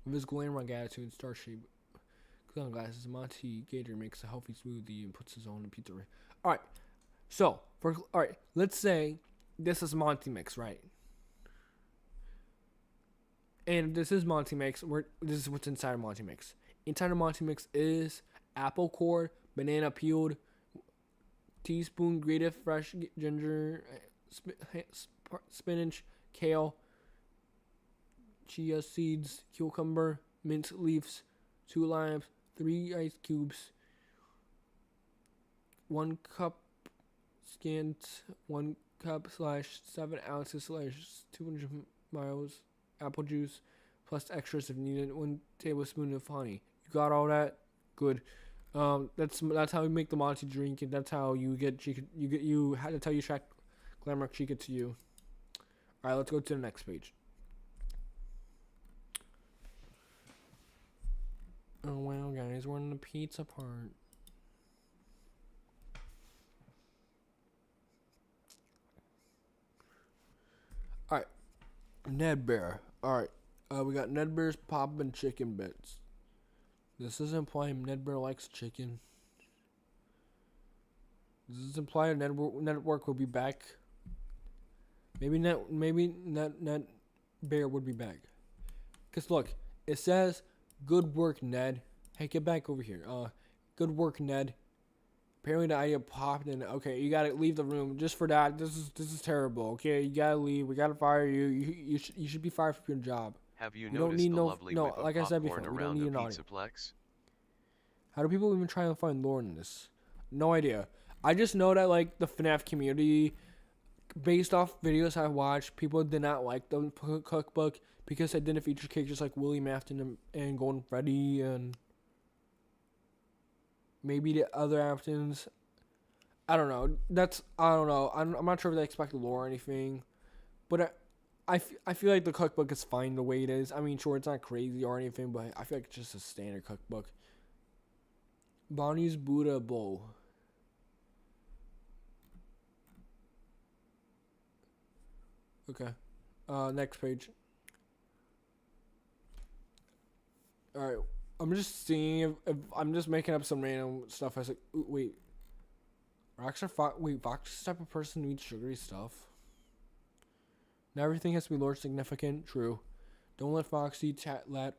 With his glamrock attitude and star shape sunglasses, Monty Gator makes a healthy smoothie and puts his own pizza. Alright. So, let's say this is Monty Mix, right? And this is Monty Mix. This is what's inside of Monty Mix. Inside of Monty Mix is apple core, banana peeled, teaspoon grated fresh ginger, spinach, kale, chia seeds, cucumber, mint leaves, 2 limes, 3 ice cubes, 1 cup scant, 1 cup / 7 ounces / 200 miles apple juice, plus extras if needed, 1 tablespoon of honey. You got all that? Good. That's how you make the Monty drink, and that's how you get Chica. That's how you track Glamrock Chica to you. All right, let's go to the next page. Oh wow, guys, we're in the pizza part. All right, Ned Bear. All right, we got Ned Bear's popping chicken bits. This is implying Ned Bear likes chicken. This is implying network will be back. Maybe Ned Bear would be back. Cause look, it says, "Good work, Ned." Hey, get back over here. Good work, Ned. Apparently the idea popped in. Okay, you gotta leave the room just for that. This is terrible. Okay, you gotta leave. We gotta fire you. You should be fired from your job. Have you We don't noticed need the no lovely no. whip of Like I said popcorn before, we don't around need the an audience. Pizzaplex? How do people even try and find lore in this? No idea. I just know that like the FNAF community, based off videos I watched, people did not like the cookbook because it didn't feature characters like Willie Mafton and Golden Freddy and maybe the other Aftons. I don't know. I don't know. I'm not sure if they expect lore or anything, but I feel like the cookbook is fine the way it is. I mean, sure, it's not crazy or anything, but I feel like it's just a standard cookbook. Bonnie's Buddha Bowl. Okay. Next page. Alright. I'm just seeing if I'm just making up some random stuff. I was like, ooh, wait. Fox is the type of person who eats sugary stuff. Now everything has to be lore significant. True. Don't let Foxy, Tatterfur,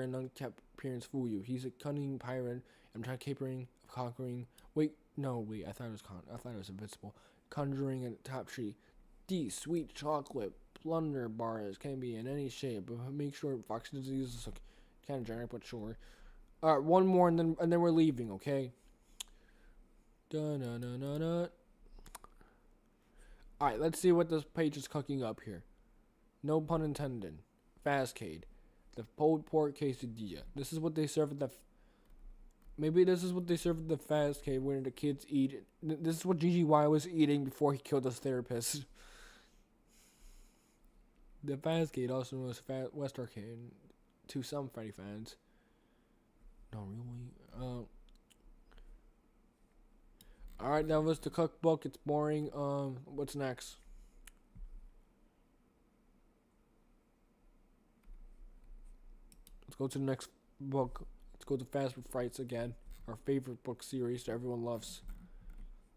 and unkept appearance fool you. He's a cunning pirate. I'm trying capering, conquering. Wait, no, wait. I thought it was invincible. Conjuring a top tree. These sweet chocolate plunder bars can be in any shape, but make sure Foxy doesn't use this. Kind of generic, but sure. All right, one more, and then we're leaving. Okay. Da-na-na-na-na. Alright, let's see what this page is cooking up here. No pun intended. Fastcade. The pulled pork quesadilla. This is what they serve at the... Maybe this is what they serve at the Fastcade where the kids eat. This is what GGY was eating before he killed his therapist. The Fastcade also known as West Arcade to some Freddy fans. No, really? Alright, that was the cookbook. It's boring. What's next? Let's go to the next book. Let's go to Fast Food Frights again. Our favorite book series that everyone loves.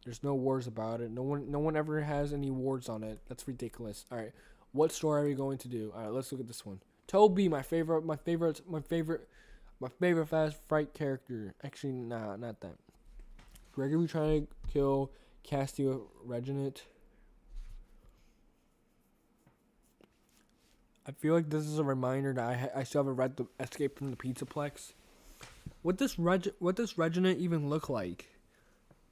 There's no wars about it. No one ever has any wars on it. That's ridiculous. Alright. What story are we going to do? Alright, let's look at this one. Toby, my favorite Fast Fright character. Actually, nah, not that. Gregory trying to kill Castile Reginald. I feel like this is a reminder that I still haven't read the Escape from the Pizzaplex. What does Reginald even look like?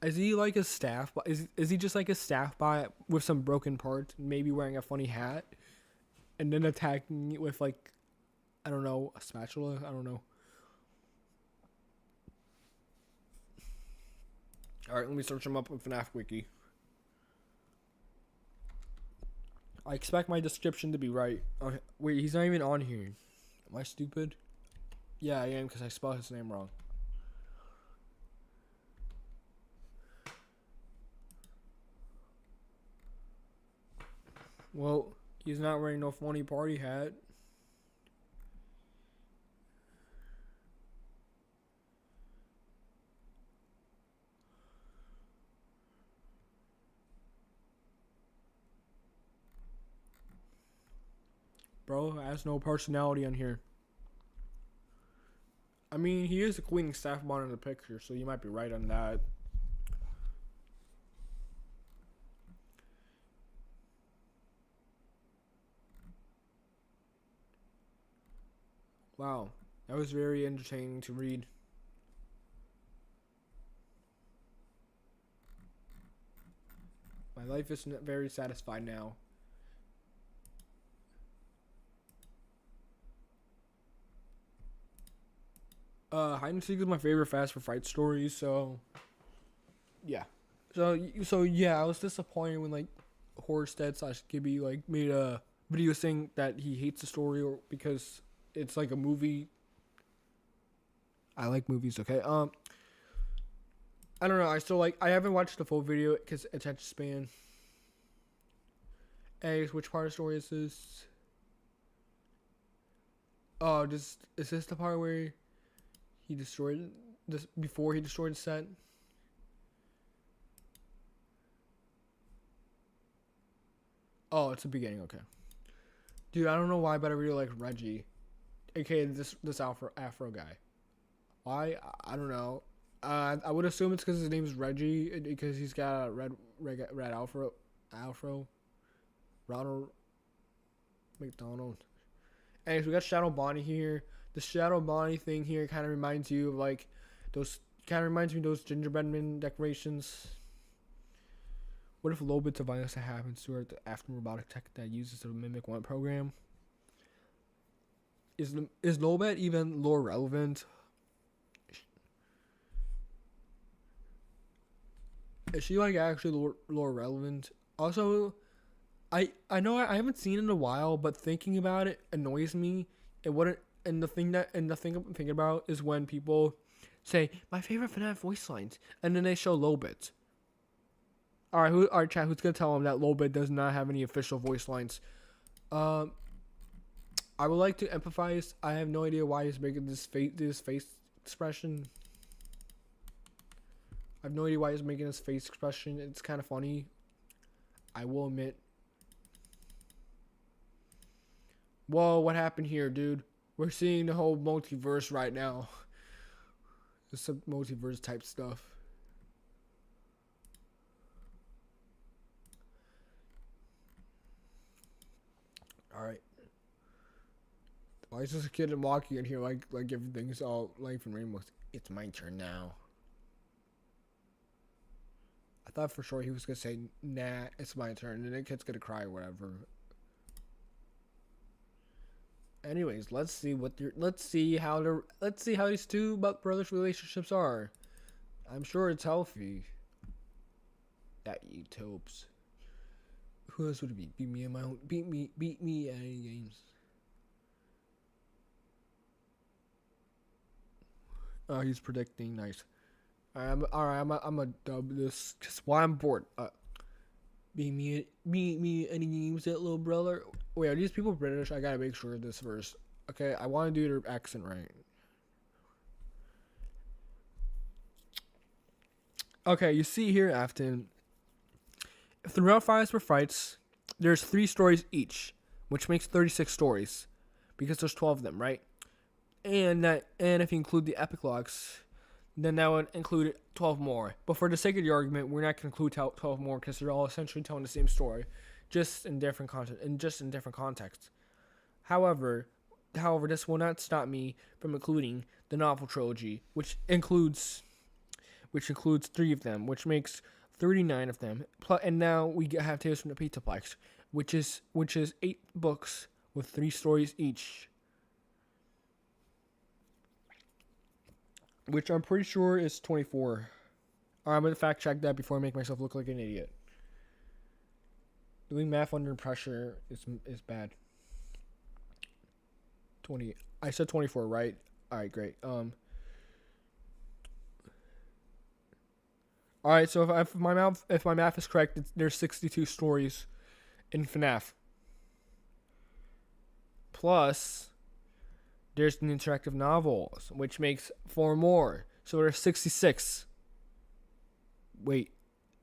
Is he like a staff? Is he just like a staff bot with some broken parts, maybe wearing a funny hat, and then attacking it with like, I don't know, a spatula? I don't know. Alright, let me search him up on FNAF Wiki. I expect my description to be right. Okay, wait, he's not even on here. Am I stupid? Yeah, I am because I spelled his name wrong. Well, he's not wearing no funny party hat. Bro has no personality on here. I mean, he is a cleaning staff bot in the picture, so you might be right on that. Wow, that was very entertaining to read. My life is very satisfied now. Hide and Seek is my favorite Fast Food Fright story, so yeah. So yeah, I was disappointed when like Horsted / Gibby like made a video saying that he hates the story or because it's like a movie. I like movies, okay? I don't know. I haven't watched the full video because attention span. Anyways, which part of the story is this? Oh, is this the part where he destroyed this before he destroyed the set? Oh, it's the beginning. Okay, dude, I don't know why, but I really like Reggie, aka this Afro guy. Why? I don't know. I would assume it's because his name is Reggie, because he's got a red Afro, Ronald McDonald. Anyways, we got Shadow Bonnie here. The Shadow Bonnie thing here kind of reminds you of like those. Kind of reminds me of those gingerbread man decorations. What if a little bits of violence that happens to her after robotic tech that uses the Mimic One program? Is Lobet even lore relevant? Is she like actually lore relevant? Also, I know I haven't seen it in a while, but thinking about it annoys me. And the thing I'm thinking about is when people say my favorite FNAF voice lines, and then they show Lobit. All right, chat. Who's gonna tell him that Lobit does not have any official voice lines? I would like to empathize. I have no idea why he's making this face expression. I have no idea why he's making this face expression. It's kind of funny. I will admit. Whoa, what happened here, dude? We're seeing the whole multiverse right now. There's some multiverse type stuff. Alright. Why is this a kid walking in here like everything's all life and rainbows? It's my turn now. I thought for sure he was gonna say, nah, it's my turn, and the kid's gonna cry or whatever. Anyways, let's see how these two brothers' relationships are. I'm sure it's healthy. That Utopes. Who else would it be? Beat me at any games. Oh, he's predicting. Nice. I'm a dub this just why I'm bored. Beat me any games, that little brother. Wait, are these people British? I gotta make sure of this verse. Okay, I want to do their accent right. Okay, you see here, Afton. Throughout Fives for Fights, there's 3 stories each, which makes 36 stories, because there's 12 of them, right? And if you include the epilogues, then that would include 12 more. But for the sake of the argument, we're not going to include 12 more because they're all essentially telling the same story, just in different content and just in different contexts. However, this will not stop me from including the novel trilogy, which includes 3 of them, which makes 39 of them. And now we have Tales from the Pizzaplex, which is 8 books with 3 stories each. Which I'm pretty sure is 24. I'm going to fact check that before I make myself look like an idiot. Doing math under pressure is bad. 20. I said 24, right? Alright, great. Alright, so if my math is correct, there's 62 stories in FNAF. Plus, there's the interactive novels, which makes 4 more. So there's 66. Wait,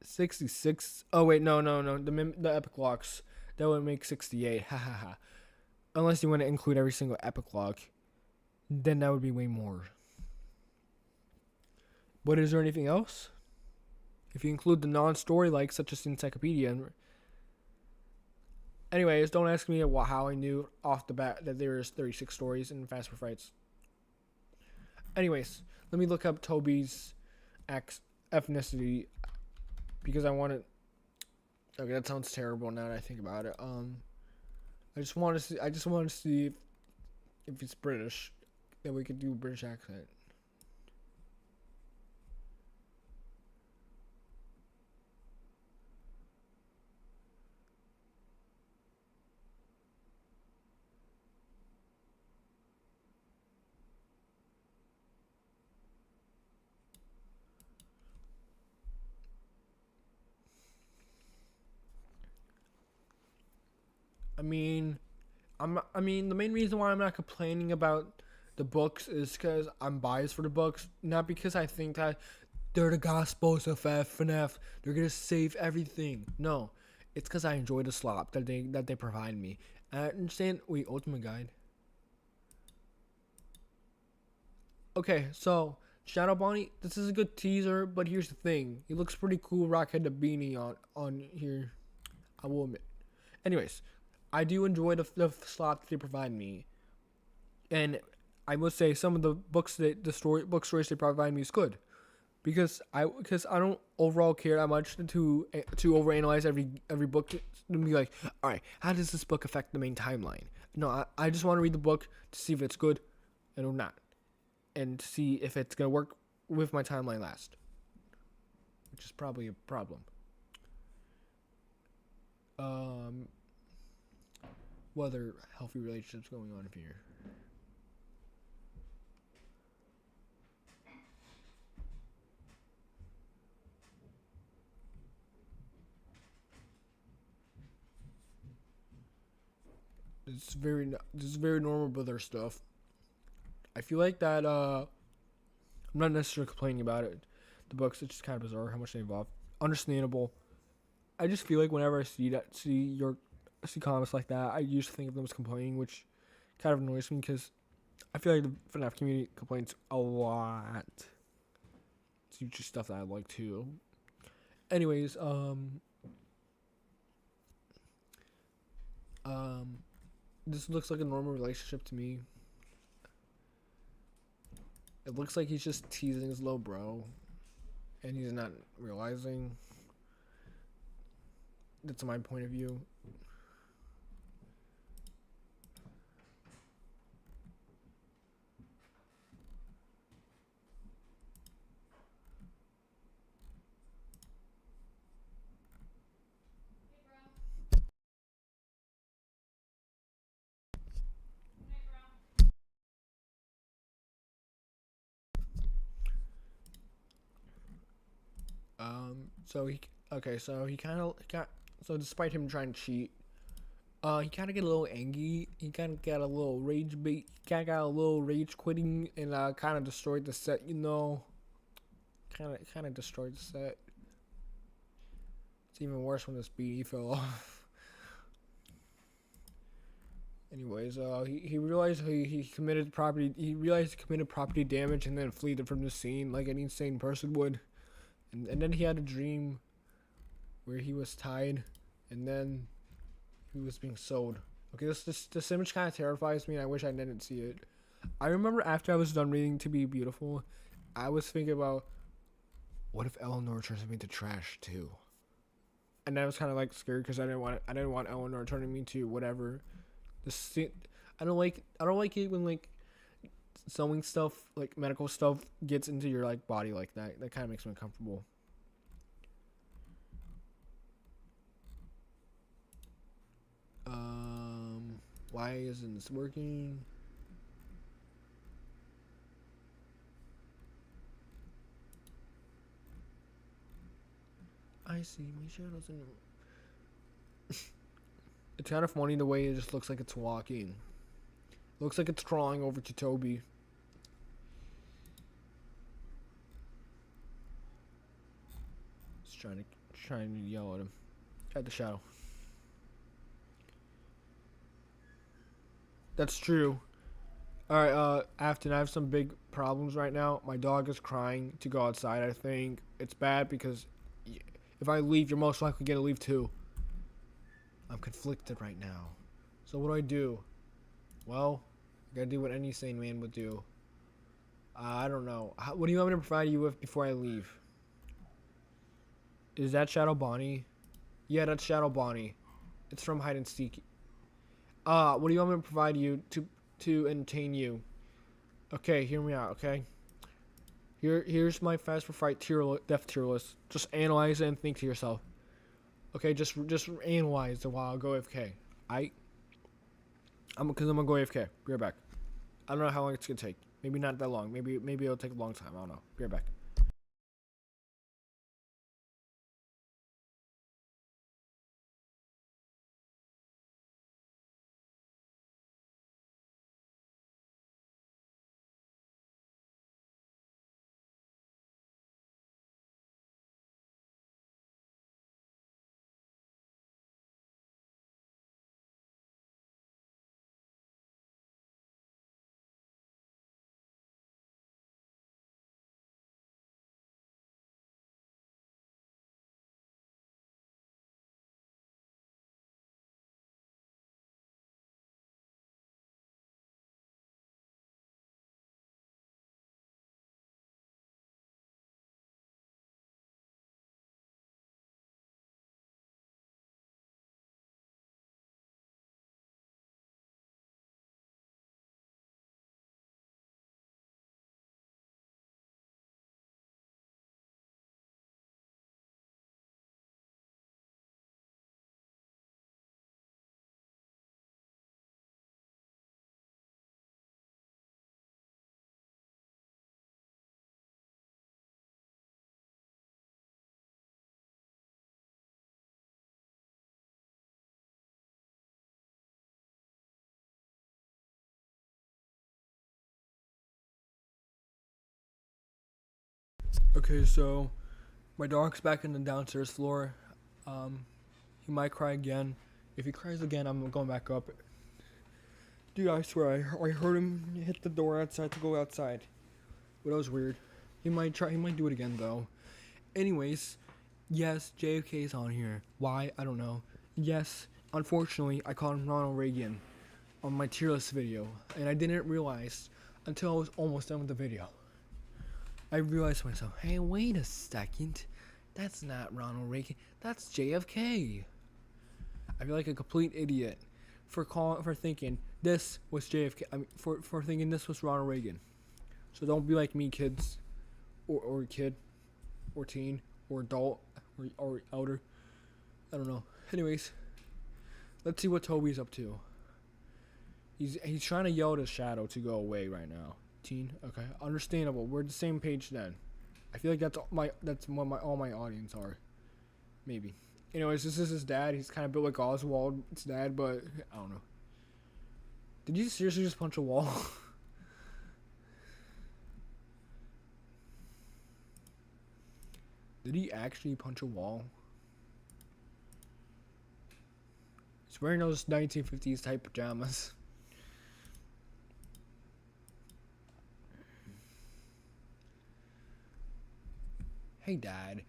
66? Oh, wait, no. The epilogues. That would make 68. Ha ha ha. Unless you want to include every single epilogue, then that would be way more. But is there anything else? If you include the non-story, like such as the encyclopedia. Anyways, don't ask me how I knew off the bat that there was 36 stories in Fast for Fights. Anyways, let me look up Toby's ethnicity because I want to. Okay, that sounds terrible now that I think about it. I just want to see if it's British, that we could do a British accent. I mean, I mean, the main reason why I'm not complaining about the books is because I'm biased for the books, not because I think that they're the gospels of FNF. They're gonna save everything. No, it's because I enjoy the slop that they provide me. And I understand. Wait, Ultimate Guide. Okay, so Shadow Bonnie. This is a good teaser, but here's the thing. He looks pretty cool rocking the beanie on here. I will admit. Anyways, I do enjoy the slot that they provide me, and I must say some of the books that book stories they provide me is good because I don't overall care that much to overanalyze every book to be like, all right, how does this book affect the main timeline? No, I just want to read the book to see if it's good and or not, and to see if it's gonna work with my timeline last, which is probably a problem. Um, what other healthy relationships going on here? This is very normal with their stuff. I feel like that I'm not necessarily complaining about it. The books, it's just kind of bizarre how much they involve. Understandable. I just feel like whenever I see comments like that, I used to think of them as complaining, which kind of annoys me because I feel like the FNAF community complains a lot. It's usually stuff that I like too. Anyways, um, this looks like a normal relationship to me. It looks like he's just teasing his little bro, and he's not realizing. That's my point of view. So he okay. So he kind of got so despite him trying to cheat, he kind of get a little angry. He kind of got a little rage bait. He kind of got a little rage quitting and kind of destroyed the set. You know, kind of destroyed the set. It's even worse when this BD fell off. Anyways, he realized he committed property. He realized he committed property damage and then fled from the scene like an insane person would. And then he had a dream where he was tied, and then he was being sold. Okay, this image kind of terrifies me, and I wish I didn't see it. I remember after I was done reading To Be Beautiful, I was thinking about what if Eleanor turns me into trash too, and I was kind of like scared because I didn't want Eleanor turning me to whatever. I don't like it when like sewing stuff like medical stuff gets into your like body like that. That kind of makes me uncomfortable. Why isn't this working? I see my shadows in. It's kind of funny the way it just looks like it's walking. Looks like it's crawling over to Toby. Just trying to yell at him. At the shadow. That's true. Alright, Afton, I have some big problems right now. My dog is crying to go outside, I think. It's bad because if I leave, you're most likely gonna leave too. I'm conflicted right now. So what do? Well, I gotta do what any sane man would do. I don't know. What do you want me to provide you with before I leave? Is that Shadow Bonnie? Yeah, that's Shadow Bonnie. It's from Hide and Seek. What do you want me to provide you to entertain you? Okay, hear me out, okay? Here's my Fast for Fright death tier list. Just analyze it and think to yourself. Okay, just analyze it while I go AFK. I'm gonna go AFK. Be right back. I don't know how long it's gonna take. Maybe not that long. Maybe it'll take a long time. I don't know. Be right back. Okay, so my dog's back in the downstairs floor. He might cry again. If he cries again, I'm going back up. Dude, I swear, I heard him hit the door outside to go outside. But that was weird. He might try. He might do it again though. Anyways, yes, JFK is on here. Why? I don't know. Yes, unfortunately, I called him Ronald Reagan on my tier list video, and I didn't realize until I was almost done with the video. I realized to myself, hey, wait a second. That's not Ronald Reagan. That's JFK. I feel like a complete idiot for thinking this was JFK. I mean, for thinking this was Ronald Reagan. So don't be like me, kids, or kid, or teen, or adult, or elder. I don't know. Anyways, let's see what Toby's up to. He's trying to yell at his shadow to go away right now. Teen, okay, understandable. We're the same page then. I feel like that's what all my audience are. Maybe. Anyways, this is his dad. He's kind of built like Oswald's dad, but I don't know. Did you seriously just punch a wall? Did he actually punch a wall? He's wearing those 1950s type pajamas. Hey, Dad.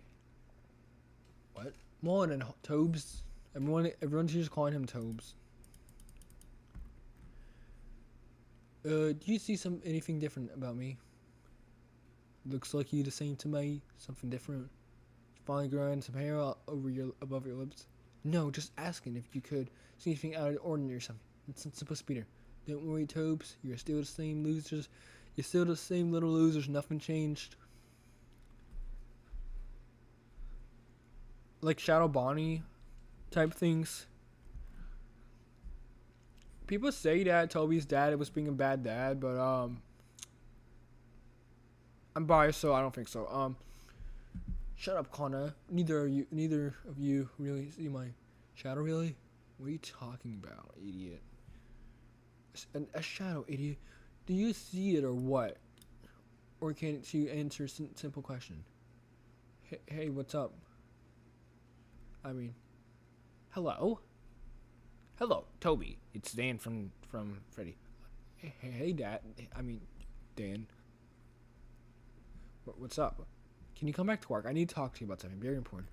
What? Morning, Tobes. Everyone's just calling him Tobes. Do you see anything different about me? Looks like you the same to me. Something different. Finally growing some hair above your lips. No, just asking if you could see anything out of the ordinary or something. It's supposed to be there. Don't worry, Tobes. You're still the same losers. You're still the same little losers. Nothing changed. Like Shadow Bonnie type things. People say that Toby's dad was being a bad dad, but I'm biased, so I don't think so. Shut up, Connor. Neither of you really see my shadow, really? What are you talking about, idiot? A shadow, idiot. Do you see it or what? Or can't you answer a simple question? Hey, what's up? I mean, hello? Hello, Toby. It's Dan from Freddy. Hey, Dad. I mean, Dan. What's up? Can you come back to work? I need to talk to you about something very important.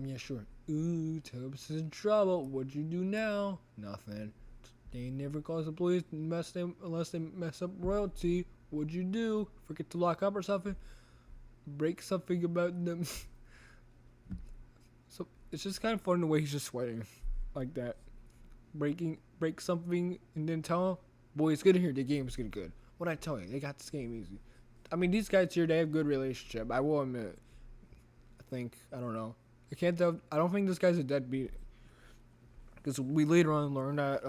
Yeah, sure. Ooh, Toby's in trouble. What'd you do now? Nothing. They never calls the police unless they mess up royalty. What'd you do? Forget to lock up or something? Break something about them? So it's just kind of fun the way he's just sweating like that. Break something and then tell him, boy, it's good in here. The game's getting good. What I tell you, they got this game easy. I mean, these guys here, they have good relationship. I will admit. I don't know. I can't tell. I don't think this guy's a deadbeat. Because we later on learned that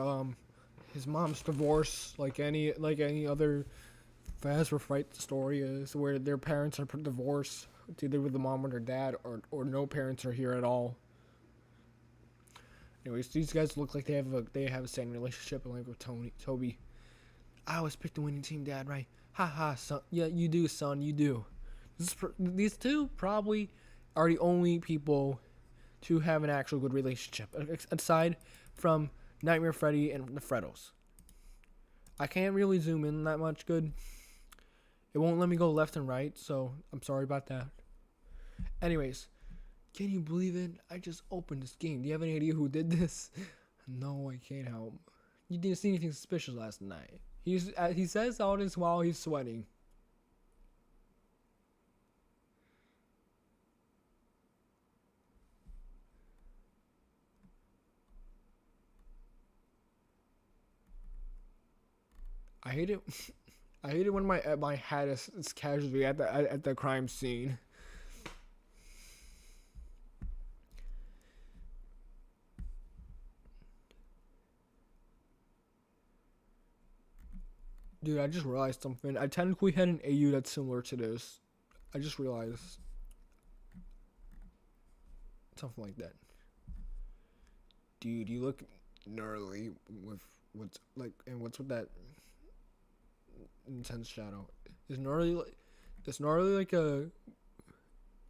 his mom's divorced, like any other fast or fight story is, where their parents are divorced. It's either with the mom or their dad, or no parents are here at all. Anyways, these guys look like they have a same relationship, like with Toby. I always pick the winning team, Dad, right? Ha, son. Yeah, you do, son. You do. These two probably are the only people to have an actual good relationship, aside from Nightmare Freddy and the Freddos. I can't really zoom in that much good. It won't let me go left and right, so I'm sorry about that. Anyways, can you believe it? I just opened this game. Do you have any idea who did this? No, I can't help. You didn't see anything suspicious last night. He says all this while he's sweating. I hate it. I hate it when my hat is casually at the crime scene. Dude, I just realized something. I technically had an AU that's similar to this. I just realized something like that. Dude, you look gnarly with what's with that intense shadow. Is gnarly Is gnarly like a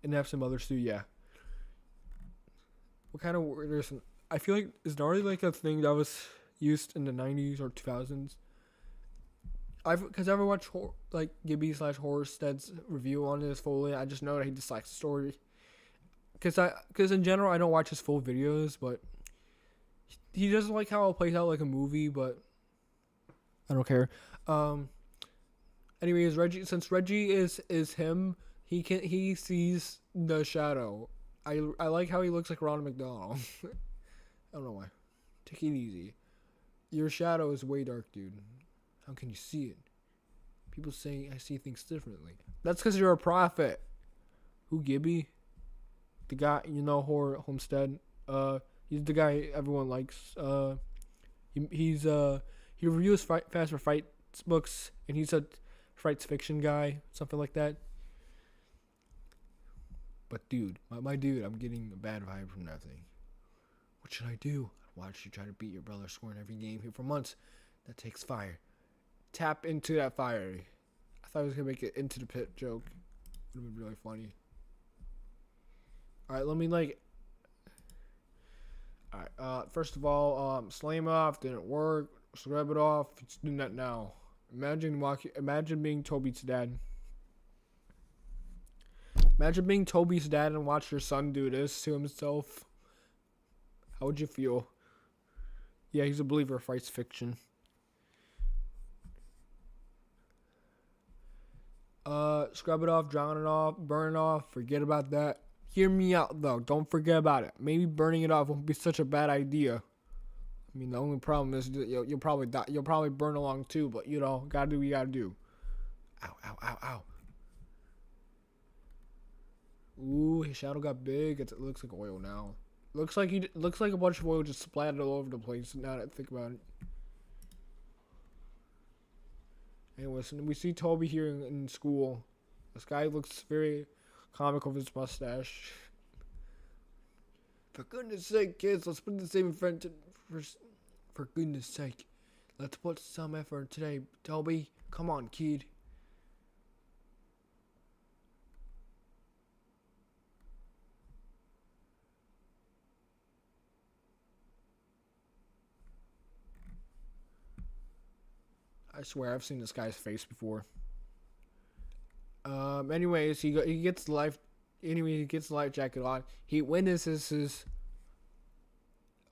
and have some others too? Yeah. What kind of word is? I feel like is gnarly like a thing that was used in the 90s or 2000s. I've ever watched like Gibby slash Horstead's review on this fully. I just know that he dislikes the story. Cause in general I don't watch his full videos, but he doesn't like how it plays out like a movie. But I don't care. Anyways, since Reggie is him, he sees the shadow. I like how he looks like Ronald McDonald. I don't know why. Take it easy. Your shadow is way dark, dude. How can you see it? People say I see things differently. That's because you're a prophet. Who, Gibby? The guy, Homestead. He's the guy everyone likes. He reviews Fast for Fights books, and he's a Frights fiction guy, something like that. But dude, my dude, I'm getting a bad vibe from that thing. What should I do? Watch you try to beat your brother, scoring every game here for months. That takes fire. Tap into that fire. I thought I was gonna make it into the pit joke. Would have been really funny. Alright, let me Alright, first of all, Slam off didn't work. Scrub it off. It's doing that now. Imagine being Toby's dad. Imagine being Toby's dad and watch your son do this to himself. How would you feel? Yeah, he's a believer of Frights fiction. Scrub it off, drown it off, burn it off, forget about that. Hear me out though, don't forget about it. Maybe burning it off won't be such a bad idea. I mean, the only problem is you'll probably die. You'll probably burn along too, but gotta do what you gotta do. Ow, ow, ow, ow. Ooh, his shadow got big. It looks like oil now. Looks like a bunch of oil just splattered all over the place. Now that I think about it. Anyways, we see Toby here in school. This guy looks very comical with his mustache. For goodness sake, kids, let's put the same effort for goodness sake. Let's put some effort today, Toby. Come on, kid. I swear I've seen this guy's face before. Anyways, he gets the life. Anyway, he gets the life jacket on. He witnesses his.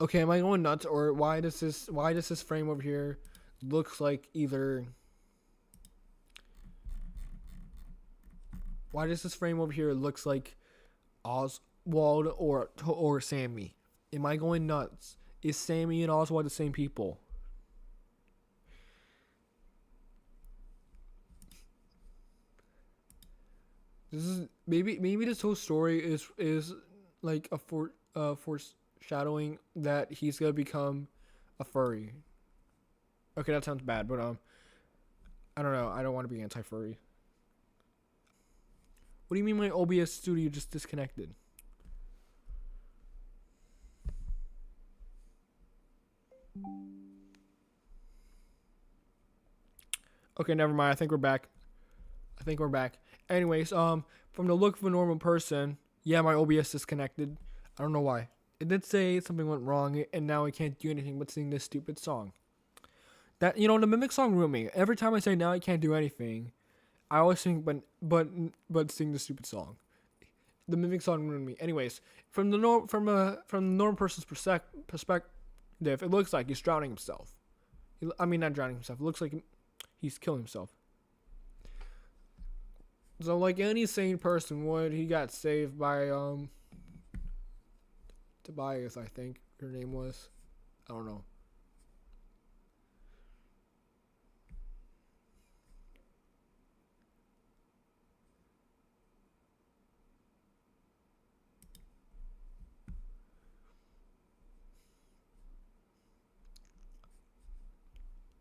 Okay, am I going nuts, or why does this frame over here looks like either? Why does this frame over here looks like Oswald or Sammy? Am I going nuts? Is Sammy and Oswald the same people? This is maybe this whole story is like a foreshadowing that he's gonna become a furry. Okay, that sounds bad, but I don't know. I don't want to be anti-furry. What do you mean my OBS studio just disconnected? Okay, never mind. I think we're back. Anyways, from the look of a normal person, yeah, my OBS disconnected. I don't know why. It did say something went wrong, and now I can't do anything but sing this stupid song. That the Mimic song ruined me. Every time I say now I can't do anything, I always sing but sing the stupid song. The Mimic song ruined me. Anyways, from the normal person's perspective, it looks like he's drowning himself. I mean, not drowning himself. It looks like he's killing himself. So, like any sane person would, he got saved by Tobias, I think her name was. I don't know.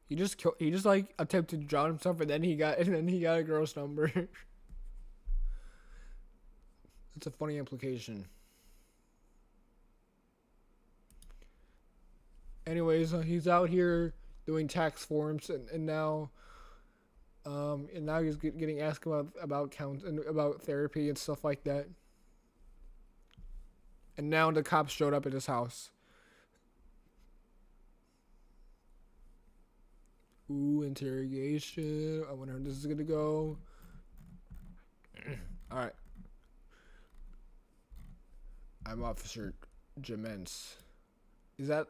He just like attempted to drown himself, and then he got a girl's number. It's a funny implication. Anyways, he's out here doing tax forms, and now And now he's getting asked about count and about therapy and stuff like that. And now the cops showed up at his house. Ooh, interrogation. I wonder how this is gonna go. All right. I'm Officer Jamens. Is that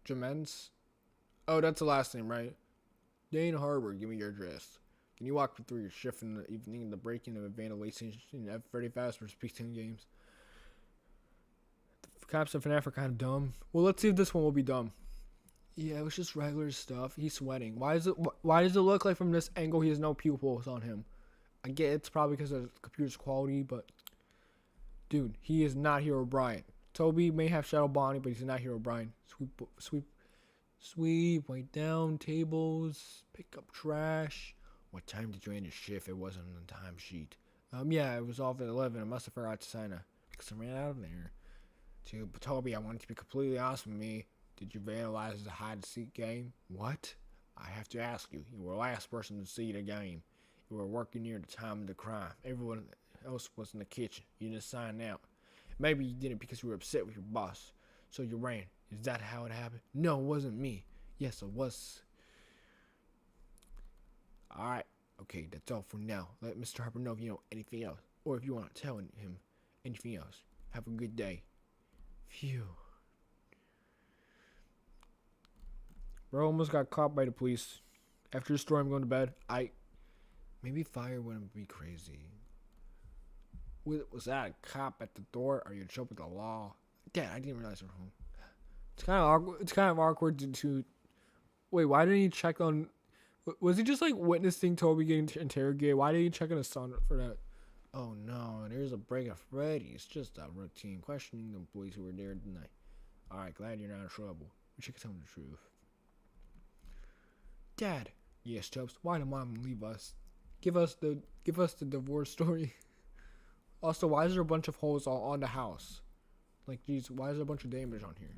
Jamens? Oh, that's the last name, right? Dane Harbor, give me your address. Can you walk me through your shift in the evening, the breaking of a vandalization in F30 Fast versus P10 games? The cops in FNAF are kind of dumb. Well, let's see if this one will be dumb. Yeah, it was just regular stuff. He's sweating. Why does it look like from this angle he has no pupils on him? I get it's probably because of the computer's quality, but dude, he is not Hero Brian. Toby may have Shadow Bonnie, but he's not Hero Brian. Sweep, wipe down tables, pick up trash. What time did you end your shift? It wasn't on the time sheet. Yeah, it was off at 11. I must have forgot to sign it because I ran out of there. Toby, I wanted to be completely honest with me. Did you vandalize the hide-and-seek game? What? I have to ask you. You were the last person to see the game. You were working near the time of the crime. Everyone else was in the kitchen. You didn't sign out. Maybe you did it because you were upset with your boss. So you ran. Is that how it happened? No, it wasn't me. Yes, it was. Alright. Okay, that's all for now. Let Mr. Harper know if you know anything else. Or if you want to tell him anything else. Have a good day. Phew. Bro almost got caught by the police. After the storm, going to bed. Maybe fire wouldn't be crazy. Was that a cop at the door? Are you in trouble with the law? Dad, I didn't realize you were home. It's kind of awkward. It's kind of awkward to. Wait, why didn't he check on? Was he just like witnessing Toby getting interrogated? Why didn't he check on his son for that? Oh no, there's a break at Freddy's. Just a routine questioning the boys who were there tonight. All right, glad you're not in trouble. We should tell him the truth. Dad. Yes, Chubbs. Why did Mom leave us? Give us the divorce story. Also, why is there a bunch of holes all on the house? Like, geez, why is there a bunch of damage on here?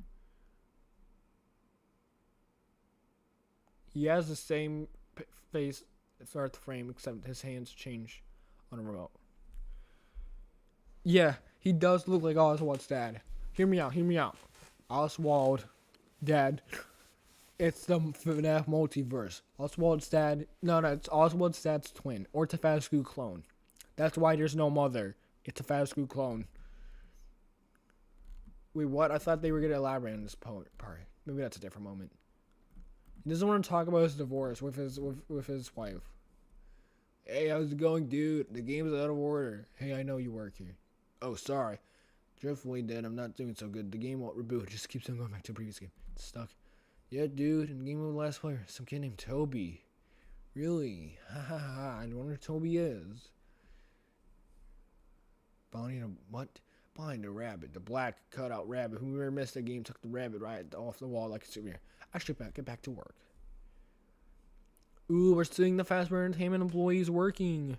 He has the same face throughout the frame, except his hands change on a remote. Yeah, he does look like Oswald's dad. Hear me out. Oswald, dad. It's the FNAF multiverse. Oswald's dad. No, it's Oswald's dad's twin, or it's a Fazgoo clone. That's why there's no mother. It's a Fazgoo clone. Wait, what? I thought they were gonna elaborate on this part. Maybe that's a different moment. He doesn't want to talk about his divorce with his wife. Hey, how's it going, dude? The game's out of order. Hey, I know you work here. Oh, sorry. Driftway dead. I'm not doing so good. The game won't reboot. It just keeps on going back to the previous game. It's stuck. Yeah, dude. In the game with the last player, some kid named Toby. Really? Ha ha ha. I wonder who Toby is. Bonnie and what? Bonnie the rabbit. The black cutout rabbit. Whoever missed the game took the rabbit right off the wall like a souvenir. I should get back to work. Ooh, we're seeing the Fazbear Entertainment employees working.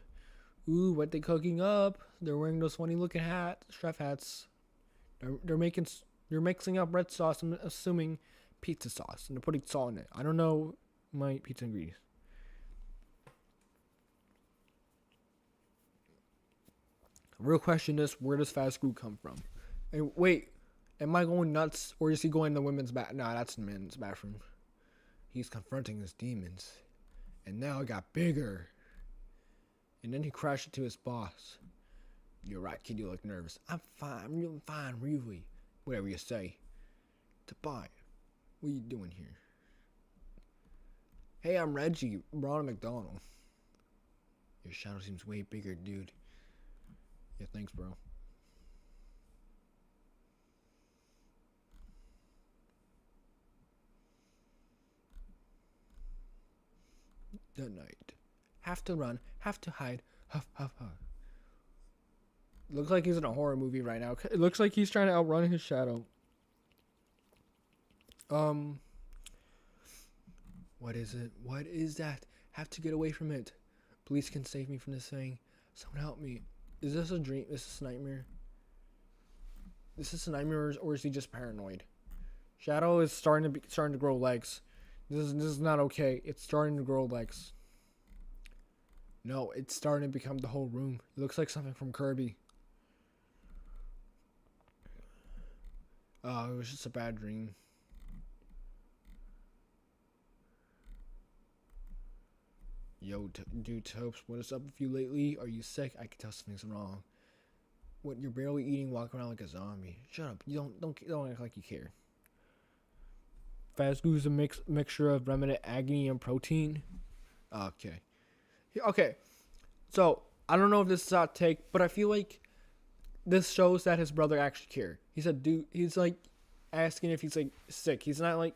Ooh, what they cooking up? They're wearing those funny looking chef hats. They're mixing up red sauce. I'm assuming pizza sauce, and they're putting salt in it. I don't know my pizza ingredients. The real question is, where does Fazgoo come from? And wait, am I going nuts, or is he going in the women's bathroom? Nah, that's the men's bathroom. He's confronting his demons, and now it got bigger. And then he crashed into his boss. You're right, kid. You look nervous. I'm fine. I'm doing fine, really. Whatever you say. Tobias, what are you doing here? Hey, I'm Reggie, Ronald McDonald. Your shadow seems way bigger, dude. Yeah, thanks, bro. The night. Have to run, have to hide. Huff, huff, huff. Looks like he's in a horror movie right now. It looks like he's trying to outrun his shadow. What is it? What is that? Have to get away from it. Police can save me from this thing. Someone help me. Is this a dream? Is this a nightmare? Is this a nightmare, or is he just paranoid? Shadow is starting to grow legs. This is not okay. It's starting to grow legs. No, it's starting to become the whole room. It looks like something from Kirby. Oh, it was just a bad dream. Yo, dude, Topes, what is up with you lately? Are you sick? I can tell something's wrong. What? You're barely eating, walking around like a zombie. Shut up. You don't act like you care. Fast goo is a mixture of remnant agony and protein. Okay. Okay. So I don't know if this is a hot take, but I feel like this shows that his brother actually cared. He said, dude, he's like asking if he's like sick. He's not like.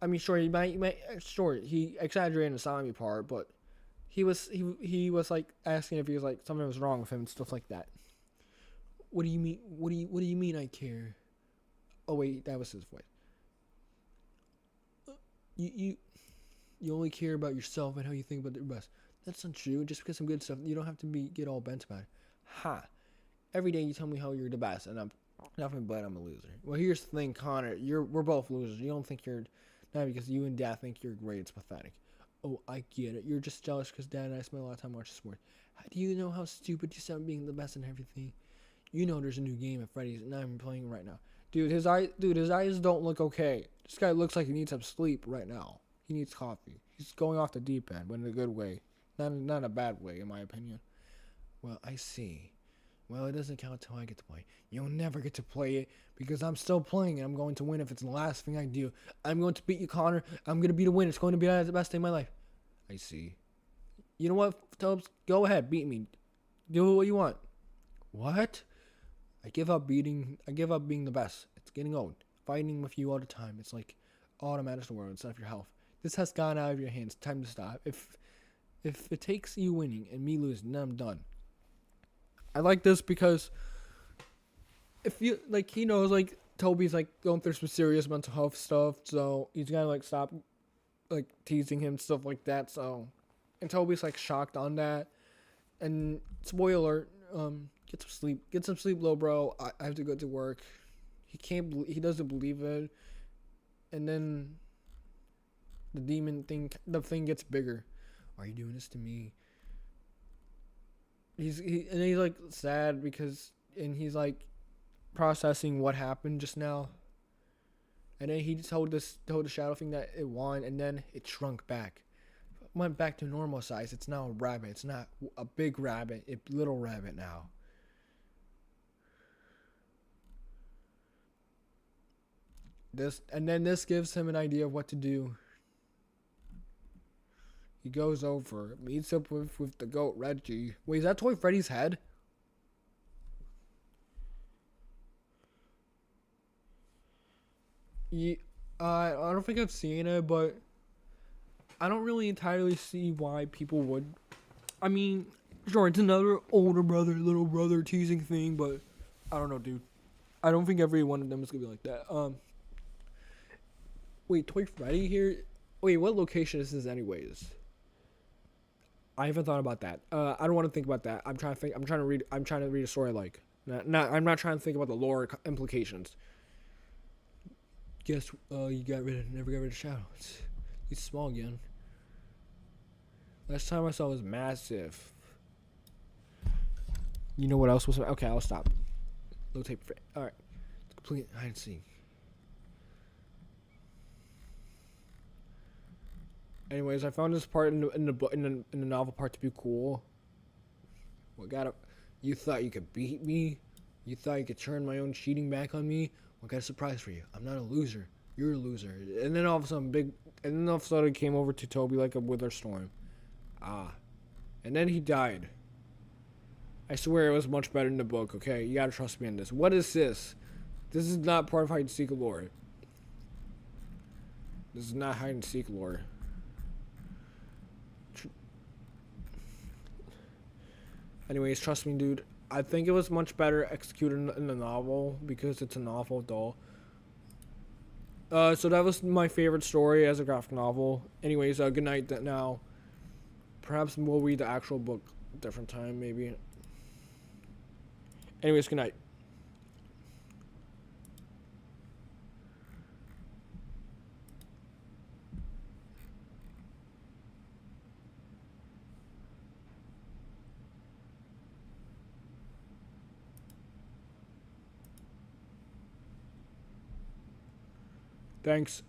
I mean, sure, he exaggerated the zombie part, but he was like asking if he was like something was wrong with him and stuff like that. What do you mean? What do you mean I care? Oh wait, that was his voice. You only care about yourself and how you think about the rest. That's not true. Just because I'm good stuff, you don't have to get all bent about it. Ha! Every day you tell me how you're the best, and I'm nothing but I'm a loser. Well, here's the thing, Connor. We're both losers. You don't think you're not because you and Dad think you're great. It's pathetic. Oh, I get it. You're just jealous because Dad and I spend a lot of time watching sports. How do you know how stupid you sound being the best in everything? You know there's a new game at Freddy's, and I'm playing right now. Dude, his eyes don't look okay. This guy looks like he needs some sleep right now. He needs coffee. He's going off the deep end, but in a good way. Not in a bad way, in my opinion. Well, I see. Well, it doesn't count till I get to play. You'll never get to play it because I'm still playing and I'm going to win if it's the last thing I do. I'm going to beat you, Connor. I'm going to be the winner. It's going to be the best day of my life. I see. You know what, Tubbs? Go ahead. Beat me. Do what you want. What? I give up being the best. It's getting old. Fighting with you all the time. It's like automatic the world instead of your health. This has gone out of your hands. Time to stop. If it takes you winning and me losing, then I'm done. I like this because if you like, he knows like Toby's like going through some serious mental health stuff, so he's gotta like stop like teasing him, stuff like that. So, and Toby's like shocked on that. And spoiler, get some sleep, little bro. I have to go to work. He doesn't believe it, and then the thing gets bigger. Why are you doing this to me? He's like sad and he's like processing what happened just now. And then he told the shadow thing that it won, and then it shrunk back. Went back to normal size. It's now a rabbit. It's not a big rabbit. It's little rabbit now. This gives him an idea of what to do. He goes over, meets up with the goat Reggie. Wait, is that Toy Freddy's head? Yeah, I don't think I've seen it, but I don't really entirely see why people would. I mean, sure, it's another older brother, little brother teasing thing, but I don't know, dude. I don't think every one of them is gonna be like that. Wait, Toy Freddy here? Wait, what location is this anyways? I haven't thought about that. I don't want to think about that. I'm trying to read a story like. I'm not trying to think about the lore implications. Guess never got rid of Shadow. He's small again. Last time I saw was massive. You know what else was? Okay, I'll stop. Low tape. All right, complete hide and seek. Anyways, I found this part in the novel part to be cool. What got it? You thought you could beat me? You thought you could turn my own cheating back on me? Well, got a surprise for you. I'm not a loser. You're a loser. And then all of a sudden, it came over to Toby like a wither storm. And then he died. I swear it was much better in the book. Okay, you gotta trust me on this. What is this? This is not part of hide and seek lore. This is not hide and seek lore. Anyways, trust me, dude. I think it was much better executed in the novel because it's a novel, though. So that was my favorite story as a graphic novel. Anyways, good night now. Perhaps we'll read the actual book a different time, maybe. Anyways, good night. Thanks.